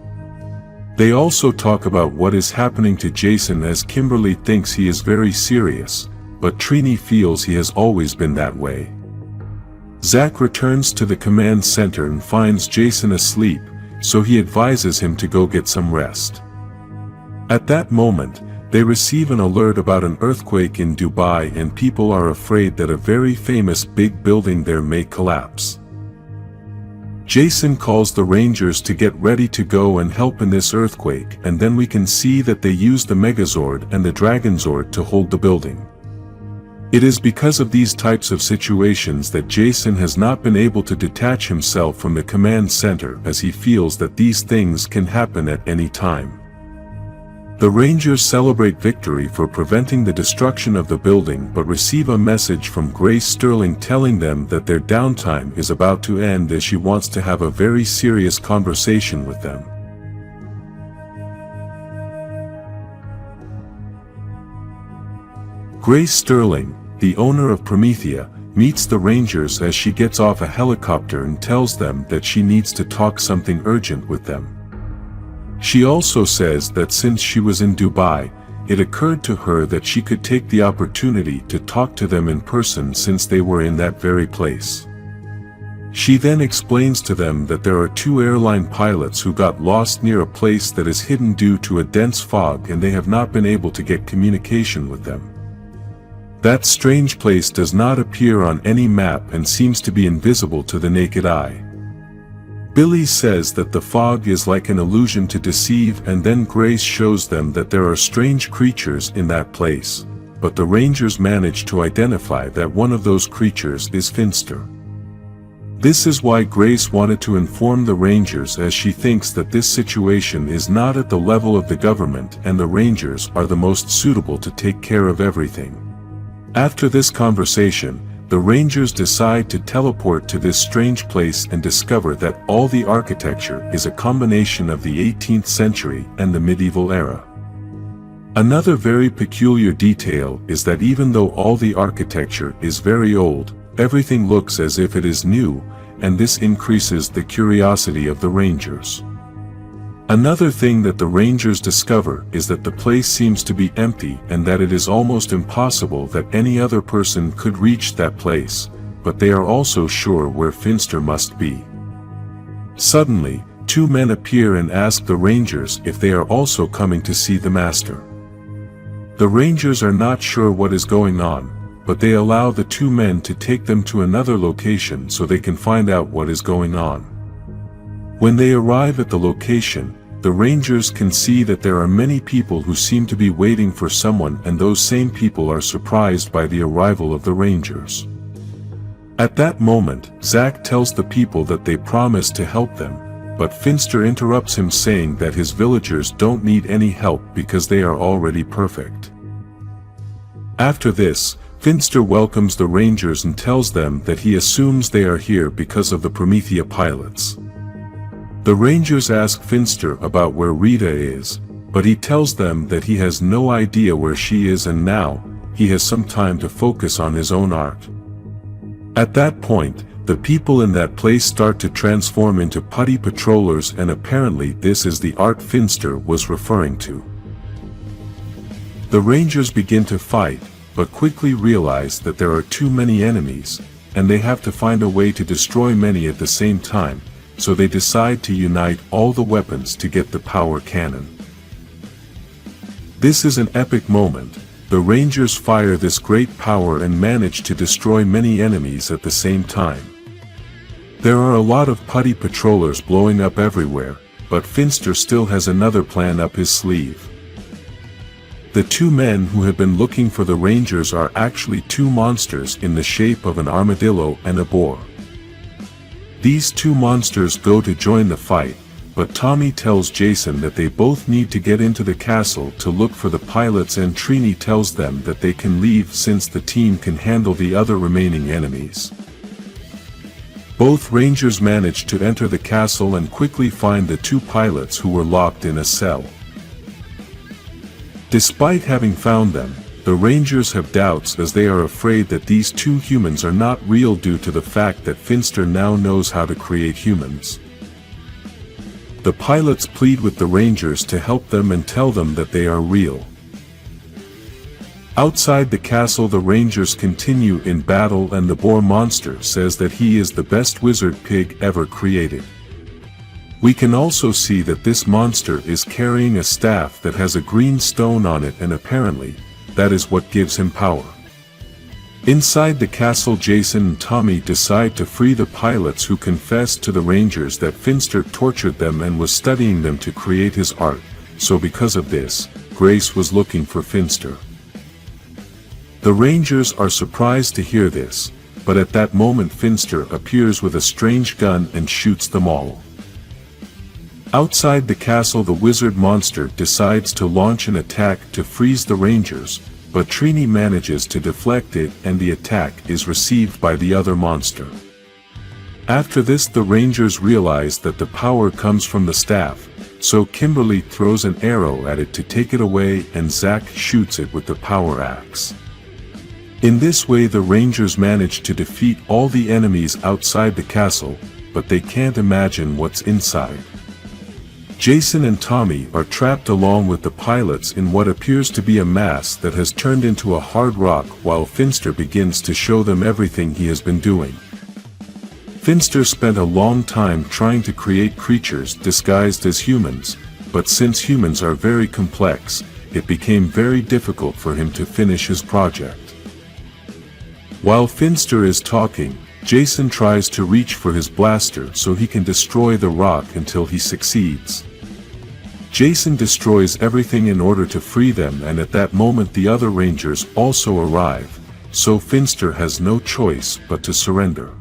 They also talk about what is happening to Jason as Kimberly thinks he is very serious, but Trini feels he has always been that way. Zack returns to the command center and finds Jason asleep, so he advises him to go get some rest. At that moment, they receive an alert about an earthquake in Dubai and people are afraid that a very famous big building there may collapse. Jason calls the Rangers to get ready to go and help in this earthquake, and then we can see that they use the Megazord and the Dragonzord to hold the building. It is because of these types of situations that Jason has not been able to detach himself from the command center as he feels that these things can happen at any time. The Rangers celebrate victory for preventing the destruction of the building but receive a message from Grace Sterling telling them that their downtime is about to end as she wants to have a very serious conversation with them. Grace Sterling, the owner of Prometheia, meets the Rangers as she gets off a helicopter and tells them that she needs to talk something urgent with them. She also says that since she was in Dubai, it occurred to her that she could take the opportunity to talk to them in person since they were in that very place. She then explains to them that there are 2 airline pilots who got lost near a place that is hidden due to a dense fog and they have not been able to get communication with them. That strange place does not appear on any map and seems to be invisible to the naked eye. Billy says that the fog is like an illusion to deceive, and then Grace shows them that there are strange creatures in that place, but the Rangers manage to identify that one of those creatures is Finster. This is why Grace wanted to inform the Rangers, as she thinks that this situation is not at the level of the government and the Rangers are the most suitable to take care of everything. After this conversation, the Rangers decide to teleport to this strange place and discover that all the architecture is a combination of the 18th century and the medieval era. Another very peculiar detail is that even though all the architecture is very old, everything looks as if it is new, and this increases the curiosity of the Rangers. Another thing that the Rangers discover is that the place seems to be empty and that it is almost impossible that any other person could reach that place, but they are also sure where Finster must be. Suddenly, 2 men appear and ask the Rangers if they are also coming to see the Master. The Rangers are not sure what is going on, but they allow the 2 men to take them to another location so they can find out what is going on. When they arrive at the location, the Rangers can see that there are many people who seem to be waiting for someone, and those same people are surprised by the arrival of the Rangers. At that moment, Zack tells the people that they promise to help them, but Finster interrupts him saying that his villagers don't need any help because they are already perfect. After this, Finster welcomes the Rangers and tells them that he assumes they are here because of the Prometheia pilots. The Rangers ask Finster about where Rita is, but he tells them that he has no idea where she is and now, he has some time to focus on his own art. At that point, the people in that place start to transform into putty patrollers, and apparently this is the art Finster was referring to. The Rangers begin to fight, but quickly realize that there are too many enemies, and they have to find a way to destroy many at the same time, so they decide to unite all the weapons to get the power cannon. This is an epic moment. The Rangers fire this great power and manage to destroy many enemies at the same time. There are a lot of putty patrollers blowing up everywhere, but Finster still has another plan up his sleeve. The 2 men who have been looking for the Rangers are actually 2 monsters in the shape of an armadillo and a boar. These 2 monsters go to join the fight, but Tommy tells Jason that they both need to get into the castle to look for the pilots, and Trini tells them that they can leave since the team can handle the other remaining enemies. Both Rangers manage to enter the castle and quickly find the 2 pilots who were locked in a cell. Despite having found them, the Rangers have doubts as they are afraid that these 2 humans are not real due to the fact that Finster now knows how to create humans. The pilots plead with the Rangers to help them and tell them that they are real. Outside the castle, the Rangers continue in battle, and the boar monster says that he is the best wizard pig ever created. We can also see that this monster is carrying a staff that has a green stone on it, and apparently, that is what gives him power. Inside the castle, Jason and Tommy decide to free the pilots who confessed to the Rangers that Finster tortured them and was studying them to create his art, so because of this, Grace was looking for Finster. The Rangers are surprised to hear this, but at that moment Finster appears with a strange gun and shoots them all. Outside the castle, the wizard monster decides to launch an attack to freeze the Rangers, but Trini manages to deflect it and the attack is received by the other monster. After this, the Rangers realize that the power comes from the staff, so Kimberly throws an arrow at it to take it away and Zack shoots it with the power axe. In this way, the Rangers manage to defeat all the enemies outside the castle, but they can't imagine what's inside. Jason and Tommy are trapped along with the pilots in what appears to be a mass that has turned into a hard rock, while Finster begins to show them everything he has been doing. Finster spent a long time trying to create creatures disguised as humans, but since humans are very complex, it became very difficult for him to finish his project. While Finster is talking, Jason tries to reach for his blaster so he can destroy the rock until he succeeds. Jason destroys everything in order to free them, and at that moment the other Rangers also arrive, so Finster has no choice but to surrender.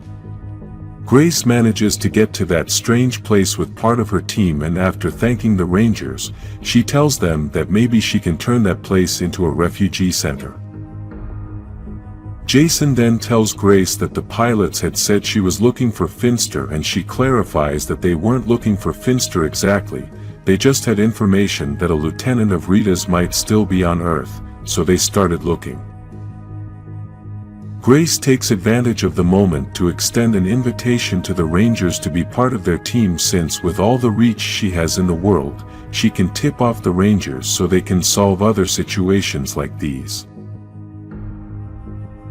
Grace manages to get to that strange place with part of her team, and after thanking the Rangers, she tells them that maybe she can turn that place into a refugee center. Jason then tells Grace that the pilots had said she was looking for Finster, and she clarifies that they weren't looking for Finster exactly, they just had information that a lieutenant of Rita's might still be on Earth, so they started looking. Grace takes advantage of the moment to extend an invitation to the Rangers to be part of their team, since with all the reach she has in the world, she can tip off the Rangers so they can solve other situations like these.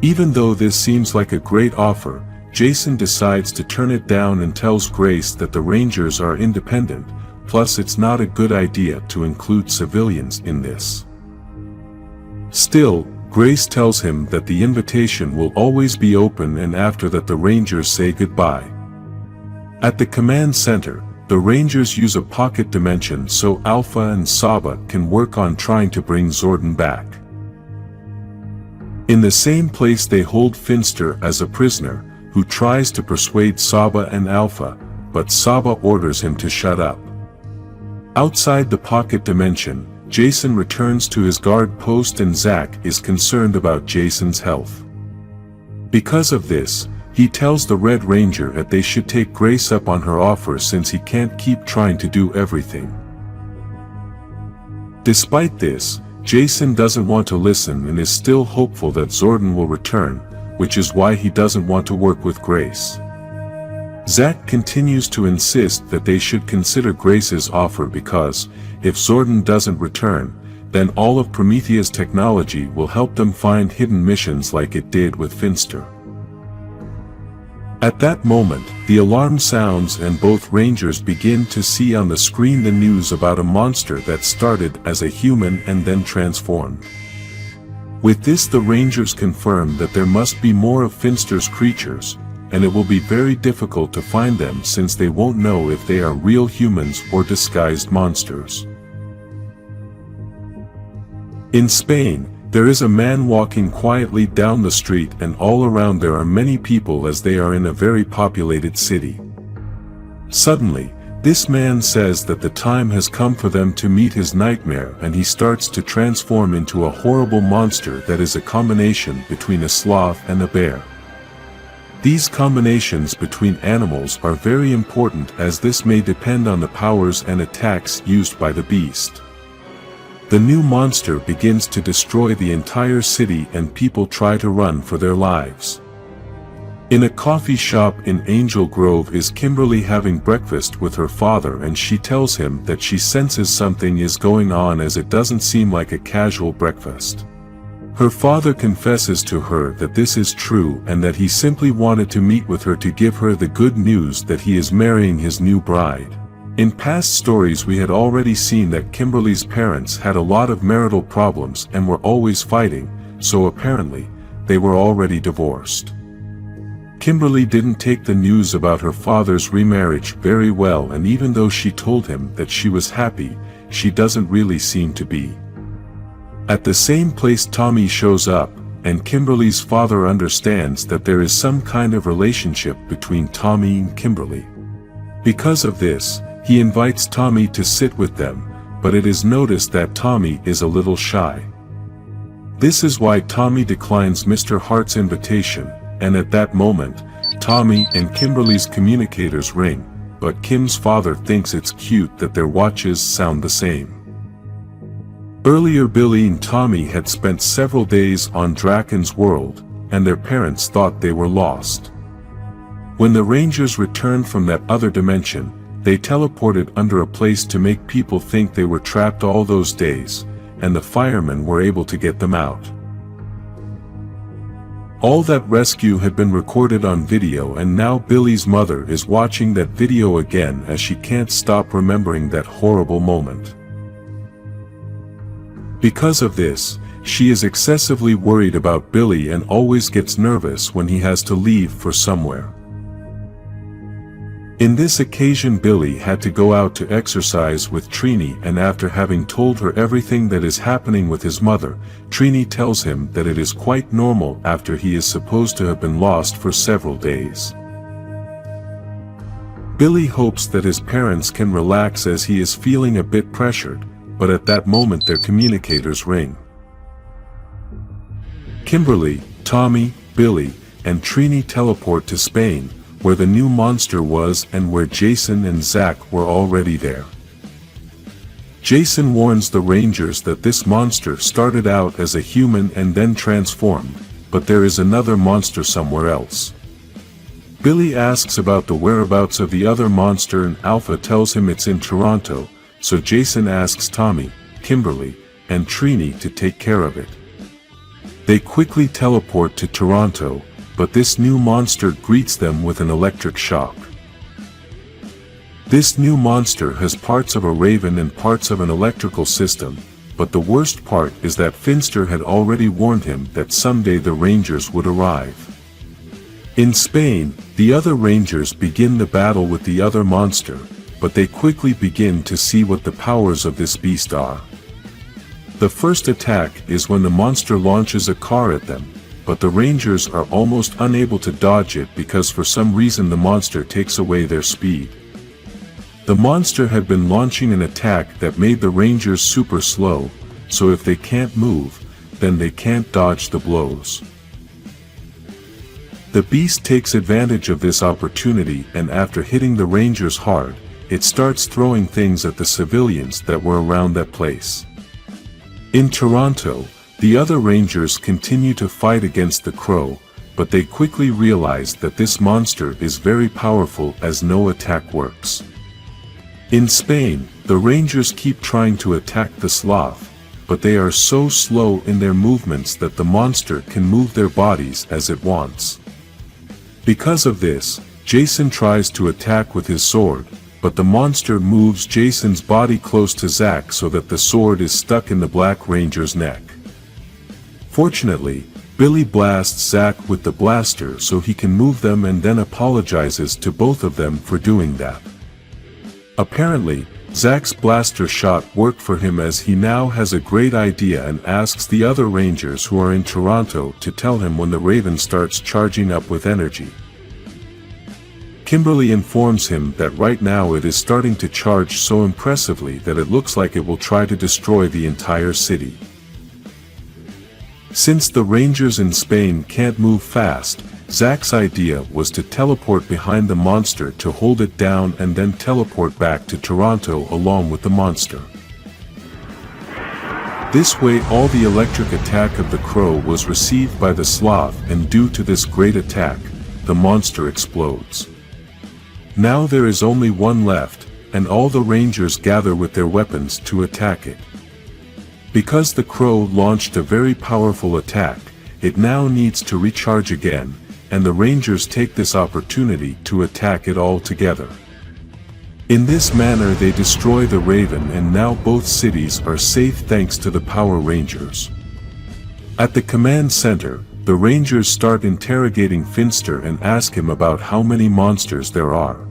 Even though this seems like a great offer, Jason decides to turn it down and tells Grace that the Rangers are independent, plus it's not a good idea to include civilians in this. Still, Grace tells him that the invitation will always be open, and after that the Rangers say goodbye. At the command center, the Rangers use a pocket dimension so Alpha and Saba can work on trying to bring Zordon back. In the same place they hold Finster as a prisoner, who tries to persuade Saba and Alpha, but Saba orders him to shut up. Outside the pocket dimension, Jason returns to his guard post and Zack is concerned about Jason's health. Because of this, he tells the Red Ranger that they should take Grace up on her offer since he can't keep trying to do everything. Despite this, Jason doesn't want to listen and is still hopeful that Zordon will return, which is why he doesn't want to work with Grace. Zack continues to insist that they should consider Grace's offer because, if Zordon doesn't return, then all of Prometheia's technology will help them find hidden missions like it did with Finster. At that moment, the alarm sounds and both Rangers begin to see on the screen the news about a monster that started as a human and then transformed. With this, the Rangers confirm that there must be more of Finster's creatures, and it will be very difficult to find them since they won't know if they are real humans or disguised monsters. In Spain, there is a man walking quietly down the street, and all around there are many people as they are in a very populated city. Suddenly, this man says that the time has come for them to meet his nightmare, and he starts to transform into a horrible monster that is a combination between a sloth and a bear. These combinations between animals are very important as this may depend on the powers and attacks used by the beast. The new monster begins to destroy the entire city and people try to run for their lives. In a coffee shop in Angel Grove is Kimberly having breakfast with her father, and she tells him that she senses something is going on as it doesn't seem like a casual breakfast. Her father confesses to her that this is true and that he simply wanted to meet with her to give her the good news that he is marrying his new bride. In past stories we had already seen that Kimberly's parents had a lot of marital problems and were always fighting, so apparently, they were already divorced. Kimberly didn't take the news about her father's remarriage very well, and even though she told him that she was happy, she doesn't really seem to be. At the same place Tommy shows up, and Kimberly's father understands that there is some kind of relationship between Tommy and Kimberly. Because of this, He invites Tommy to sit with them, but it is noticed that Tommy is a little shy. This is why Tommy declines Mr. Hart's invitation, and at that moment, Tommy and Kimberly's communicators ring, but Kim's father thinks it's cute that their watches sound the same. Earlier Billy and Tommy had spent several days on Drakkon's world, and their parents thought they were lost. When the Rangers returned from that other dimension, they teleported under a place to make people think they were trapped all those days, and the firemen were able to get them out. All that rescue had been recorded on video, and now Billy's mother is watching that video again as she can't stop remembering that horrible moment. Because of this, she is excessively worried about Billy and always gets nervous when he has to leave for somewhere. In this occasion Billy had to go out to exercise with Trini, and after having told her everything that is happening with his mother, Trini tells him that it is quite normal after he is supposed to have been lost for several days. Billy hopes that his parents can relax as he is feeling a bit pressured, but at that moment their communicators ring. Kimberly, Tommy, Billy, and Trini teleport to Spain, where the new monster was and where Jason and Zack were already there. Jason warns the Rangers that this monster started out as a human and then transformed, but there is another monster somewhere else. Billy asks about the whereabouts of the other monster and Alpha tells him it's in Toronto, so Jason asks Tommy, Kimberly, and Trini to take care of it. They quickly teleport to Toronto, but this new monster greets them with an electric shock. This new monster has parts of a raven and parts of an electrical system, but the worst part is that Finster had already warned him that someday the Rangers would arrive. In Spain, the other Rangers begin the battle with the other monster, but they quickly begin to see what the powers of this beast are. The first attack is when the monster launches a car at them, but the Rangers are almost unable to dodge it because for some reason the monster takes away their speed. The monster had been launching an attack that made the Rangers super slow, so if they can't move, then they can't dodge the blows. The beast takes advantage of this opportunity, and after hitting the Rangers hard, it starts throwing things at the civilians that were around that place. In Toronto, the other Rangers continue to fight against the Crow, but they quickly realize that this monster is very powerful as no attack works. In Spain, the Rangers keep trying to attack the Sloth, but they are so slow in their movements that the monster can move their bodies as it wants. Because of this, Jason tries to attack with his sword, but the monster moves Jason's body close to Zack so that the sword is stuck in the Black Ranger's neck. Fortunately, Billy blasts Zack with the blaster so he can move them and then apologizes to both of them for doing that. Apparently, Zack's blaster shot worked for him as he now has a great idea and asks the other Rangers who are in Toronto to tell him when the Raven starts charging up with energy. Kimberly informs him that right now it is starting to charge so impressively that it looks like it will try to destroy the entire city. Since the Rangers in Spain can't move fast, Zack's idea was to teleport behind the monster to hold it down and then teleport back to Toronto along with the monster. This way all the electric attack of the Crow was received by the Sloth, and due to this great attack, the monster explodes. Now there is only one left, and all the Rangers gather with their weapons to attack it. Because the Crow launched a very powerful attack, it now needs to recharge again, and the Rangers take this opportunity to attack it all together. In this manner they destroy the Raven, and now both cities are safe thanks to the Power Rangers. At the command center, the Rangers start interrogating Finster and ask him about how many monsters there are.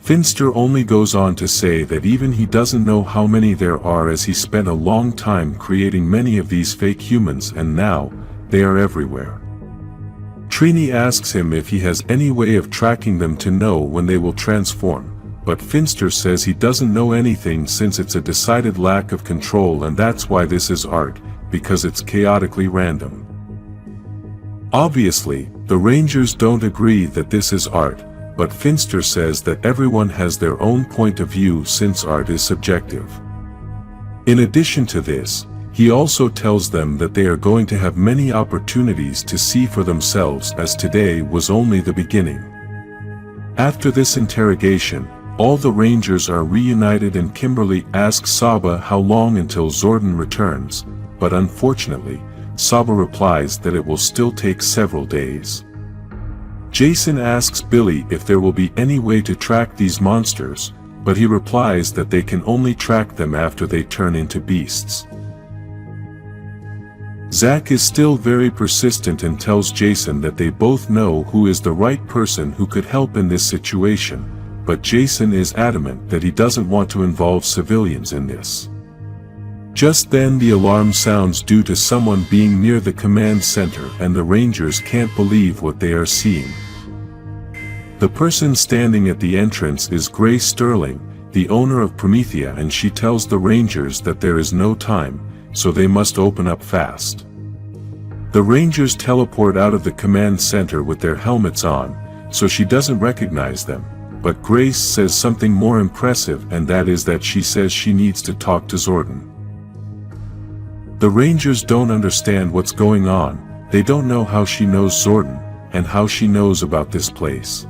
Finster only goes on to say that even he doesn't know how many there are as he spent a long time creating many of these fake humans and now, they are everywhere. Trini asks him if he has any way of tracking them to know when they will transform, but Finster says he doesn't know anything since it's a decided lack of control, and that's why this is art, because it's chaotically random. Obviously, the Rangers don't agree that this is art, but Finster says that everyone has their own point of view since art is subjective. In addition to this, he also tells them that they are going to have many opportunities to see for themselves, as today was only the beginning. After this interrogation, all the Rangers are reunited and Kimberly asks Saba how long until Zordon returns, but unfortunately, Saba replies that it will still take several days. Jason asks Billy if there will be any way to track these monsters, but he replies that they can only track them after they turn into beasts. Zack is still very persistent and tells Jason that they both know who is the right person who could help in this situation, but Jason is adamant that he doesn't want to involve civilians in this. Just then the alarm sounds due to someone being near the command center, and the Rangers can't believe what they are seeing. The person standing at the entrance is Grace Sterling, the owner of Prometheia, and she tells the Rangers that there is no time, so they must open up fast. The Rangers teleport out of the command center with their helmets on, so she doesn't recognize them, but Grace says something more impressive, and that is that she says she needs to talk to Zordon. The Rangers don't understand what's going on, they don't know how she knows Zordon, and how she knows about this place.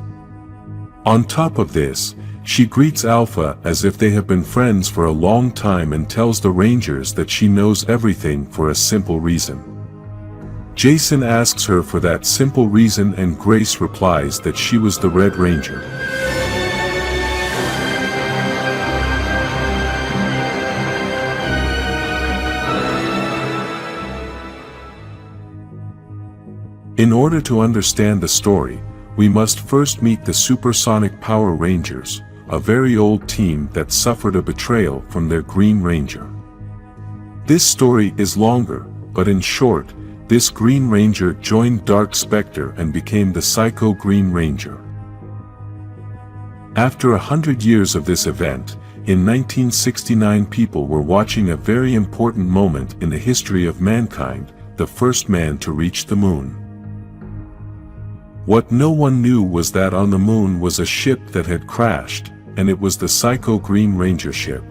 On top of this, she greets Alpha as if they have been friends for a long time and tells the Rangers that she knows everything for a simple reason. Jason asks her for that simple reason, and Grace replies that she was the Red Ranger. In order to understand the story, we must first meet the Supersonic Power Rangers, a very old team that suffered a betrayal from their Green Ranger. This story is longer, but in short, this Green Ranger joined Dark Spectre and became the Psycho Green Ranger. After 100 years of this event, in 1969 people were watching a very important moment in the history of mankind, the first man to reach the moon. What no one knew was that on the moon was a ship that had crashed, and it was the Psycho Green Ranger ship.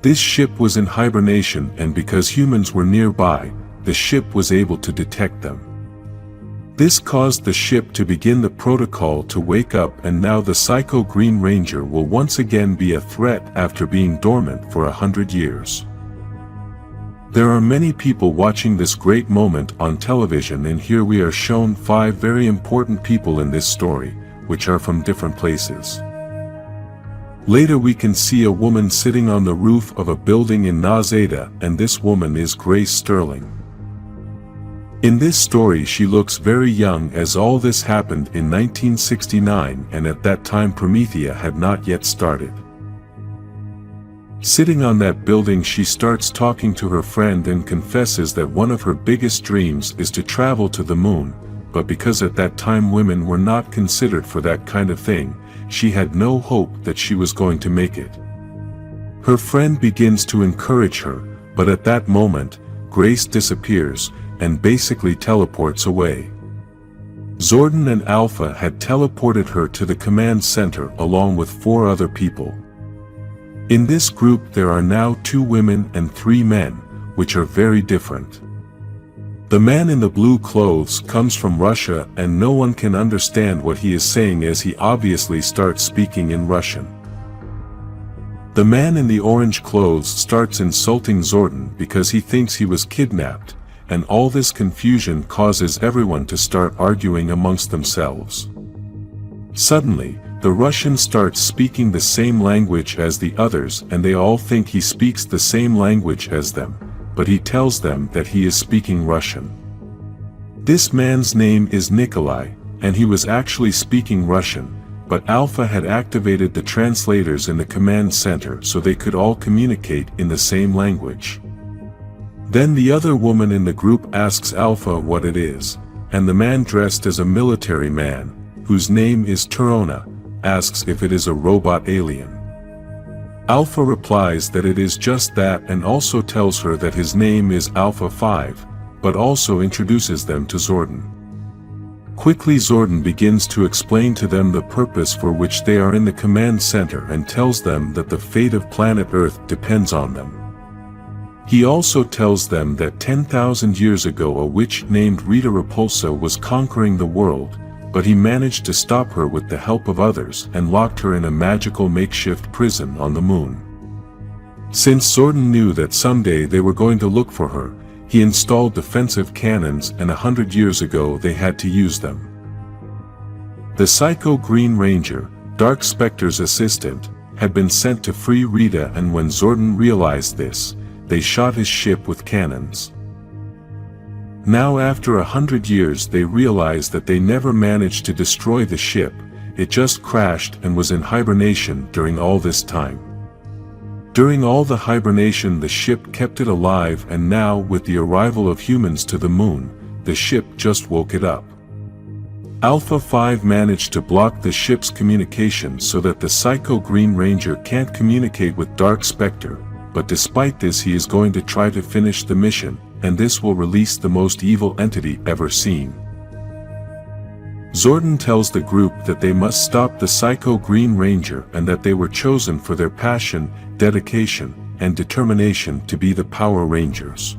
This ship was in hibernation, and because humans were nearby, the ship was able to detect them. This caused the ship to begin the protocol to wake up, and now the Psycho Green Ranger will once again be a threat after being dormant for 100 years. There are many people watching this great moment on television, and here we are shown 5 very important people in this story, which are from different places. Later we can see a woman sitting on the roof of a building in Nazada, and this woman is Grace Sterling. In this story she looks very young, as all this happened in 1969, and at that time Prometheia had not yet started. Sitting on that building she starts talking to her friend and confesses that one of her biggest dreams is to travel to the moon, but because at that time women were not considered for that kind of thing, she had no hope that she was going to make it. Her friend begins to encourage her, but at that moment, Grace disappears, and basically teleports away. Zordon and Alpha had teleported her to the command center along with 4 other people. In this group there are now 2 women and 3 men, which are very different. The man in the blue clothes comes from Russia, and no one can understand what he is saying as he obviously starts speaking in Russian. The man in the orange clothes starts insulting Zordon because he thinks he was kidnapped, and all this confusion causes everyone to start arguing amongst themselves. Suddenly, the Russian starts speaking the same language as the others, and they all think he speaks the same language as them, but he tells them that he is speaking Russian. This man's name is Nikolai, and he was actually speaking Russian, but Alpha had activated the translators in the command center so they could all communicate in the same language. Then the other woman in the group asks Alpha what it is, and the man dressed as a military man, whose name is Torona, asks if it is a robot alien. Alpha replies that it is just that and also tells her that his name is Alpha 5, but also introduces them to Zordon. Quickly Zordon begins to explain to them the purpose for which they are in the command center and tells them that the fate of planet Earth depends on them. He also tells them that 10,000 years ago a witch named Rita Repulsa was conquering the world, but he managed to stop her with the help of others and locked her in a magical makeshift prison on the moon. Since Zordon knew that someday they were going to look for her, he installed defensive cannons, and 100 years ago they had to use them. The Psycho Green Ranger, Dark Spectre's assistant, had been sent to free Rita, and when Zordon realized this, they shot his ship with cannons. Now after 100 years they realized that they never managed to destroy the ship, it just crashed and was in hibernation during all this time. During all the hibernation the ship kept it alive, and now with the arrival of humans to the moon, the ship just woke it up. Alpha 5 managed to block the ship's communication so that the Psycho Green Ranger can't communicate with Dark Spectre, but despite this he is going to try to finish the mission, and this will release the most evil entity ever seen. Zordon tells the group that they must stop the Psycho Green Ranger and that they were chosen for their passion, dedication, and determination to be the Power Rangers.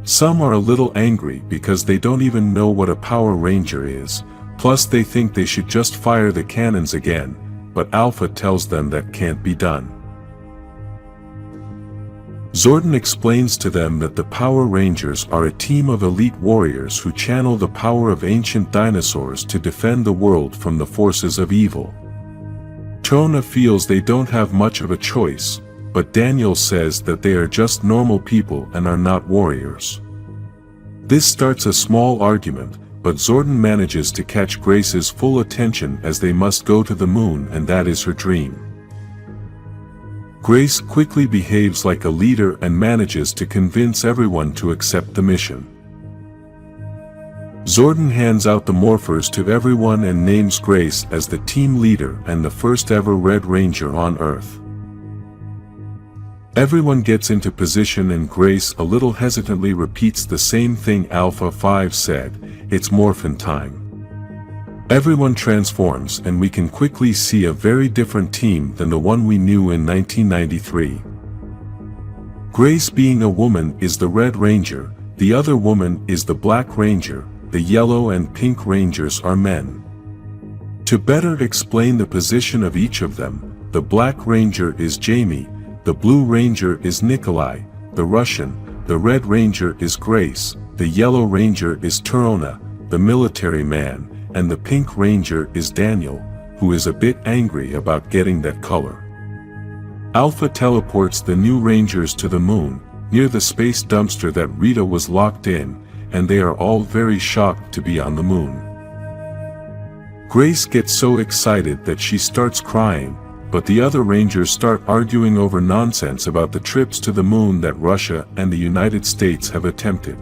Some are a little angry because they don't even know what a Power Ranger is, plus they think they should just fire the cannons again, but Alpha tells them that can't be done. Zordon explains to them that the Power Rangers are a team of elite warriors who channel the power of ancient dinosaurs to defend the world from the forces of evil. Tona feels they don't have much of a choice, but Daniel says that they are just normal people and are not warriors. This starts a small argument, but Zordon manages to catch Grace's full attention as they must go to the moon, and that is her dream. Grace quickly behaves like a leader and manages to convince everyone to accept the mission. Zordon hands out the morphers to everyone and names Grace as the team leader and the first ever Red Ranger on Earth. Everyone gets into position and Grace a little hesitantly repeats the same thing Alpha 5 said, "It's Morphin time." Everyone transforms and we can quickly see a very different team than the one we knew in 1993. Grace, being a woman, is the Red Ranger, the other woman is the Black Ranger, the Yellow and Pink Rangers are men. To better explain the position of each of them, the Black Ranger is Jamie, the Blue Ranger is Nikolai, the Russian, the Red Ranger is Grace, the Yellow Ranger is Torona, the military man, and the Pink Ranger is Daniel, who is a bit angry about getting that color. Alpha teleports the new Rangers to the moon, near the space dumpster that Rita was locked in, and they are all very shocked to be on the moon. Grace gets so excited that she starts crying, but the other Rangers start arguing over nonsense about the trips to the moon that Russia and the United States have attempted.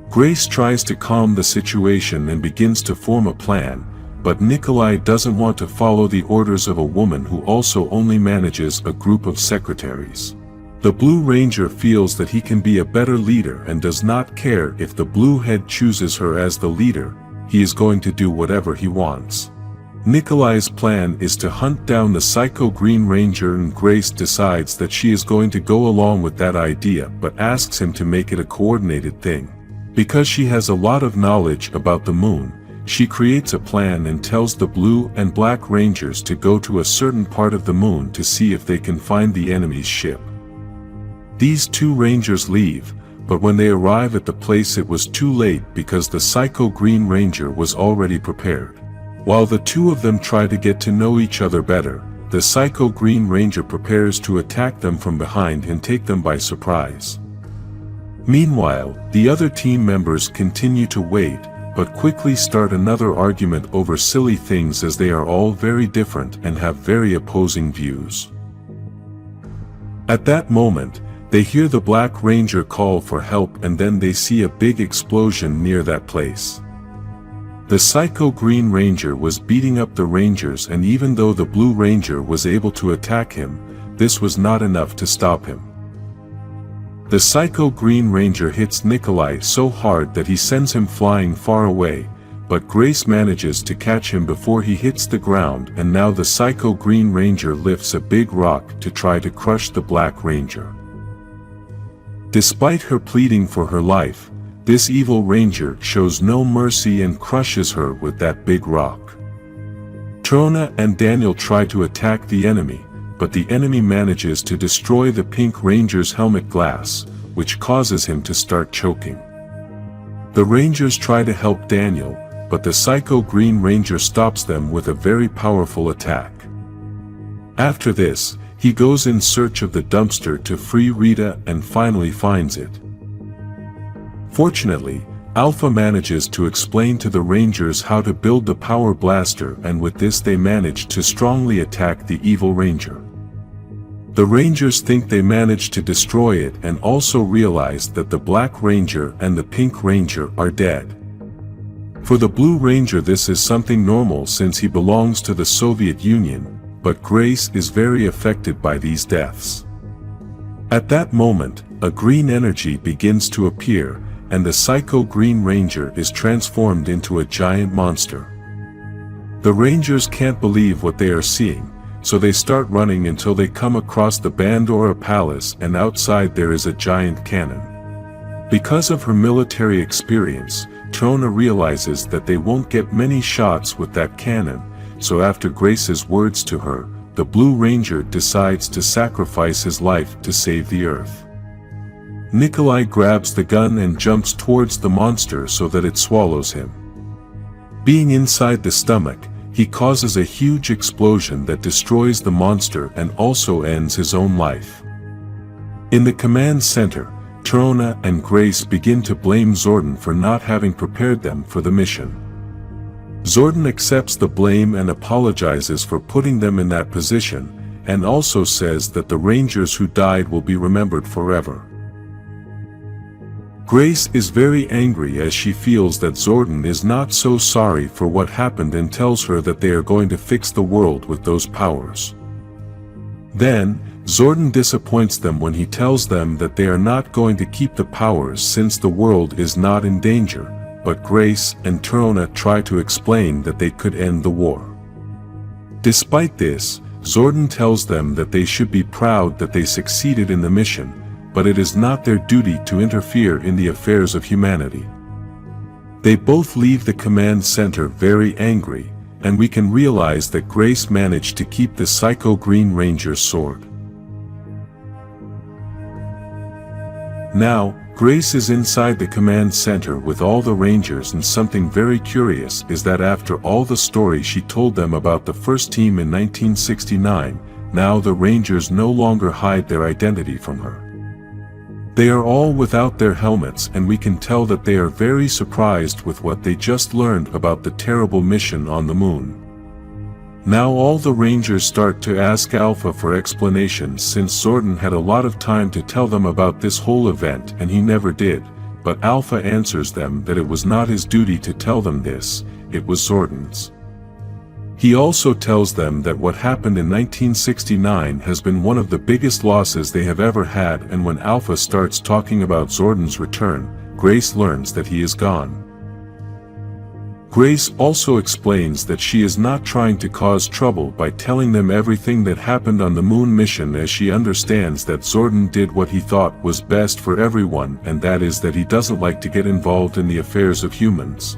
Grace tries to calm the situation and begins to form a plan, but Nikolai doesn't want to follow the orders of a woman who also only manages a group of secretaries. The Blue Ranger feels that he can be a better leader and does not care if the Blue Head chooses her as the leader, he is going to do whatever he wants. Nikolai's plan is to hunt down the Psycho Green Ranger, and Grace decides that she is going to go along with that idea but asks him to make it a coordinated thing. Because she has a lot of knowledge about the moon, she creates a plan and tells the Blue and Black Rangers to go to a certain part of the moon to see if they can find the enemy's ship. These two Rangers leave, but when they arrive at the place it was too late because the Psycho Green Ranger was already prepared. While the two of them try to get to know each other better, the Psycho Green Ranger prepares to attack them from behind and take them by surprise. Meanwhile, the other team members continue to wait, but quickly start another argument over silly things as they are all very different and have very opposing views. At that moment, they hear the Black Ranger call for help, and then they see a big explosion near that place. The Psycho Green Ranger was beating up the Rangers, and even though the Blue Ranger was able to attack him, this was not enough to stop him. The Psycho Green Ranger hits Nikolai so hard that he sends him flying far away, but Grace manages to catch him before he hits the ground, and now the Psycho Green Ranger lifts a big rock to try to crush the Black Ranger. Despite her pleading for her life, this evil ranger shows no mercy and crushes her with that big rock. Trona and Daniel try to attack the enemy, but the enemy manages to destroy the Pink Ranger's helmet glass, which causes him to start choking. The Rangers try to help Daniel, but the Psycho Green Ranger stops them with a very powerful attack. After this, he goes in search of the dumpster to free Rita and finally finds it. Fortunately, Alpha manages to explain to the Rangers how to build the power blaster, and with this they manage to strongly attack the evil Ranger. The Rangers think they managed to destroy it and also realize that the Black Ranger and the Pink Ranger are dead. For the Blue Ranger this is something normal since he belongs to the Soviet Union, but Grace is very affected by these deaths. At that moment, a green energy begins to appear, and the Psycho Green Ranger is transformed into a giant monster. The Rangers can't believe what they are seeing, so they start running until they come across the Bandora Palace, and outside there is a giant cannon. Because of her military experience, Trona realizes that they won't get many shots with that cannon, so after Grace's words to her, the Blue Ranger decides to sacrifice his life to save the Earth. Nikolai grabs the gun and jumps towards the monster so that it swallows him. Being inside the stomach, he causes a huge explosion that destroys the monster and also ends his own life. In the command center, Trona and Grace begin to blame Zordon for not having prepared them for the mission. Zordon accepts the blame and apologizes for putting them in that position, and also says that the Rangers who died will be remembered forever. Grace is very angry as she feels that Zordon is not so sorry for what happened and tells her that they are going to fix the world with those powers. Then, Zordon disappoints them when he tells them that they are not going to keep the powers since the world is not in danger, but Grace and Trona try to explain that they could end the war. Despite this, Zordon tells them that they should be proud that they succeeded in the mission, but it is not their duty to interfere in the affairs of humanity. They both leave the command center very angry, and we can realize that Grace managed to keep the Psycho Green Ranger's sword. Now, Grace is inside the command center with all the Rangers, and something very curious is that after all the story she told them about the first team in 1969, now the Rangers no longer hide their identity from her. They are all without their helmets, and we can tell that they are very surprised with what they just learned about the terrible mission on the moon. Now all the Rangers start to ask Alpha for explanations since Zordon had a lot of time to tell them about this whole event and he never did, but Alpha answers them that it was not his duty to tell them this, it was Zordon's. He also tells them that what happened in 1969 has been one of the biggest losses they have ever had, and when Alpha starts talking about Zordon's return, Grace learns that he is gone. Grace also explains that she is not trying to cause trouble by telling them everything that happened on the moon mission, as she understands that Zordon did what he thought was best for everyone, and that is that he doesn't like to get involved in the affairs of humans.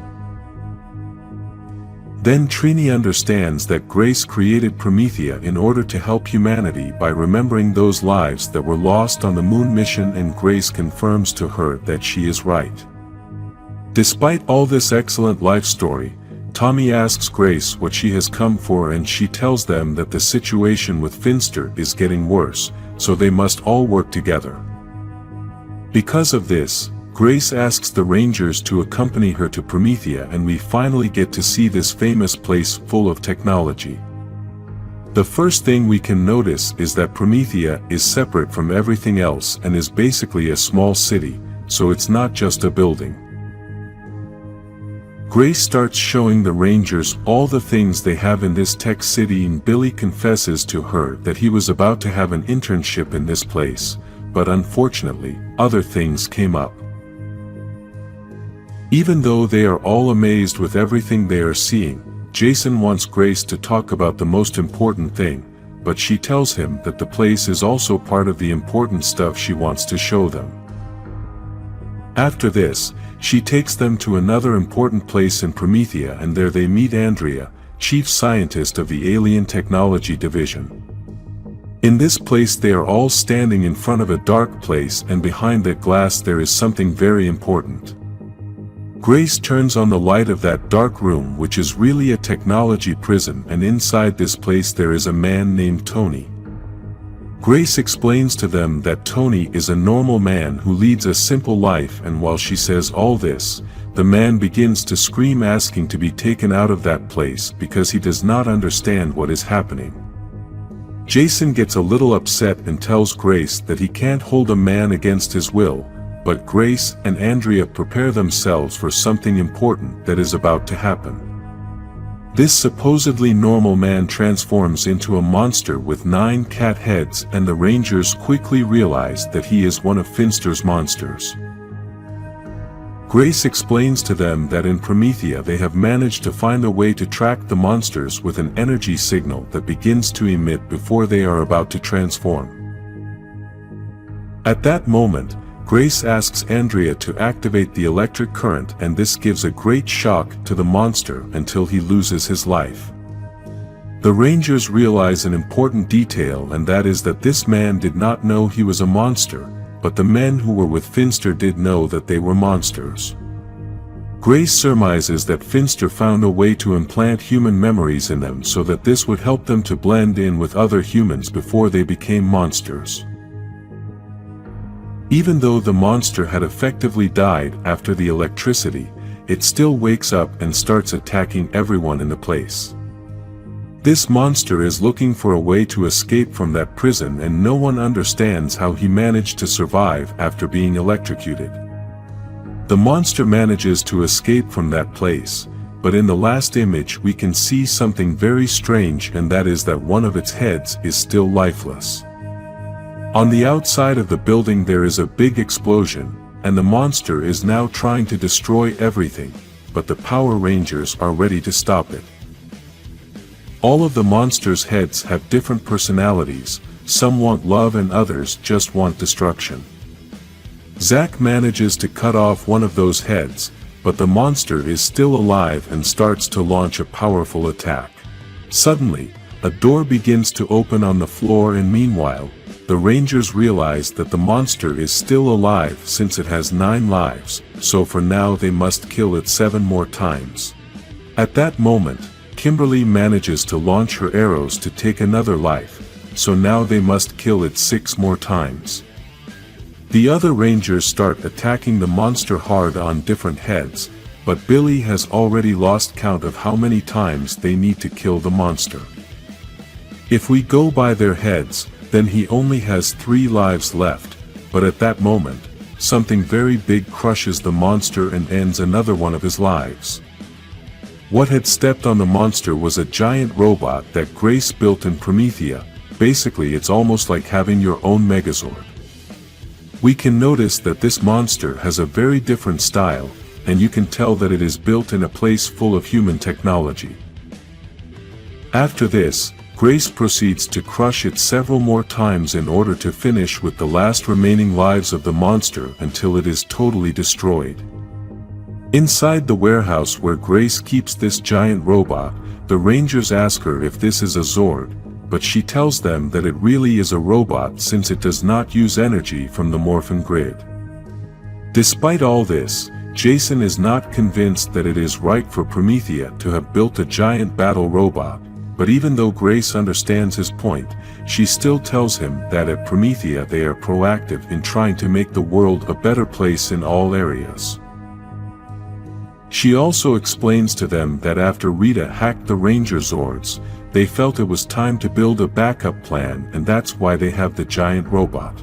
Then Trini understands that Grace created Promethea in order to help humanity by remembering those lives that were lost on the moon mission, and Grace confirms to her that she is right. Despite all this excellent life story, Tommy asks Grace what she has come for, and she tells them that the situation with Finster is getting worse, so they must all work together. Because of this, Grace asks the Rangers to accompany her to Promethea, and we finally get to see this famous place full of technology. The first thing we can notice is that Promethea is separate from everything else and is basically a small city, so it's not just a building. Grace starts showing the Rangers all the things they have in this tech city, and Billy confesses to her that he was about to have an internship in this place, but unfortunately, other things came up. Even though they are all amazed with everything they are seeing, Jason wants Grace to talk about the most important thing, but she tells him that the place is also part of the important stuff she wants to show them. After this, she takes them to another important place in Prometheia, and there they meet Andrea, chief scientist of the Alien Technology Division. In this place they are all standing in front of a dark place, and behind that glass there is something very important. Grace turns on the light of that dark room, which is really a technology prison, and inside this place there is a man named Tony. Grace explains to them that Tony is a normal man who leads a simple life, and while she says all this, the man begins to scream, asking to be taken out of that place because he does not understand what is happening. Jason gets a little upset and tells Grace that he can't hold a man against his will, but Grace and Andrea prepare themselves for something important that is about to happen. This supposedly normal man transforms into a monster with 9 cat heads, and the Rangers quickly realize that he is one of Finster's monsters. Grace explains to them that in Prometheia they have managed to find a way to track the monsters with an energy signal that begins to emit before they are about to transform. At that moment, Grace asks Andrea to activate the electric current, and this gives a great shock to the monster until he loses his life. The Rangers realize an important detail, and that is that this man did not know he was a monster, but the men who were with Finster did know that they were monsters. Grace surmises that Finster found a way to implant human memories in them so that this would help them to blend in with other humans before they became monsters. Even though the monster had effectively died after the electricity, it still wakes up and starts attacking everyone in the place. This monster is looking for a way to escape from that prison, and no one understands how he managed to survive after being electrocuted. The monster manages to escape from that place, but in the last image we can see something very strange, and that is that one of its heads is still lifeless. On the outside of the building there is a big explosion, and the monster is now trying to destroy everything, but the Power Rangers are ready to stop it. All of the monsters' heads have different personalities, some want love and others just want destruction. Zack manages to cut off one of those heads, but the monster is still alive and starts to launch a powerful attack. Suddenly, a door begins to open on the floor, and meanwhile, the Rangers realize that the monster is still alive since it has 9 lives, so for now they must kill it 7 more times. At that moment, Kimberly manages to launch her arrows to take another life, so now they must kill it 6 more times. The other Rangers start attacking the monster hard on different heads, but Billy has already lost count of how many times they need to kill the monster. If we go by their heads, then he only has 3 lives left, but at that moment, something very big crushes the monster and ends another one of his lives. What had stepped on the monster was a giant robot that Grace built in Prometheia. Basically it's almost like having your own Megazord. We can notice that this monster has a very different style, and you can tell that it is built in a place full of human technology. After this, Grace proceeds to crush it several more times in order to finish with the last remaining lives of the monster until it is totally destroyed. Inside the warehouse where Grace keeps this giant robot, the Rangers ask her if this is a Zord, but she tells them that it really is a robot since it does not use energy from the Morphin grid. Despite all this, Jason is not convinced that it is right for Prometheia to have built a giant battle robot. But even though Grace understands his point, she still tells him that at Prometheia they are proactive in trying to make the world a better place in all areas. She also explains to them that after Rita hacked the Ranger Zords, they felt it was time to build a backup plan, and that's why they have the giant robot.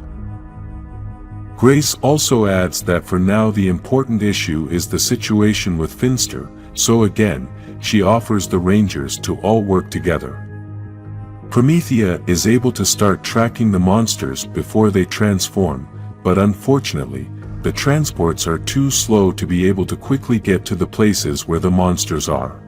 Grace also adds that for now the important issue is the situation with Finster, so again, she offers the Rangers to all work together. Promethea is able to start tracking the monsters before they transform, but unfortunately, the transports are too slow to be able to quickly get to the places where the monsters are.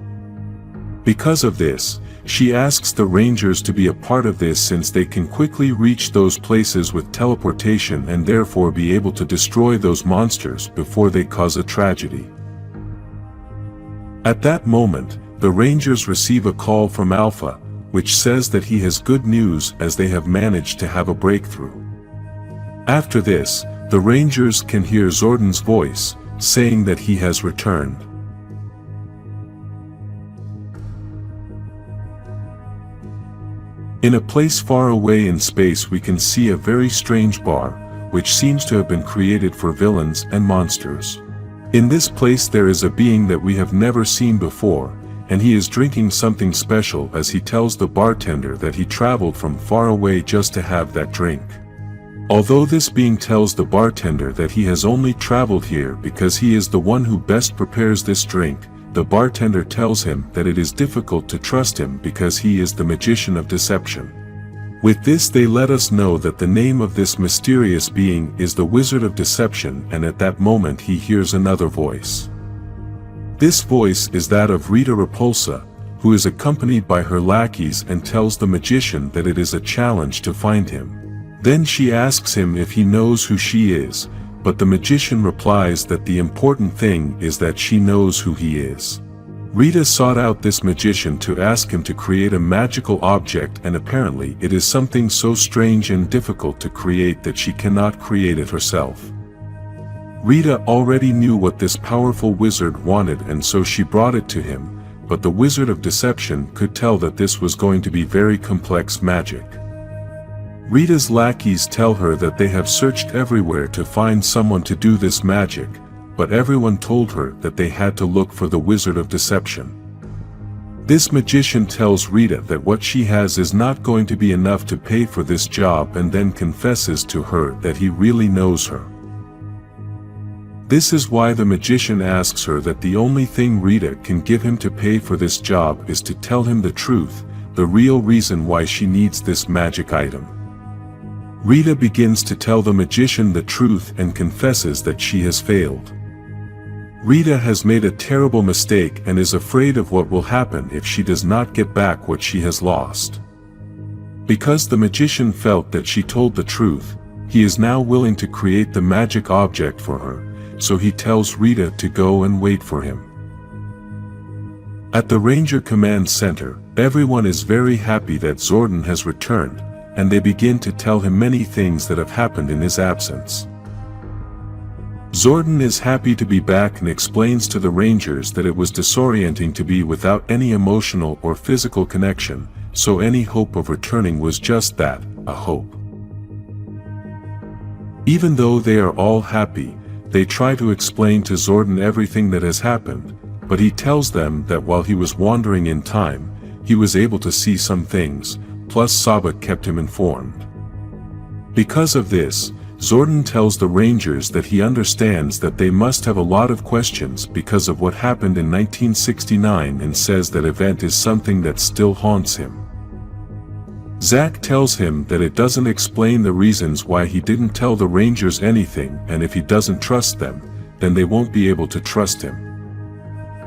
Because of this, she asks the Rangers to be a part of this since they can quickly reach those places with teleportation and therefore be able to destroy those monsters before they cause a tragedy. At that moment, the Rangers receive a call from Alpha, which says that he has good news as they have managed to have a breakthrough. After this, the Rangers can hear Zordon's voice, saying that he has returned. In a place far away in space we can see a very strange bar, which seems to have been created for villains and monsters. In this place there is a being that we have never seen before, and he is drinking something special as he tells the bartender that he traveled from far away just to have that drink. Although this being tells the bartender that he has only traveled here because he is the one who best prepares this drink, the bartender tells him that it is difficult to trust him because he is the magician of deception. With this they let us know that the name of this mysterious being is the Wizard of Deception, and at that moment he hears another voice. This voice is that of Rita Repulsa, who is accompanied by her lackeys and tells the magician that it is a challenge to find him. Then she asks him if he knows who she is, but the magician replies that the important thing is that she knows who he is. Rita sought out this magician to ask him to create a magical object, and apparently it is something so strange and difficult to create that she cannot create it herself. Rita already knew what this powerful wizard wanted, and so she brought it to him, but the Wizard of Deception could tell that this was going to be very complex magic. Rita's lackeys tell her that they have searched everywhere to find someone to do this magic, but everyone told her that they had to look for the Wizard of Deception. This magician tells Rita that what she has is not going to be enough to pay for this job, and then confesses to her that he really knows her. This is why the magician asks her that the only thing Rita can give him to pay for this job is to tell him the truth, the real reason why she needs this magic item. Rita begins to tell the magician the truth and confesses that she has failed. Rita has made a terrible mistake and is afraid of what will happen if she does not get back what she has lost. Because the magician felt that she told the truth, he is now willing to create the magic object for her, so he tells Rita to go and wait for him. At the Ranger Command Center, everyone is very happy that Zordon has returned, and they begin to tell him many things that have happened in his absence. Zordon is happy to be back and explains to the Rangers that it was disorienting to be without any emotional or physical connection, so any hope of returning was just that, a hope. Even though they are all happy, they try to explain to Zordon everything that has happened, but he tells them that while he was wandering in time, he was able to see some things, plus Saban kept him informed. Because of this, Zordon tells the Rangers that he understands that they must have a lot of questions because of what happened in 1969, and says that event is something that still haunts him. Zack tells him that it doesn't explain the reasons why he didn't tell the Rangers anything, and if he doesn't trust them, then they won't be able to trust him.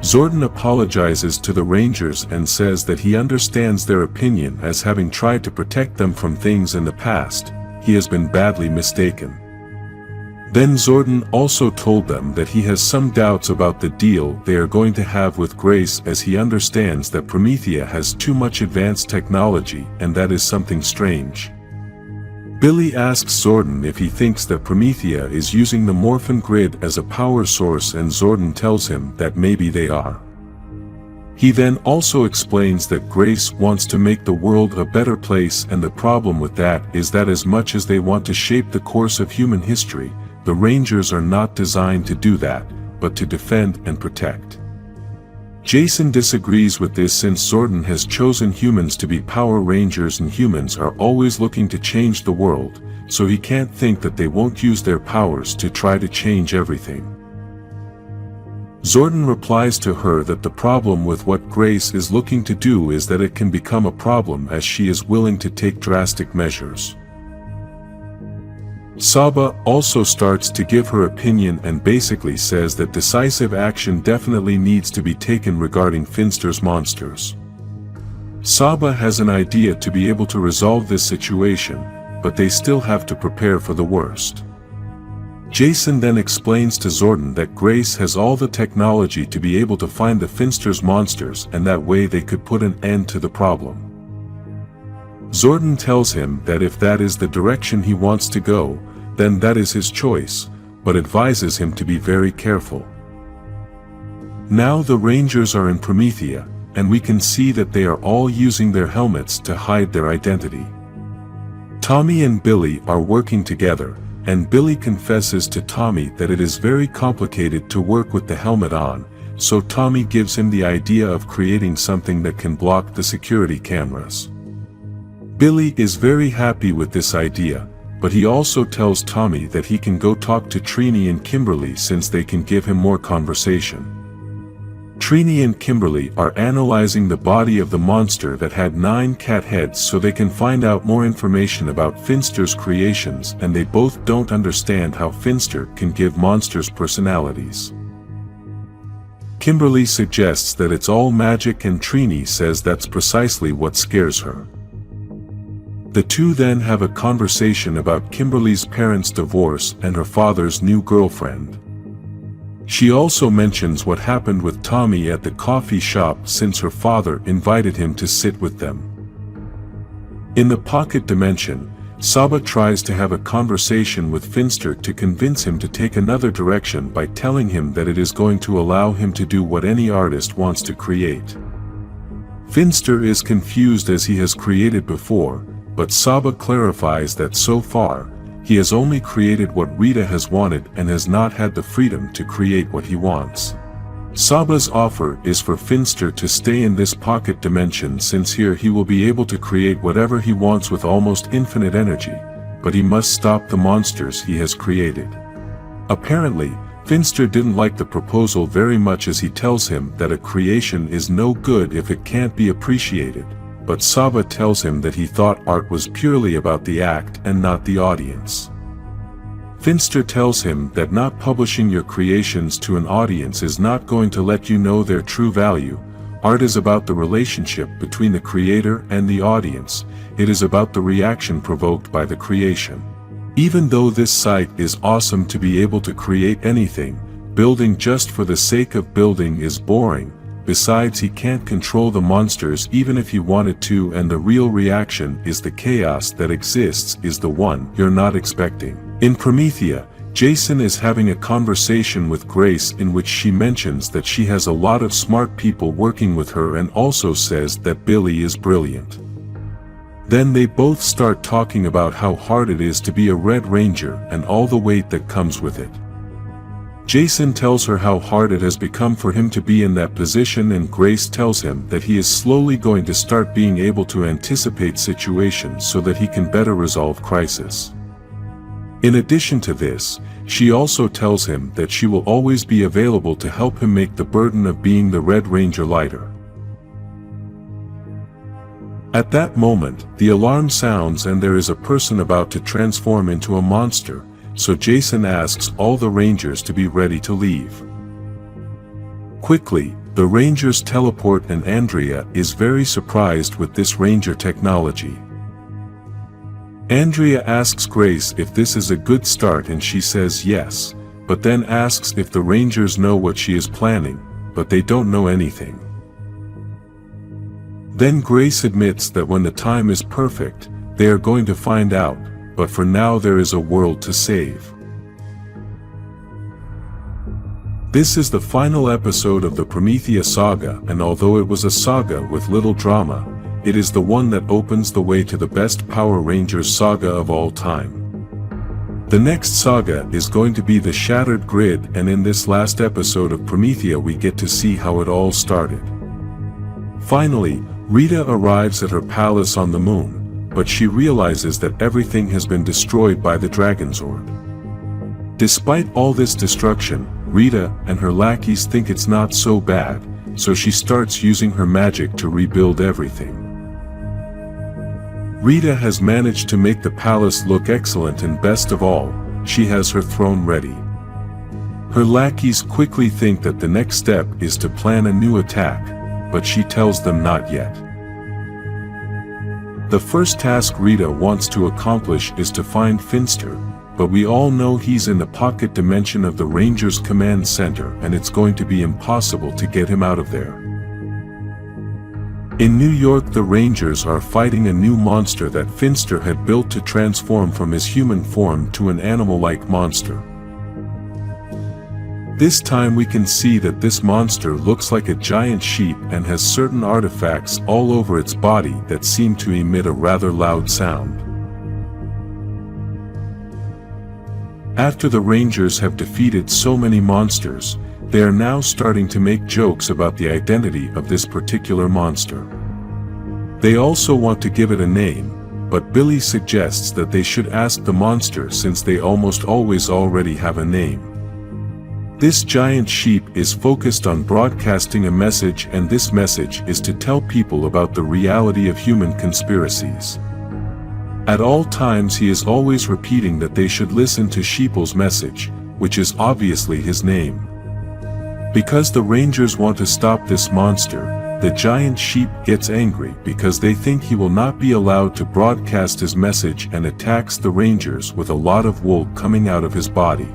Zordon apologizes to the Rangers and says that he understands their opinion, as having tried to protect them from things in the past, he has been badly mistaken. Then Zordon also told them that he has some doubts about the deal they are going to have with Grace, as he understands that Promethea has too much advanced technology, and that is something strange. Billy asks Zordon if he thinks that Promethea is using the Morphin grid as a power source, and Zordon tells him that maybe they are. He then also explains that Grace wants to make the world a better place, and the problem with that is that as much as they want to shape the course of human history, the Rangers are not designed to do that, but to defend and protect. Jason disagrees with this since Zordon has chosen humans to be Power Rangers and humans are always looking to change the world, so he can't think that they won't use their powers to try to change everything. Zordon replies to her that the problem with what Grace is looking to do is that it can become a problem as she is willing to take drastic measures. Saban also starts to give her opinion and basically says that decisive action definitely needs to be taken regarding Finster's monsters. Saban has an idea to be able to resolve this situation, but they still have to prepare for the worst. Jason then explains to Zordon that Grace has all the technology to be able to find the Finster's monsters and that way they could put an end to the problem. Zordon tells him that if that is the direction he wants to go, then that is his choice, but advises him to be very careful. Now the Rangers are in Prometheia, and we can see that they are all using their helmets to hide their identity. Tommy and Billy are working together, and Billy confesses to Tommy that it is very complicated to work with the helmet on, so Tommy gives him the idea of creating something that can block the security cameras. Billy is very happy with this idea, but he also tells Tommy that he can go talk to Trini and Kimberly since they can give him more conversation. Trini and Kimberly are analyzing the body of the monster that had 9 cat heads so they can find out more information about Finster's creations, and they both don't understand how Finster can give monsters personalities. Kimberly suggests that it's all magic and Trini says that's precisely what scares her. The two then have a conversation about Kimberly's parents' divorce and her father's new girlfriend. She also mentions what happened with Tommy at the coffee shop since her father invited him to sit with them. In the pocket dimension, Saban tries to have a conversation with Finster to convince him to take another direction by telling him that it is going to allow him to do what any artist wants to create. Finster is confused as he has created before, but Saban clarifies that so far, he has only created what Rita has wanted and has not had the freedom to create what he wants. Saban's offer is for Finster to stay in this pocket dimension since here he will be able to create whatever he wants with almost infinite energy, but he must stop the monsters he has created. Apparently, Finster didn't like the proposal very much as he tells him that a creation is no good if it can't be appreciated. But Saban tells him that he thought art was purely about the act and not the audience. Finster tells him that not publishing your creations to an audience is not going to let you know their true value. Art is about the relationship between the creator and the audience. It is about the reaction provoked by the creation. Even though this site is awesome to be able to create anything, building just for the sake of building is boring. Besides, he can't control the monsters even if he wanted to, and the real reaction is the chaos that exists is the one you're not expecting. In Prometheia, Jason is having a conversation with Grace in which she mentions that she has a lot of smart people working with her and also says that Billy is brilliant. Then they both start talking about how hard it is to be a Red Ranger and all the weight that comes with it. Jason tells her how hard it has become for him to be in that position, and Grace tells him that he is slowly going to start being able to anticipate situations so that he can better resolve crisis. In addition to this, she also tells him that she will always be available to help him make the burden of being the Red Ranger lighter. At that moment, the alarm sounds and there is a person about to transform into a monster. So Jason asks all the Rangers to be ready to leave. Quickly, the Rangers teleport and Andrea is very surprised with this Ranger technology. Andrea asks Grace if this is a good start and she says yes, but then asks if the Rangers know what she is planning, but they don't know anything. Then Grace admits that when the time is perfect, they are going to find out. But for now there is a world to save. This is the final episode of the Prometheia saga, and although it was a saga with little drama, it is the one that opens the way to the best Power Rangers saga of all time. The next saga is going to be the Shattered Grid, and in this last episode of Prometheia we get to see how it all started. Finally, Rita arrives at her palace on the moon, but she realizes that everything has been destroyed by the Dragonzord. Despite all this destruction, Rita and her lackeys think it's not so bad, so she starts using her magic to rebuild everything. Rita has managed to make the palace look excellent, and best of all, she has her throne ready. Her lackeys quickly think that the next step is to plan a new attack, but she tells them not yet. The first task Rita wants to accomplish is to find Finster, but we all know he's in the pocket dimension of the Rangers Command Center, and it's going to be impossible to get him out of there. In New York, the Rangers are fighting a new monster that Finster had built to transform from his human form to an animal-like monster. This time we can see that this monster looks like a giant sheep and has certain artifacts all over its body that seem to emit a rather loud sound. After the Rangers have defeated so many monsters, they are now starting to make jokes about the identity of this particular monster. They also want to give it a name, but Billy suggests that they should ask the monster since they almost always already have a name. This giant sheep is focused on broadcasting a message, and this message is to tell people about the reality of human conspiracies. At all times he is always repeating that they should listen to Sheeple's message, which is obviously his name. Because the Rangers want to stop this monster, the giant sheep gets angry because they think he will not be allowed to broadcast his message and attacks the Rangers with a lot of wool coming out of his body.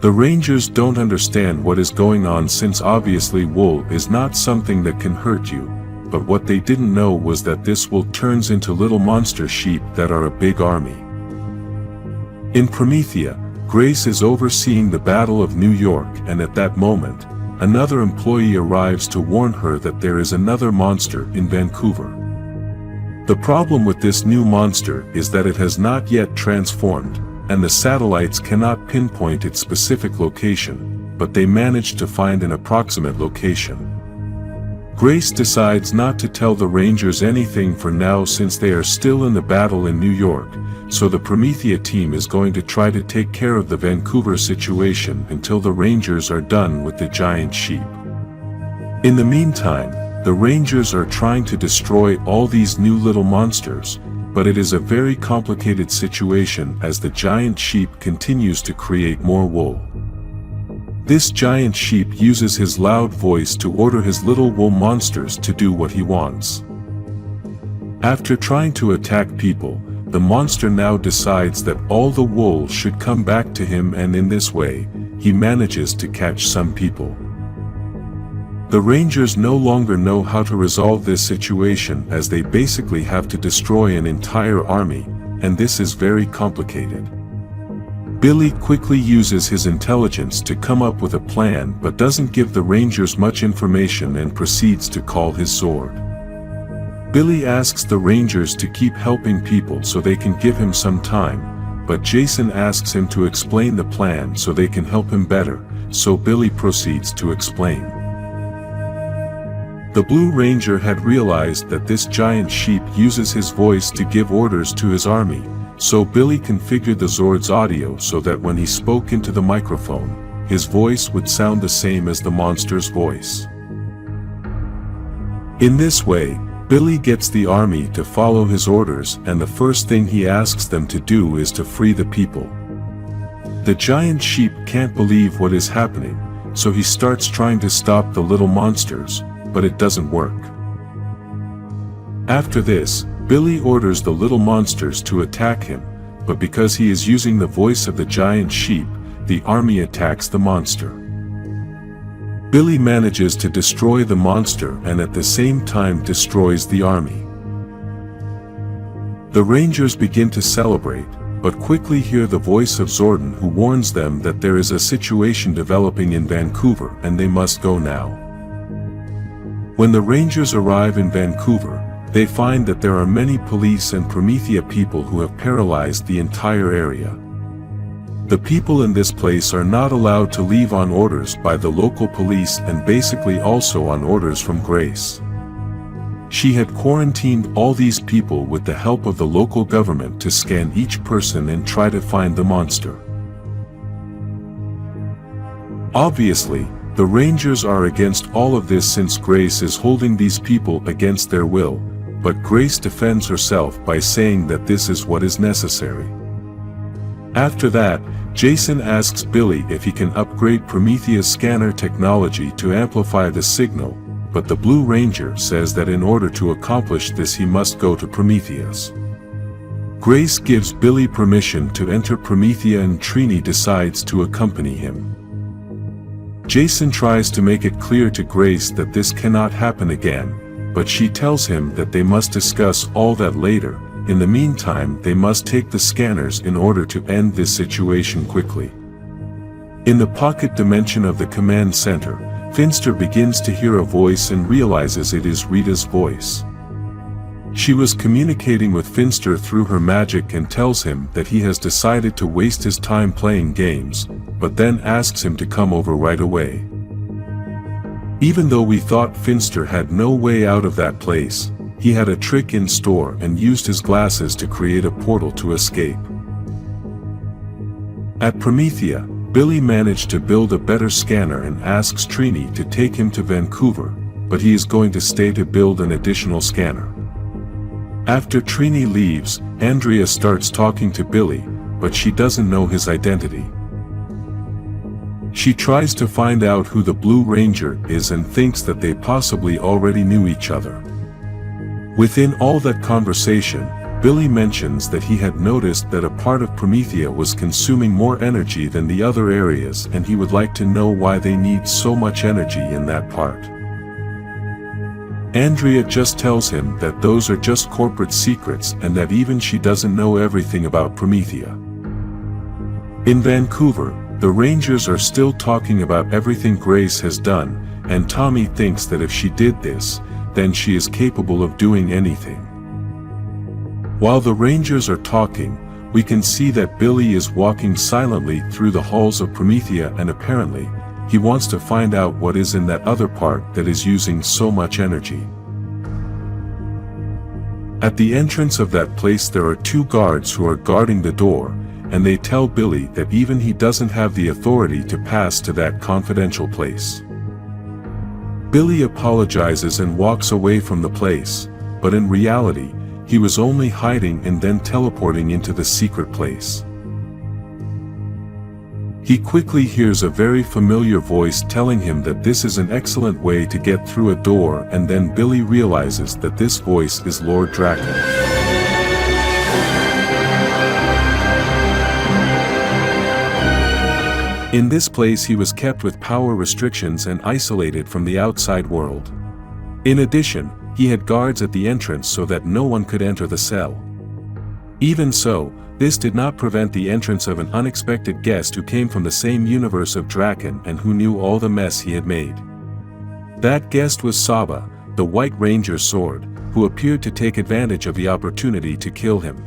The Rangers don't understand what is going on, since obviously wool is not something that can hurt you, but what they didn't know was that this wool turns into little monster sheep that are a big army. In Prometheia, Grace is overseeing the Battle of New York, and at that moment, another employee arrives to warn her that there is another monster in Vancouver. The problem with this new monster is that it has not yet transformed, and the satellites cannot pinpoint its specific location, but they manage to find an approximate location. Grace decides not to tell the Rangers anything for now, since they are still in the battle in New York, so the Prometheia team is going to try to take care of the Vancouver situation until the Rangers are done with the giant sheep. In the meantime, the Rangers are trying to destroy all these new little monsters, but it is a very complicated situation as the giant sheep continues to create more wool. This giant sheep uses his loud voice to order his little wool monsters to do what he wants. After trying to attack people, the monster now decides that all the wool should come back to him, and in this way, he manages to catch some people. The Rangers no longer know how to resolve this situation, as they basically have to destroy an entire army, and this is very complicated. Billy quickly uses his intelligence to come up with a plan, but doesn't give the Rangers much information and proceeds to call his Zord. Billy asks the Rangers to keep helping people so they can give him some time, but Jason asks him to explain the plan so they can help him better, so Billy proceeds to explain. The Blue Ranger had realized that this giant sheep uses his voice to give orders to his army, so Billy configured the Zord's audio so that when he spoke into the microphone, his voice would sound the same as the monster's voice. In this way, Billy gets the army to follow his orders, and the first thing he asks them to do is to free the people. The giant sheep can't believe what is happening, so he starts trying to stop the little monsters, but it doesn't work. After this, Billy orders the little monsters to attack him, but because he is using the voice of the giant sheep, the army attacks the monster. Billy manages to destroy the monster and at the same time destroys the army. The Rangers begin to celebrate, but quickly hear the voice of Zordon, who warns them that there is a situation developing in Vancouver and they must go now. When the Rangers arrive in Vancouver, they find that there are many police and Prometheia people who have paralyzed the entire area. The people in this place are not allowed to leave on orders by the local police and basically also on orders from Grace. She had quarantined all these people with the help of the local government to scan each person and try to find the monster. Obviously, the Rangers are against all of this since Grace is holding these people against their will, but Grace defends herself by saying that this is what is necessary. After that, Jason asks Billy if he can upgrade Prometheia's scanner technology to amplify the signal, but the Blue Ranger says that in order to accomplish this he must go to Promethea's. Grace gives Billy permission to enter Promethea and Trini decides to accompany him. Jason tries to make it clear to Grace that this cannot happen again, but she tells him that they must discuss all that later. In the meantime, they must take the scanners in order to end this situation quickly. In the pocket dimension of the command center, Finster begins to hear a voice and realizes it is Rita's voice. She was communicating with Finster through her magic and tells him that he has decided to waste his time playing games, but then asks him to come over right away. Even though we thought Finster had no way out of that place, he had a trick in store and used his glasses to create a portal to escape. At Prometheia, Billy managed to build a better scanner and asks Trini to take him to Vancouver, but he is going to stay to build an additional scanner. After Trini leaves, Andrea starts talking to Billy, but she doesn't know his identity. She tries to find out who the Blue Ranger is and thinks that they possibly already knew each other. Within all that conversation, Billy mentions that he had noticed that a part of Prometheia was consuming more energy than the other areas and he would like to know why they need so much energy in that part. Andrea just tells him that those are just corporate secrets and that even she doesn't know everything about Prometheia. In Vancouver, the Rangers are still talking about everything Grace has done, and Tommy thinks that if she did this, then she is capable of doing anything. While the Rangers are talking, we can see that Billy is walking silently through the halls of Prometheia and apparently, he wants to find out what is in that other part that is using so much energy. At the entrance of that place there are two guards who are guarding the door, and they tell Billy that even he doesn't have the authority to pass to that confidential place. Billy apologizes and walks away from the place, but in reality, he was only hiding and then teleporting into the secret place. He quickly hears a very familiar voice telling him that this is an excellent way to get through a door, and then Billy realizes that this voice is Lord Drakkon. In this place he was kept with power restrictions and isolated from the outside world. In addition, he had guards at the entrance so that no one could enter the cell. Even so, this did not prevent the entrance of an unexpected guest who came from the same universe of Drakkon and who knew all the mess he had made. That guest was Saba, the White Ranger's sword, who appeared to take advantage of the opportunity to kill him.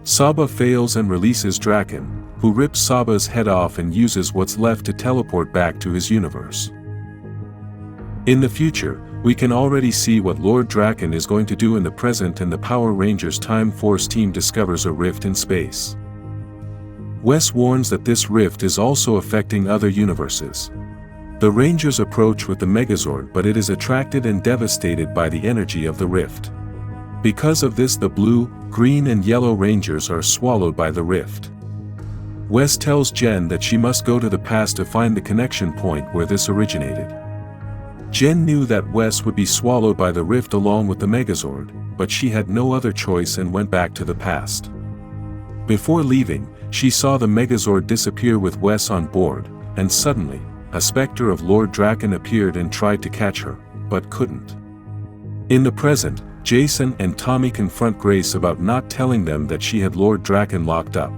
Saba fails and releases Drakkon, who rips Saba's head off and uses what's left to teleport back to his universe. In the future, we can already see what Lord Drakkon is going to do in the present, and the Power Rangers Time Force team discovers a rift in space. Wes warns that this rift is also affecting other universes. The Rangers approach with the Megazord, but it is attracted and devastated by the energy of the rift. Because of this, the blue, green and yellow Rangers are swallowed by the rift. Wes tells Jen that she must go to the past to find the connection point where this originated. Jen knew that Wes would be swallowed by the rift along with the Megazord, but she had no other choice and went back to the past. Before leaving, she saw the Megazord disappear with Wes on board, and suddenly, a specter of Lord Drakkon appeared and tried to catch her, but couldn't. In the present, Jason and Tommy confront Grace about not telling them that she had Lord Drakkon locked up.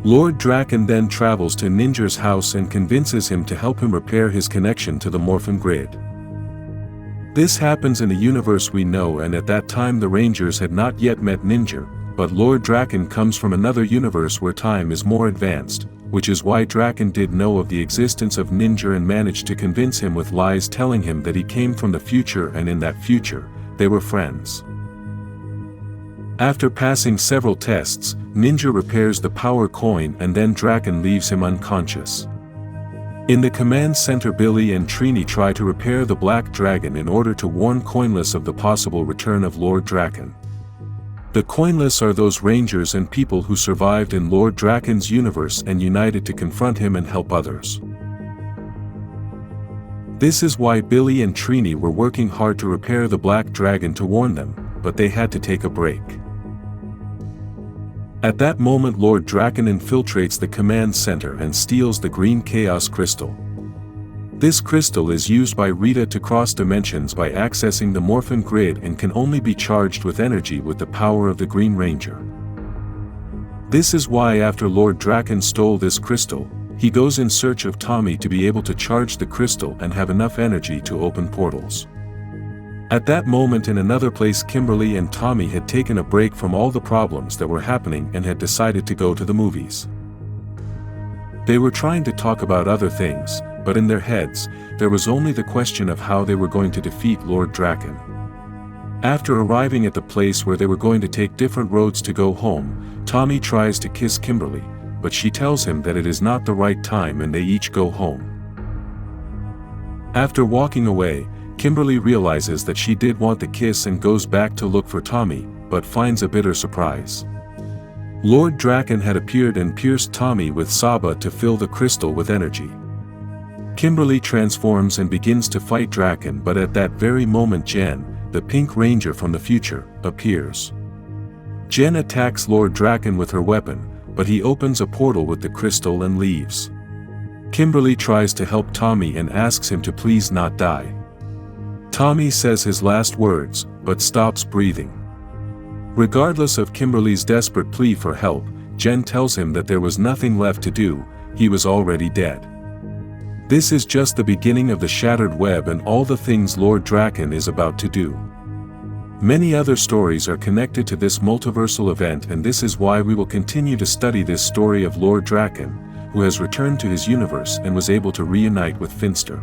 Lord Drakkon then travels to Ninja's house and convinces him to help him repair his connection to the Morphin grid. This happens in the universe we know, and at that time the Rangers had not yet met Ninja, but Lord Drakkon comes from another universe where time is more advanced, which is why Drakkon did know of the existence of Ninja and managed to convince him with lies telling him that he came from the future, and in that future, they were friends. After passing several tests, Ninja repairs the power coin and then Drakkon leaves him unconscious. In the command center, Billy and Trini try to repair the Black Dragon in order to warn Coinless of the possible return of Lord Drakkon. The Coinless are those rangers and people who survived in Lord Drakkon's universe and united to confront him and help others. This is why Billy and Trini were working hard to repair the Black Dragon to warn them, but they had to take a break. At that moment, Lord Drakkon infiltrates the command center and steals the green Chaos Crystal. This crystal is used by Rita to cross dimensions by accessing the Morphin grid and can only be charged with energy with the power of the Green Ranger. This is why after Lord Drakkon stole this crystal, he goes in search of Tommy to be able to charge the crystal and have enough energy to open portals. At that moment in another place, Kimberly and Tommy had taken a break from all the problems that were happening and had decided to go to the movies. They were trying to talk about other things, but in their heads, there was only the question of how they were going to defeat Lord Drakkon. After arriving at the place where they were going to take different roads to go home, Tommy tries to kiss Kimberly, but she tells him that it is not the right time and they each go home. After walking away, Kimberly realizes that she did want the kiss and goes back to look for Tommy, but finds a bitter surprise. Lord Drakkon had appeared and pierced Tommy with Saba to fill the crystal with energy. Kimberly transforms and begins to fight Drakkon, but at that very moment Jen, the Pink Ranger from the future, appears. Jen attacks Lord Drakkon with her weapon, but he opens a portal with the crystal and leaves. Kimberly tries to help Tommy and asks him to please not die. Tommy says his last words, but stops breathing. Regardless of Kimberly's desperate plea for help, Jen tells him that there was nothing left to do, he was already dead. This is just the beginning of the Shattered Web and all the things Lord Drakkon is about to do. Many other stories are connected to this multiversal event, and this is why we will continue to study this story of Lord Drakkon, who has returned to his universe and was able to reunite with Finster.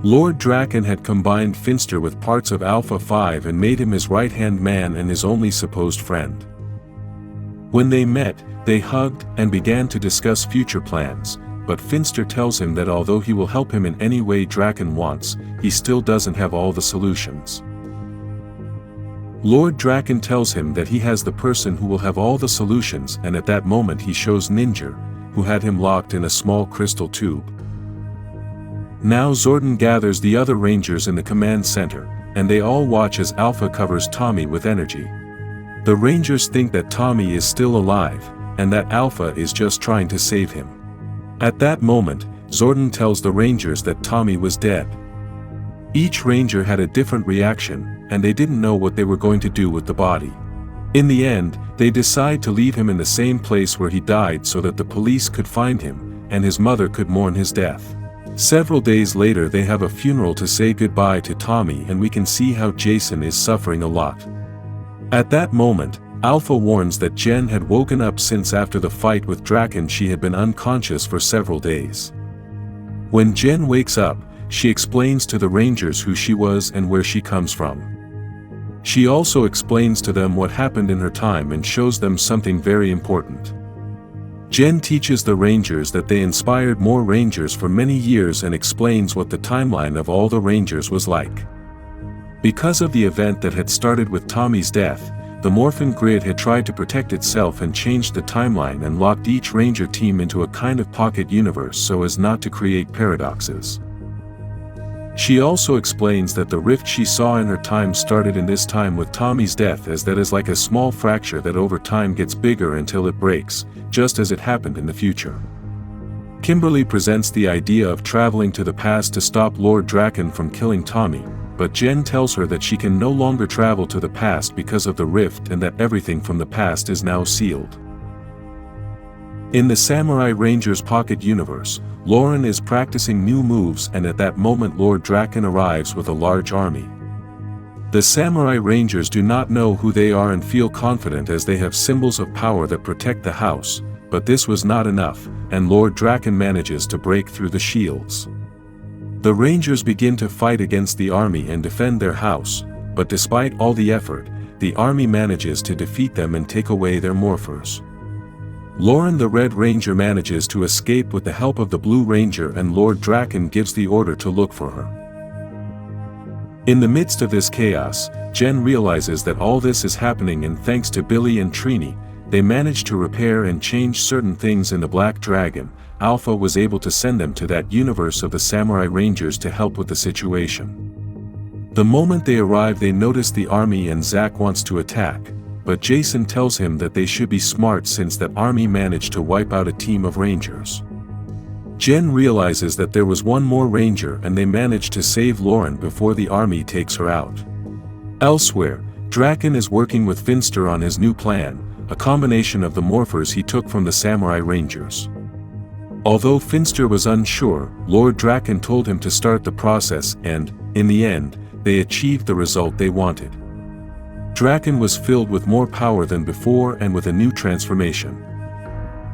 Lord Drakkon had combined Finster with parts of Alpha 5 and made him his right-hand man and his only supposed friend. When they met, they hugged and began to discuss future plans, but Finster tells him that although he will help him in any way Drakkon wants, he still doesn't have all the solutions. Lord Drakkon tells him that he has the person who will have all the solutions, and at that moment he shows Ninja, who had him locked in a small crystal tube. Now Zordon gathers the other Rangers in the command center, and they all watch as Alpha covers Tommy with energy. The Rangers think that Tommy is still alive, and that Alpha is just trying to save him. At that moment, Zordon tells the Rangers that Tommy was dead. Each Ranger had a different reaction, and they didn't know what they were going to do with the body. In the end, they decide to leave him in the same place where he died so that the police could find him, and his mother could mourn his death. Several days later they have a funeral to say goodbye to Tommy, and we can see how Jason is suffering a lot. At that moment, Alpha warns that Jen had woken up since after the fight with Drakkon she had been unconscious for several days. When Jen wakes up, she explains to the Rangers who she was and where she comes from. She also explains to them what happened in her time and shows them something very important. Jen teaches the Rangers that they inspired more Rangers for many years and explains what the timeline of all the Rangers was like. Because of the event that had started with Tommy's death, the Morphin grid had tried to protect itself and changed the timeline and locked each Ranger team into a kind of pocket universe so as not to create paradoxes. She also explains that the rift she saw in her time started in this time with Tommy's death, as that is like a small fracture that over time gets bigger until it breaks, just as it happened in the future. Kimberly presents the idea of traveling to the past to stop Lord Drakkon from killing Tommy, but Jen tells her that she can no longer travel to the past because of the rift and that everything from the past is now sealed. In the Samurai Rangers Pocket Universe, Lauren is practicing new moves, and at that moment Lord Drakkon arrives with a large army. The Samurai Rangers do not know who they are and feel confident as they have symbols of power that protect the house, but this was not enough, and Lord Drakkon manages to break through the shields. The Rangers begin to fight against the army and defend their house, but despite all the effort, the army manages to defeat them and take away their morphers. Lauren the Red Ranger manages to escape with the help of the Blue Ranger, and Lord Drakkon gives the order to look for her. In the midst of this chaos, Jen realizes that all this is happening, and thanks to Billy and Trini, they manage to repair and change certain things in the Black Dragon. Alpha was able to send them to that universe of the Samurai Rangers to help with the situation. The moment they arrive, they notice the army and Zack wants to attack, but Jason tells him that they should be smart since that army managed to wipe out a team of Rangers. Jen realizes that there was one more Ranger and they manage to save Lauren before the army takes her out. Elsewhere, Drakkon is working with Finster on his new plan, a combination of the morphers he took from the Samurai Rangers. Although Finster was unsure, Lord Drakkon told him to start the process and, in the end, they achieved the result they wanted. Drakkon was filled with more power than before and with a new transformation.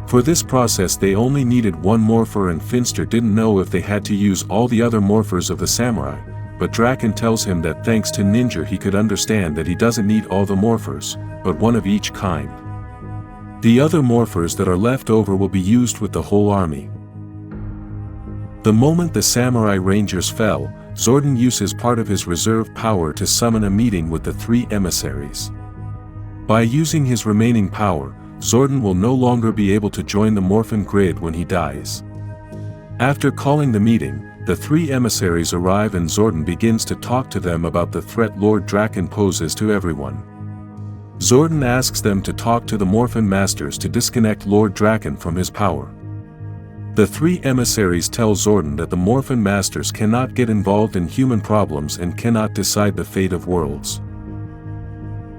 For this process they only needed one morpher, and Finster didn't know if they had to use all the other morphers of the samurai, but Drakkon tells him that thanks to Ninja he could understand that he doesn't need all the morphers, but one of each kind. The other morphers that are left over will be used with the whole army. The moment the Samurai Rangers fell, Zordon uses part of his reserve power to summon a meeting with the three emissaries. By using his remaining power, Zordon will no longer be able to join the Morphin grid when he dies. After calling the meeting, the three emissaries arrive and Zordon begins to talk to them about the threat Lord Drakkon poses to everyone. Zordon asks them to talk to the Morphin Masters to disconnect Lord Drakkon from his power. The three emissaries tell Zordon that the Morphin Masters cannot get involved in human problems and cannot decide the fate of worlds.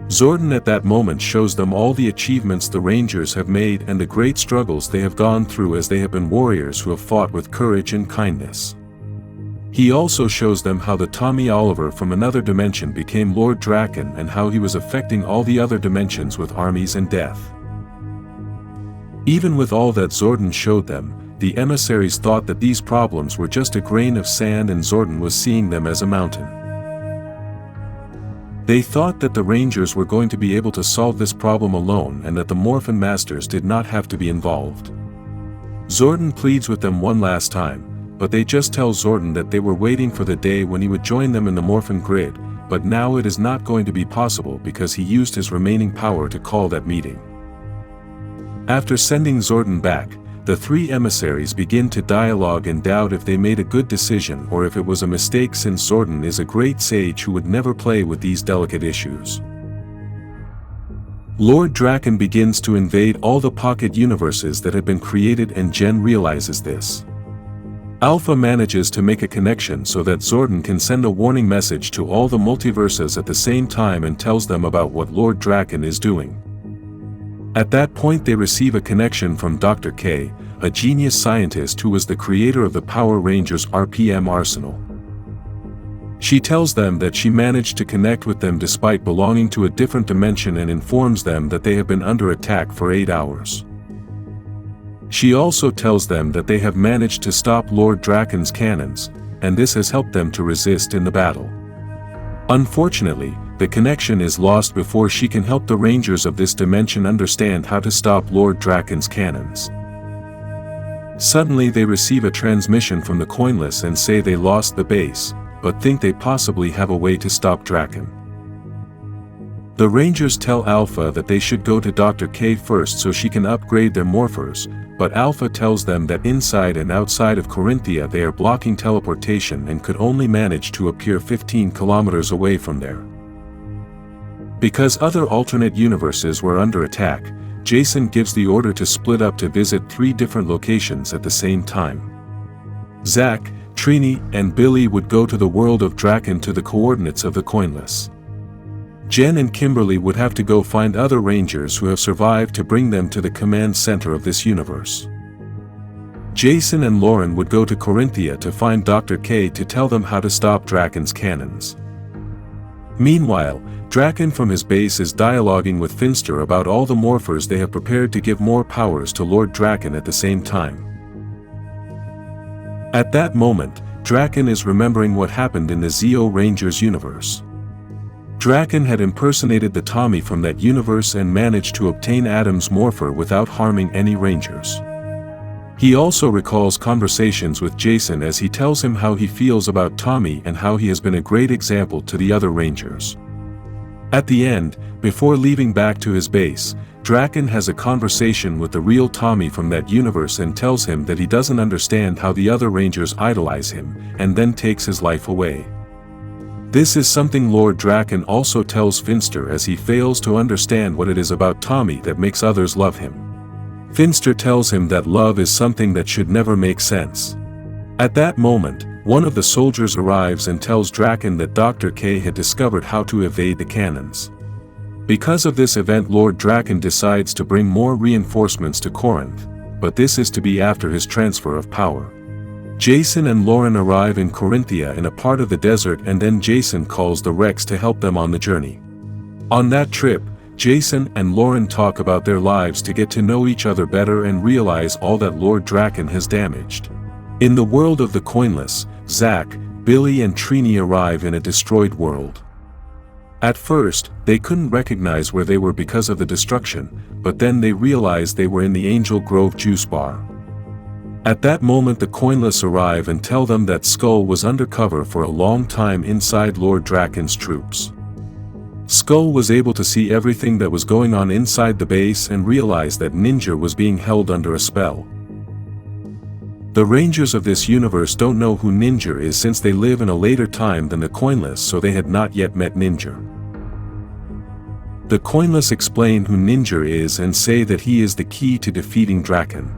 Zordon at that moment shows them all the achievements the Rangers have made and the great struggles they have gone through, as they have been warriors who have fought with courage and kindness. He also shows them how the Tommy Oliver from another dimension became Lord Drakkon and how he was affecting all the other dimensions with armies and death. Even with all that Zordon showed them, the emissaries thought that these problems were just a grain of sand and Zordon was seeing them as a mountain. They thought that the Rangers were going to be able to solve this problem alone and that the Morphin Masters did not have to be involved. Zordon pleads with them one last time, but they just tell Zordon that they were waiting for the day when he would join them in the Morphin grid, but now it is not going to be possible because he used his remaining power to call that meeting. After sending Zordon back, the three emissaries begin to dialogue and doubt if they made a good decision or if it was a mistake, since Zordon is a great sage who would never play with these delicate issues. Lord Drakkon begins to invade all the pocket universes that had been created, and Jen realizes this. Alpha manages to make a connection so that Zordon can send a warning message to all the multiverses at the same time and tells them about what Lord Drakkon is doing. At that point they receive a connection from Dr. K, a genius scientist who was the creator of the Power Rangers RPM arsenal. She tells them that she managed to connect with them despite belonging to a different dimension and informs them that they have been under attack for 8 hours. She also tells them that they have managed to stop Lord Drakkon's cannons, and this has helped them to resist in the battle. Unfortunately, the connection is lost before she can help the Rangers of this dimension understand how to stop Lord Drakkon's cannons. Suddenly they receive a transmission from the Coinless and say they lost the base, but think they possibly have a way to stop Drakkon. The Rangers tell Alpha that they should go to Dr. K first so she can upgrade their morphers, but Alpha tells them that inside and outside of Corinthia they are blocking teleportation and could only manage to appear 15 kilometers away from there. Because other alternate universes were under attack, Jason gives the order to split up to visit 3 different locations at the same time. Zack, Trini, and Billy would go to the world of Drakkon to the coordinates of the Coinless. Jen and Kimberly would have to go find other Rangers who have survived to bring them to the command center of this universe. Jason and Lauren would go to Corinthia to find Dr. K to tell them how to stop Drakkon's cannons. Meanwhile, Drakkon from his base is dialoguing with Finster about all the morphers they have prepared to give more powers to Lord Drakkon at the same time. At that moment, Drakkon is remembering what happened in the Zeo Rangers universe. Drakkon had impersonated the Tommy from that universe and managed to obtain Adam's morpher without harming any Rangers. He also recalls conversations with Jason as he tells him how he feels about Tommy and how he has been a great example to the other Rangers. At the end, before leaving back to his base, Drakkon has a conversation with the real Tommy from that universe and tells him that he doesn't understand how the other Rangers idolize him, and then takes his life away. This is something Lord Drakkon also tells Finster as he fails to understand what it is about Tommy that makes others love him. Finster tells him that love is something that should never make sense. At that moment, one of the soldiers arrives and tells Drakkon that Dr. K had discovered how to evade the cannons. Because of this event, Lord Drakkon decides to bring more reinforcements to Corinth, but this is to be after his transfer of power. Jason and Lauren arrive in Corinthia in a part of the desert, and then Jason calls the Rex to help them on the journey. On that trip, Jason and Lauren talk about their lives to get to know each other better and realize all that Lord Drakkon has damaged. In the world of the Coinless, Zack, Billy and Trini arrive in a destroyed world. At first, they couldn't recognize where they were because of the destruction, but then they realized they were in the Angel Grove juice bar. At that moment the Coinless arrive and tell them that Skull was undercover for a long time inside Lord Drakkon's troops. Skull was able to see everything that was going on inside the base and realized that Ninja was being held under a spell. The Rangers of this universe don't know who Ninja is since they live in a later time than the Coinless, so they had not yet met Ninja. The Coinless explain who Ninja is and say that he is the key to defeating Drakkon.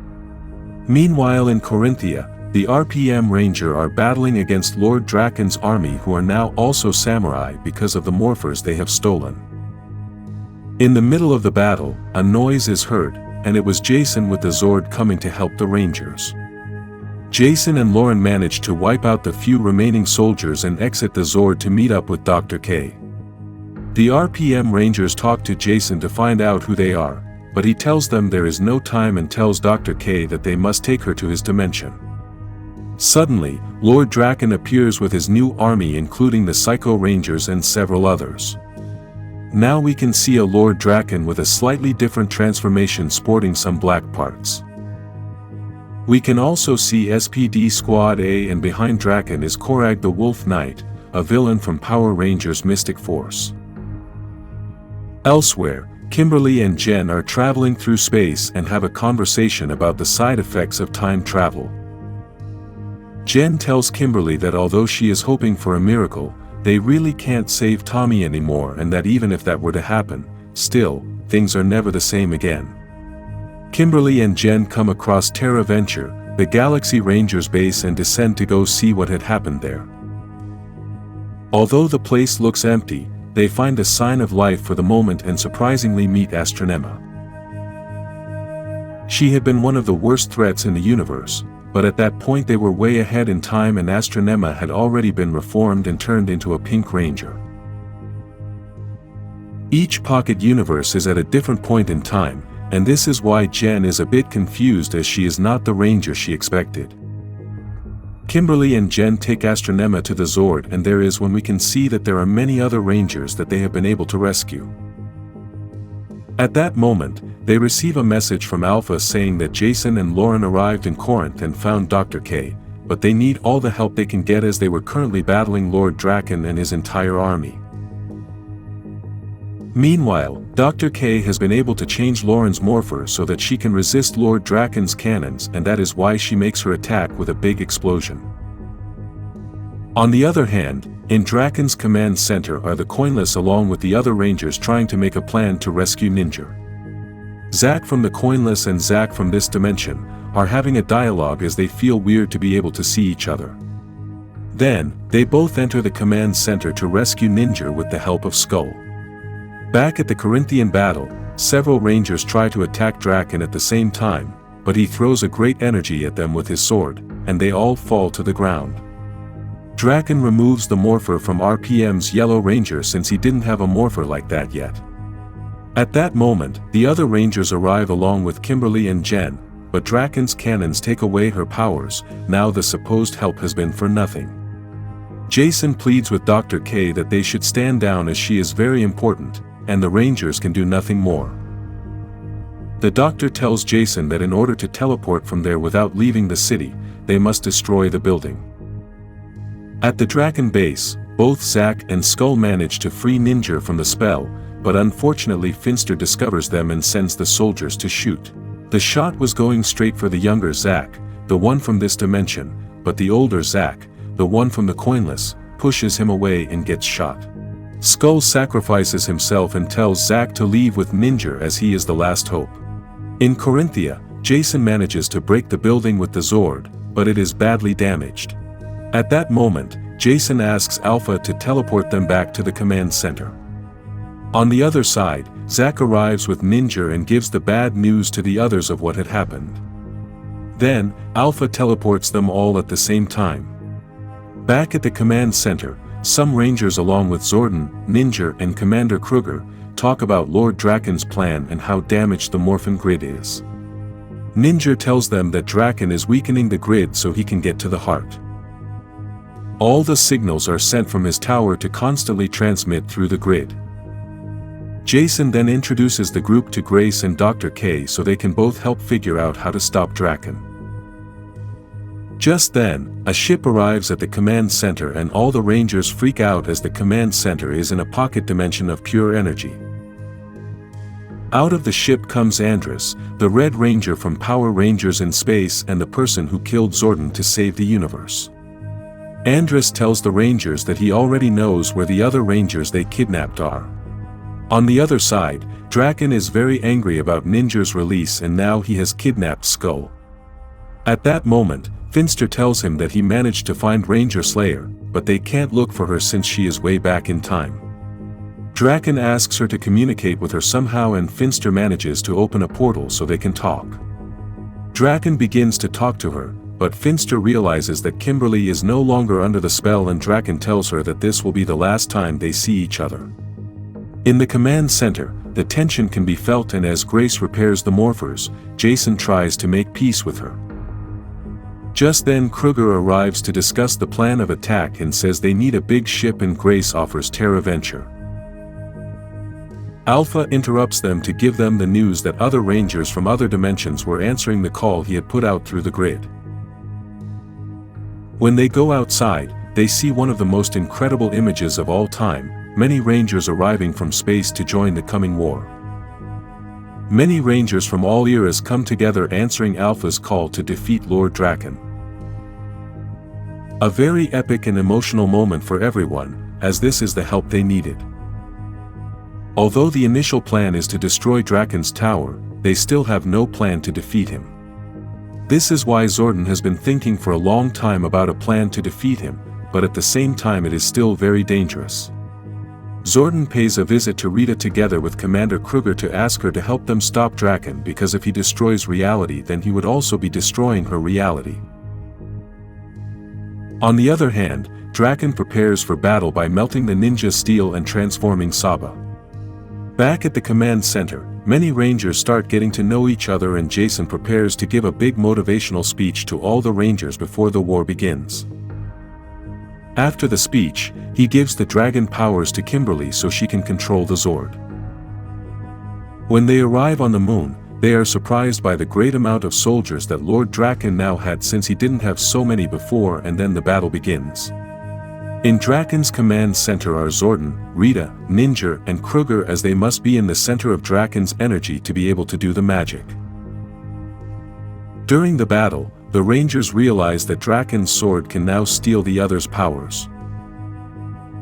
Meanwhile in Corinthia, the RPM Ranger are battling against Lord Drakkon's army, who are now also samurai because of the morphers they have stolen. In the middle of the battle, a noise is heard, and it was Jason with the Zord coming to help the Rangers. Jason and Lauren manage to wipe out the few remaining soldiers and exit the Zord to meet up with Dr. K. The RPM Rangers talk to Jason to find out who they are, but he tells them there is no time and tells Dr. K that they must take her to his dimension. Suddenly, Lord Drakkon appears with his new army, including the Psycho Rangers and several others. Now we can see a Lord Drakkon with a slightly different transformation sporting some black parts. We can also see SPD Squad A, and behind Drakkon is Korag the Wolf Knight, a villain from Power Rangers Mystic Force. Elsewhere, Kimberly and Jen are traveling through space and have a conversation about the side effects of time travel. Jen tells Kimberly that although she is hoping for a miracle, they really can't save Tommy anymore, and that even if that were to happen, still, things are never the same again. Kimberly and Jen come across Terra Venture, the Galaxy Rangers base, and descend to go see what had happened there. Although the place looks empty, they find a sign of life for the moment and surprisingly meet Astronema. She had been one of the worst threats in the universe, but at that point they were way ahead in time, and Astronema had already been reformed and turned into a Pink Ranger. Each pocket universe is at a different point in time, and this is why Jen is a bit confused, as she is not the Ranger she expected. Kimberly and Jen take Astronema to the Zord, and there is when we can see that there are many other Rangers that they have been able to rescue. At that moment, they receive a message from Alpha saying that Jason and Lauren arrived in Corinth and found Dr. K, but they need all the help they can get as they were currently battling Lord Drakkon and his entire army. Meanwhile, Dr. K has been able to change Lauren's morpher so that she can resist Lord Drakkon's cannons, and that is why she makes her attack with a big explosion. On the other hand, in Drakkon's command center are the Coinless along with the other Rangers trying to make a plan to rescue Ninja. Zack from the Coinless and Zack from this dimension are having a dialogue as they feel weird to be able to see each other. Then, they both enter the command center to rescue Ninja with the help of Skull. Back at the Corinthian battle, several Rangers try to attack Drakkon at the same time, but he throws a great energy at them with his sword, and they all fall to the ground. Drakkon removes the morpher from RPM's Yellow Ranger since he didn't have a morpher like that yet. At that moment, the other Rangers arrive along with Kimberly and Jen, but Drakkon's cannons take away her powers. Now the supposed help has been for nothing. Jason pleads with Dr. K that they should stand down as she is very important, and the Rangers can do nothing more. The doctor tells Jason that in order to teleport from there without leaving the city, they must destroy the building. At the Drakkon base, both Zack and Skull manage to free Ninja from the spell, but unfortunately Finster discovers them and sends the soldiers to shoot. The shot was going straight for the younger Zack, the one from this dimension, but the older Zack, the one from the coinless, pushes him away and gets shot. Skull sacrifices himself and tells Zack to leave with Ninja as he is the last hope. In Corinthia, Jason manages to break the building with the Zord, but it is badly damaged. At that moment, Jason asks Alpha to teleport them back to the command center. On the other side, Zack arrives with Ninja and gives the bad news to the others of what had happened. Then, Alpha teleports them all at the same time. Back at the command center, some Rangers along with Zordon, Ninja and Commander Kruger, talk about Lord Drakkon's plan and how damaged the Morphin grid is. Ninja tells them that Drakkon is weakening the grid so he can get to the heart. All the signals are sent from his tower to constantly transmit through the grid. Jason then introduces the group to Grace and Dr. K so they can both help figure out how to stop Drakkon. Just then, a ship arrives at the command center and all the Rangers freak out as the command center is in a pocket dimension of pure energy. Out of the ship comes Andrus, the Red Ranger from Power Rangers in Space and the person who killed Zordon to save the universe. Andrus tells the Rangers that he already knows where the other Rangers they kidnapped are. On the other side, Drakkon is very angry about Ninja's release and now he has kidnapped Skull. At that moment, Finster tells him that he managed to find Ranger Slayer, but they can't look for her since she is way back in time. Drakkon asks her to communicate with her somehow and Finster manages to open a portal so they can talk. Drakkon begins to talk to her, but Finster realizes that Kimberly is no longer under the spell and Drakkon tells her that this will be the last time they see each other. In the command center, the tension can be felt and as Grace repairs the morphers, Jason tries to make peace with her. Just then Kruger arrives to discuss the plan of attack and says they need a big ship and Grace offers Terra Venture. Alpha interrupts them to give them the news that other Rangers from other dimensions were answering the call he had put out through the grid. When they go outside, they see one of the most incredible images of all time, many Rangers arriving from space to join the coming war. Many Rangers from all eras come together answering Alpha's call to defeat Lord Drakkon. A very epic and emotional moment for everyone, as this is the help they needed. Although the initial plan is to destroy Drakkon's tower, they still have no plan to defeat him. This is why Zordon has been thinking for a long time about a plan to defeat him, but at the same time it is still very dangerous. Zordon pays a visit to Rita together with Commander Kruger to ask her to help them stop Drakkon because if he destroys reality then he would also be destroying her reality. On the other hand, Drakkon prepares for battle by melting the ninja steel and transforming Saba. Back at the command center, many Rangers start getting to know each other and Jason prepares to give a big motivational speech to all the Rangers before the war begins. After the speech, he gives the dragon powers to Kimberly so she can control the Zord. When they arrive on the moon, they are surprised by the great amount of soldiers that Lord Drakkon now had since he didn't have so many before and then the battle begins. In Drakkon's command center are Zordon, Rita, Ninja and Kruger as they must be in the center of Drakkon's energy to be able to do the magic. During the battle, the Rangers realize that Drakkon's sword can now steal the other's powers.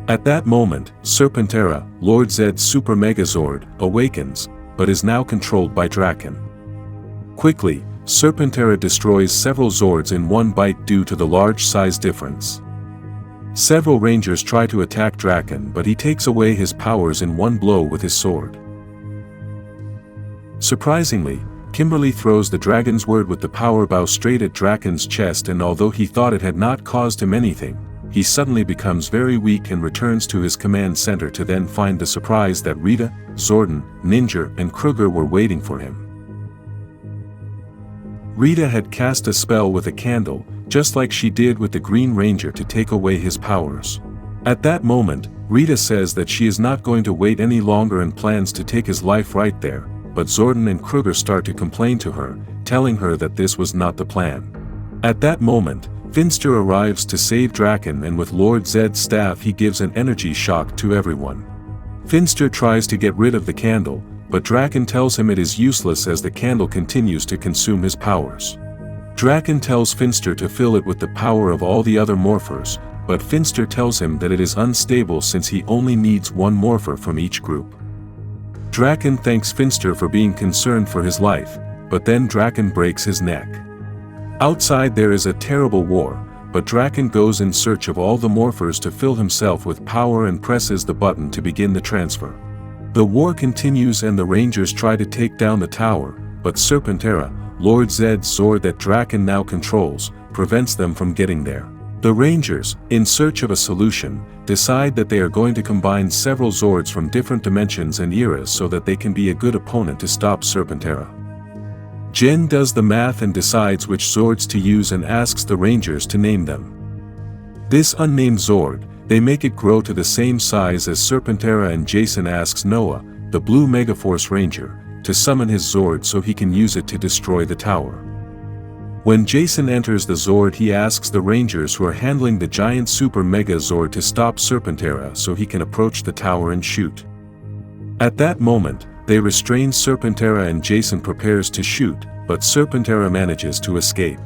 At that moment, Serpentera, Lord Zed's Super Megazord, awakens, but is now controlled by Drakkon. Quickly, Serpentera destroys several Zords in one bite due to the large size difference. Several Rangers try to attack Drakkon but he takes away his powers in one blow with his sword. Surprisingly, Kimberly throws the Dragonzord with the power bow straight at Drakkon's chest and although he thought it had not caused him anything, he suddenly becomes very weak and returns to his command center to then find the surprise that Rita, Zordon, Ninja and Kruger were waiting for him. Rita had cast a spell with a candle, just like she did with the Green Ranger to take away his powers. At that moment, Rita says that she is not going to wait any longer and plans to take his life right there, but Zordon and Kruger start to complain to her, telling her that this was not the plan. At that moment, Finster arrives to save Drakkon, and with Lord Zed's staff he gives an energy shock to everyone. Finster tries to get rid of the candle, but Drakkon tells him it is useless as the candle continues to consume his powers. Drakkon tells Finster to fill it with the power of all the other morphers, but Finster tells him that it is unstable since he only needs one morpher from each group. Drakkon thanks Finster for being concerned for his life, but then Drakkon breaks his neck. Outside there is a terrible war, but Drakkon goes in search of all the morphers to fill himself with power and presses the button to begin the transfer. The war continues and the Rangers try to take down the tower, but Serpentera, Lord Zed's Zord that Drakkon now controls, prevents them from getting there. The Rangers, in search of a solution, decide that they are going to combine several Zords from different dimensions and eras so that they can be a good opponent to stop Serpentera. Jen does the math and decides which Zords to use and asks the Rangers to name them. This unnamed Zord, they make it grow to the same size as Serpentera, and Jason asks Noah, the Blue Megaforce Ranger, to summon his Zord so he can use it to destroy the tower. When Jason enters the Zord, he asks the Rangers who are handling the giant Super Mega Zord to stop Serpentera so he can approach the tower and shoot. At that moment, they restrain Serpentera and Jason prepares to shoot, but Serpentera manages to escape.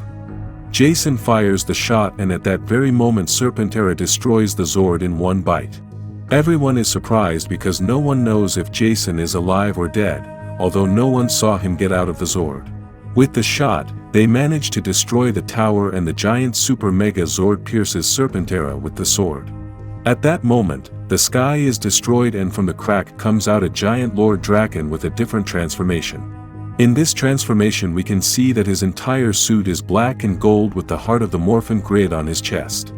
Jason fires the shot and at that very moment Serpentera destroys the Zord in one bite. Everyone is surprised because no one knows if Jason is alive or dead, although no one saw him get out of the Zord. With the shot, they manage to destroy the tower and the giant Super Mega Zord pierces Serpentera with the sword. At that moment, the sky is destroyed and from the crack comes out a giant Lord Drakkon with a different transformation. In this transformation we can see that his entire suit is black and gold with the heart of the Morphin grid on his chest.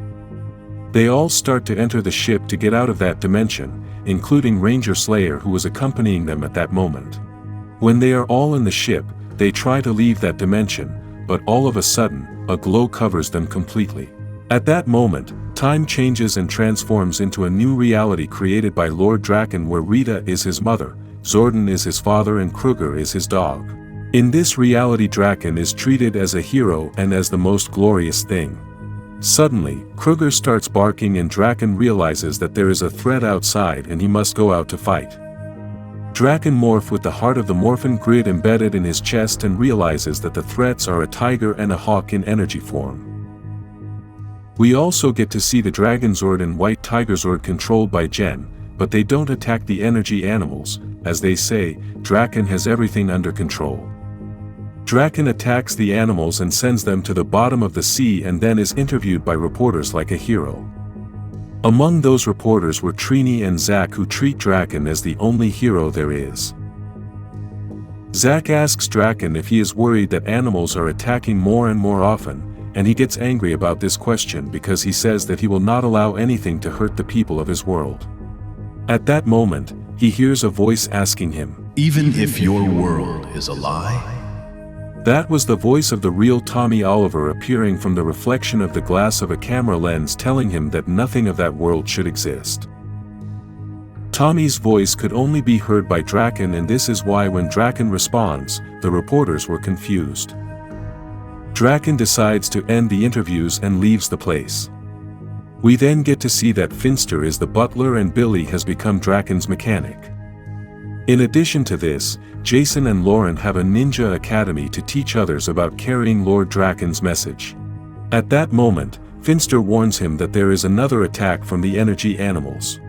They all start to enter the ship to get out of that dimension, including Ranger Slayer who was accompanying them at that moment. When they are all in the ship, they try to leave that dimension, but all of a sudden, a glow covers them completely. At that moment, time changes and transforms into a new reality created by Lord Drakkon where Rita is his mother, Zordon is his father and Kruger is his dog. In this reality Drakkon is treated as a hero and as the most glorious thing. Suddenly, Kruger starts barking and Drakkon realizes that there is a threat outside and he must go out to fight. Drakkon morphs with the heart of the Morphin grid embedded in his chest and realizes that the threats are a tiger and a hawk in energy form. We also get to see the Dragonzord and White Tigerzord controlled by Jen, but they don't attack the energy animals, as they say, Drakkon has everything under control. Drakkon attacks the animals and sends them to the bottom of the sea and then is interviewed by reporters like a hero. Among those reporters were Trini and Zack who treat Drakkon as the only hero there is. Zack asks Drakkon if he is worried that animals are attacking more and more often, and he gets angry about this question because he says that he will not allow anything to hurt the people of his world. At that moment, he hears a voice asking him, "Even if your world is a lie?" That was the voice of the real Tommy Oliver appearing from the reflection of the glass of a camera lens telling him that nothing of that world should exist. Tommy's voice could only be heard by Drakkon, and this is why when Drakkon responds, the reporters were confused. Drakkon decides to end the interviews and leaves the place. We then get to see that Finster is the butler and Billy has become Drakkon's mechanic. In addition to this, Jason and Lauren have a ninja academy to teach others about carrying Lord Drakkon's message. At that moment, Finster warns him that there is another attack from the energy animals.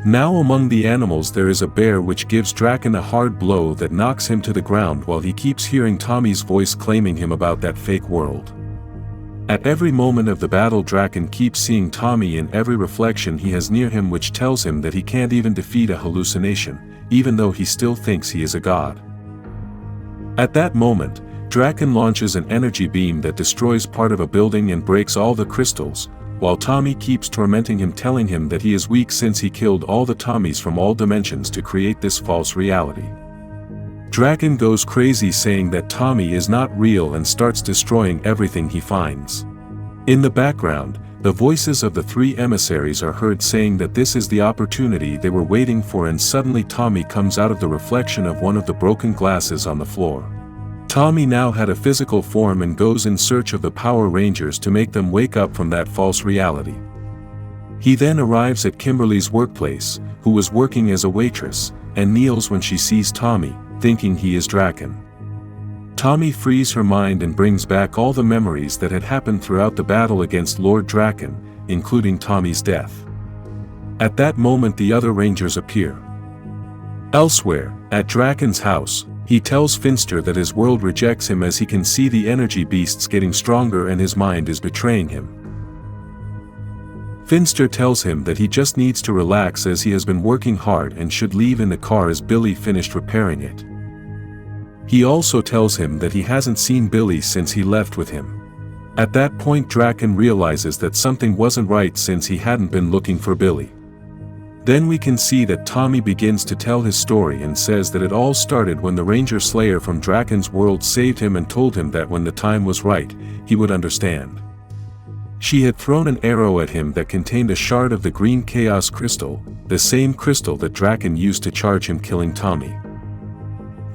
Now among the animals there is a bear which gives Drakkon a hard blow that knocks him to the ground while he keeps hearing Tommy's voice claiming him about that fake world. At every moment of the battle Drakkon keeps seeing Tommy in every reflection he has near him, which tells him that he can't even defeat a hallucination, even though he still thinks he is a god. At that moment, Drakkon launches an energy beam that destroys part of a building and breaks all the crystals, while Tommy keeps tormenting him, telling him that he is weak since he killed all the Tommies from all dimensions to create this false reality. Drakkon goes crazy saying that Tommy is not real and starts destroying everything he finds. In the background, the voices of the three emissaries are heard saying that this is the opportunity they were waiting for, and suddenly Tommy comes out of the reflection of one of the broken glasses on the floor. Tommy now had a physical form and goes in search of the Power Rangers to make them wake up from that false reality. He then arrives at Kimberly's workplace, who was working as a waitress, and kneels when she sees Tommy, thinking he is Drakkon. Tommy frees her mind and brings back all the memories that had happened throughout the battle against Lord Drakkon, including Tommy's death. At that moment the other Rangers appear. Elsewhere, at Drakkon's house, he tells Finster that his world rejects him as he can see the energy beasts getting stronger and his mind is betraying him. Finster tells him that he just needs to relax as he has been working hard and should leave in the car as Billy finished repairing it. He also tells him that he hasn't seen Billy since he left with him. At that point Drakkon realizes that something wasn't right since he hadn't been looking for Billy. Then we can see that Tommy begins to tell his story and says that it all started when the Ranger Slayer from Drakkon's world saved him and told him that when the time was right, he would understand. She had thrown an arrow at him that contained a shard of the green chaos crystal, the same crystal that Drakkon used to charge him, killing Tommy.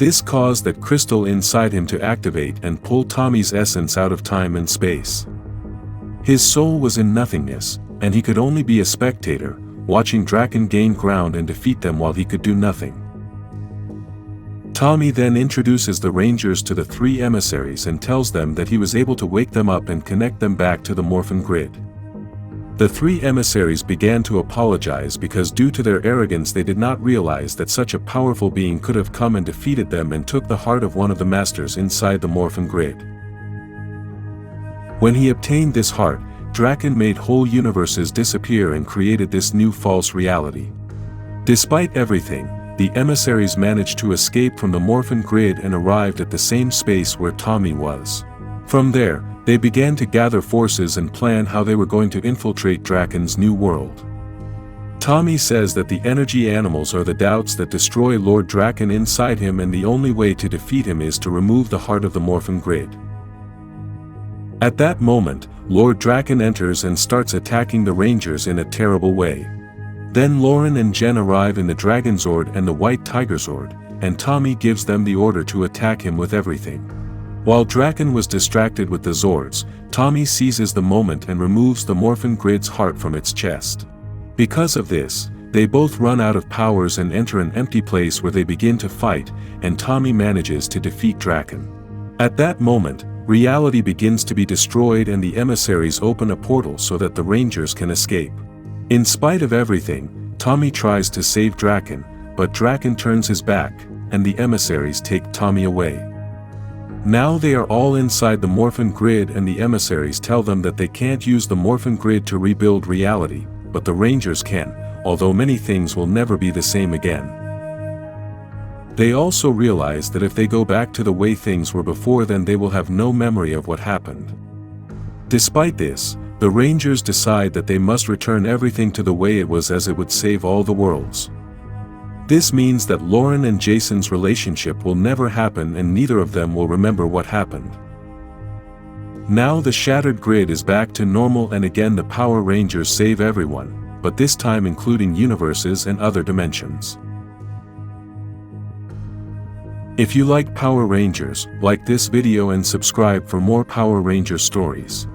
This caused that crystal inside him to activate and pull Tommy's essence out of time and space. His soul was in nothingness, and he could only be a spectator, watching Drakkon gain ground and defeat them while he could do nothing. Tommy then introduces the Rangers to the three emissaries and tells them that he was able to wake them up and connect them back to the Morphin grid. The three emissaries began to apologize because due to their arrogance they did not realize that such a powerful being could have come and defeated them and took the heart of one of the masters inside the Morphin grid. When he obtained this heart, Drakkon made whole universes disappear and created this new false reality. Despite everything, the emissaries managed to escape from the Morphin grid and arrived at the same space where Tommy was. From there, they began to gather forces and plan how they were going to infiltrate Drakkon's new world. Tommy says that the energy animals are the doubts that destroy Lord Drakkon inside him, and the only way to defeat him is to remove the heart of the Morphin grid. At that moment, Lord Drakkon enters and starts attacking the Rangers in a terrible way. Then Lauren and Jen arrive in the Dragonzord and the White Tigerzord, and Tommy gives them the order to attack him with everything. While Drakkon was distracted with the Zords, Tommy seizes the moment and removes the Morphin grid's heart from its chest. Because of this, they both run out of powers and enter an empty place where they begin to fight, and Tommy manages to defeat Drakkon. At that moment, reality begins to be destroyed and the emissaries open a portal so that the Rangers can escape. In spite of everything, Tommy tries to save Drakkon, but Drakkon turns his back, and the emissaries take Tommy away. Now they are all inside the Morphin grid and the emissaries tell them that they can't use the Morphin grid to rebuild reality, but the Rangers can, although many things will never be the same again. They also realize that if they go back to the way things were before, then they will have no memory of what happened. Despite this, the Rangers decide that they must return everything to the way it was, as it would save all the worlds. This means that Lauren and Jason's relationship will never happen and neither of them will remember what happened. Now the shattered grid is back to normal and again the Power Rangers save everyone, but this time including universes and other dimensions. If you like Power Rangers, like this video and subscribe for more Power Ranger stories.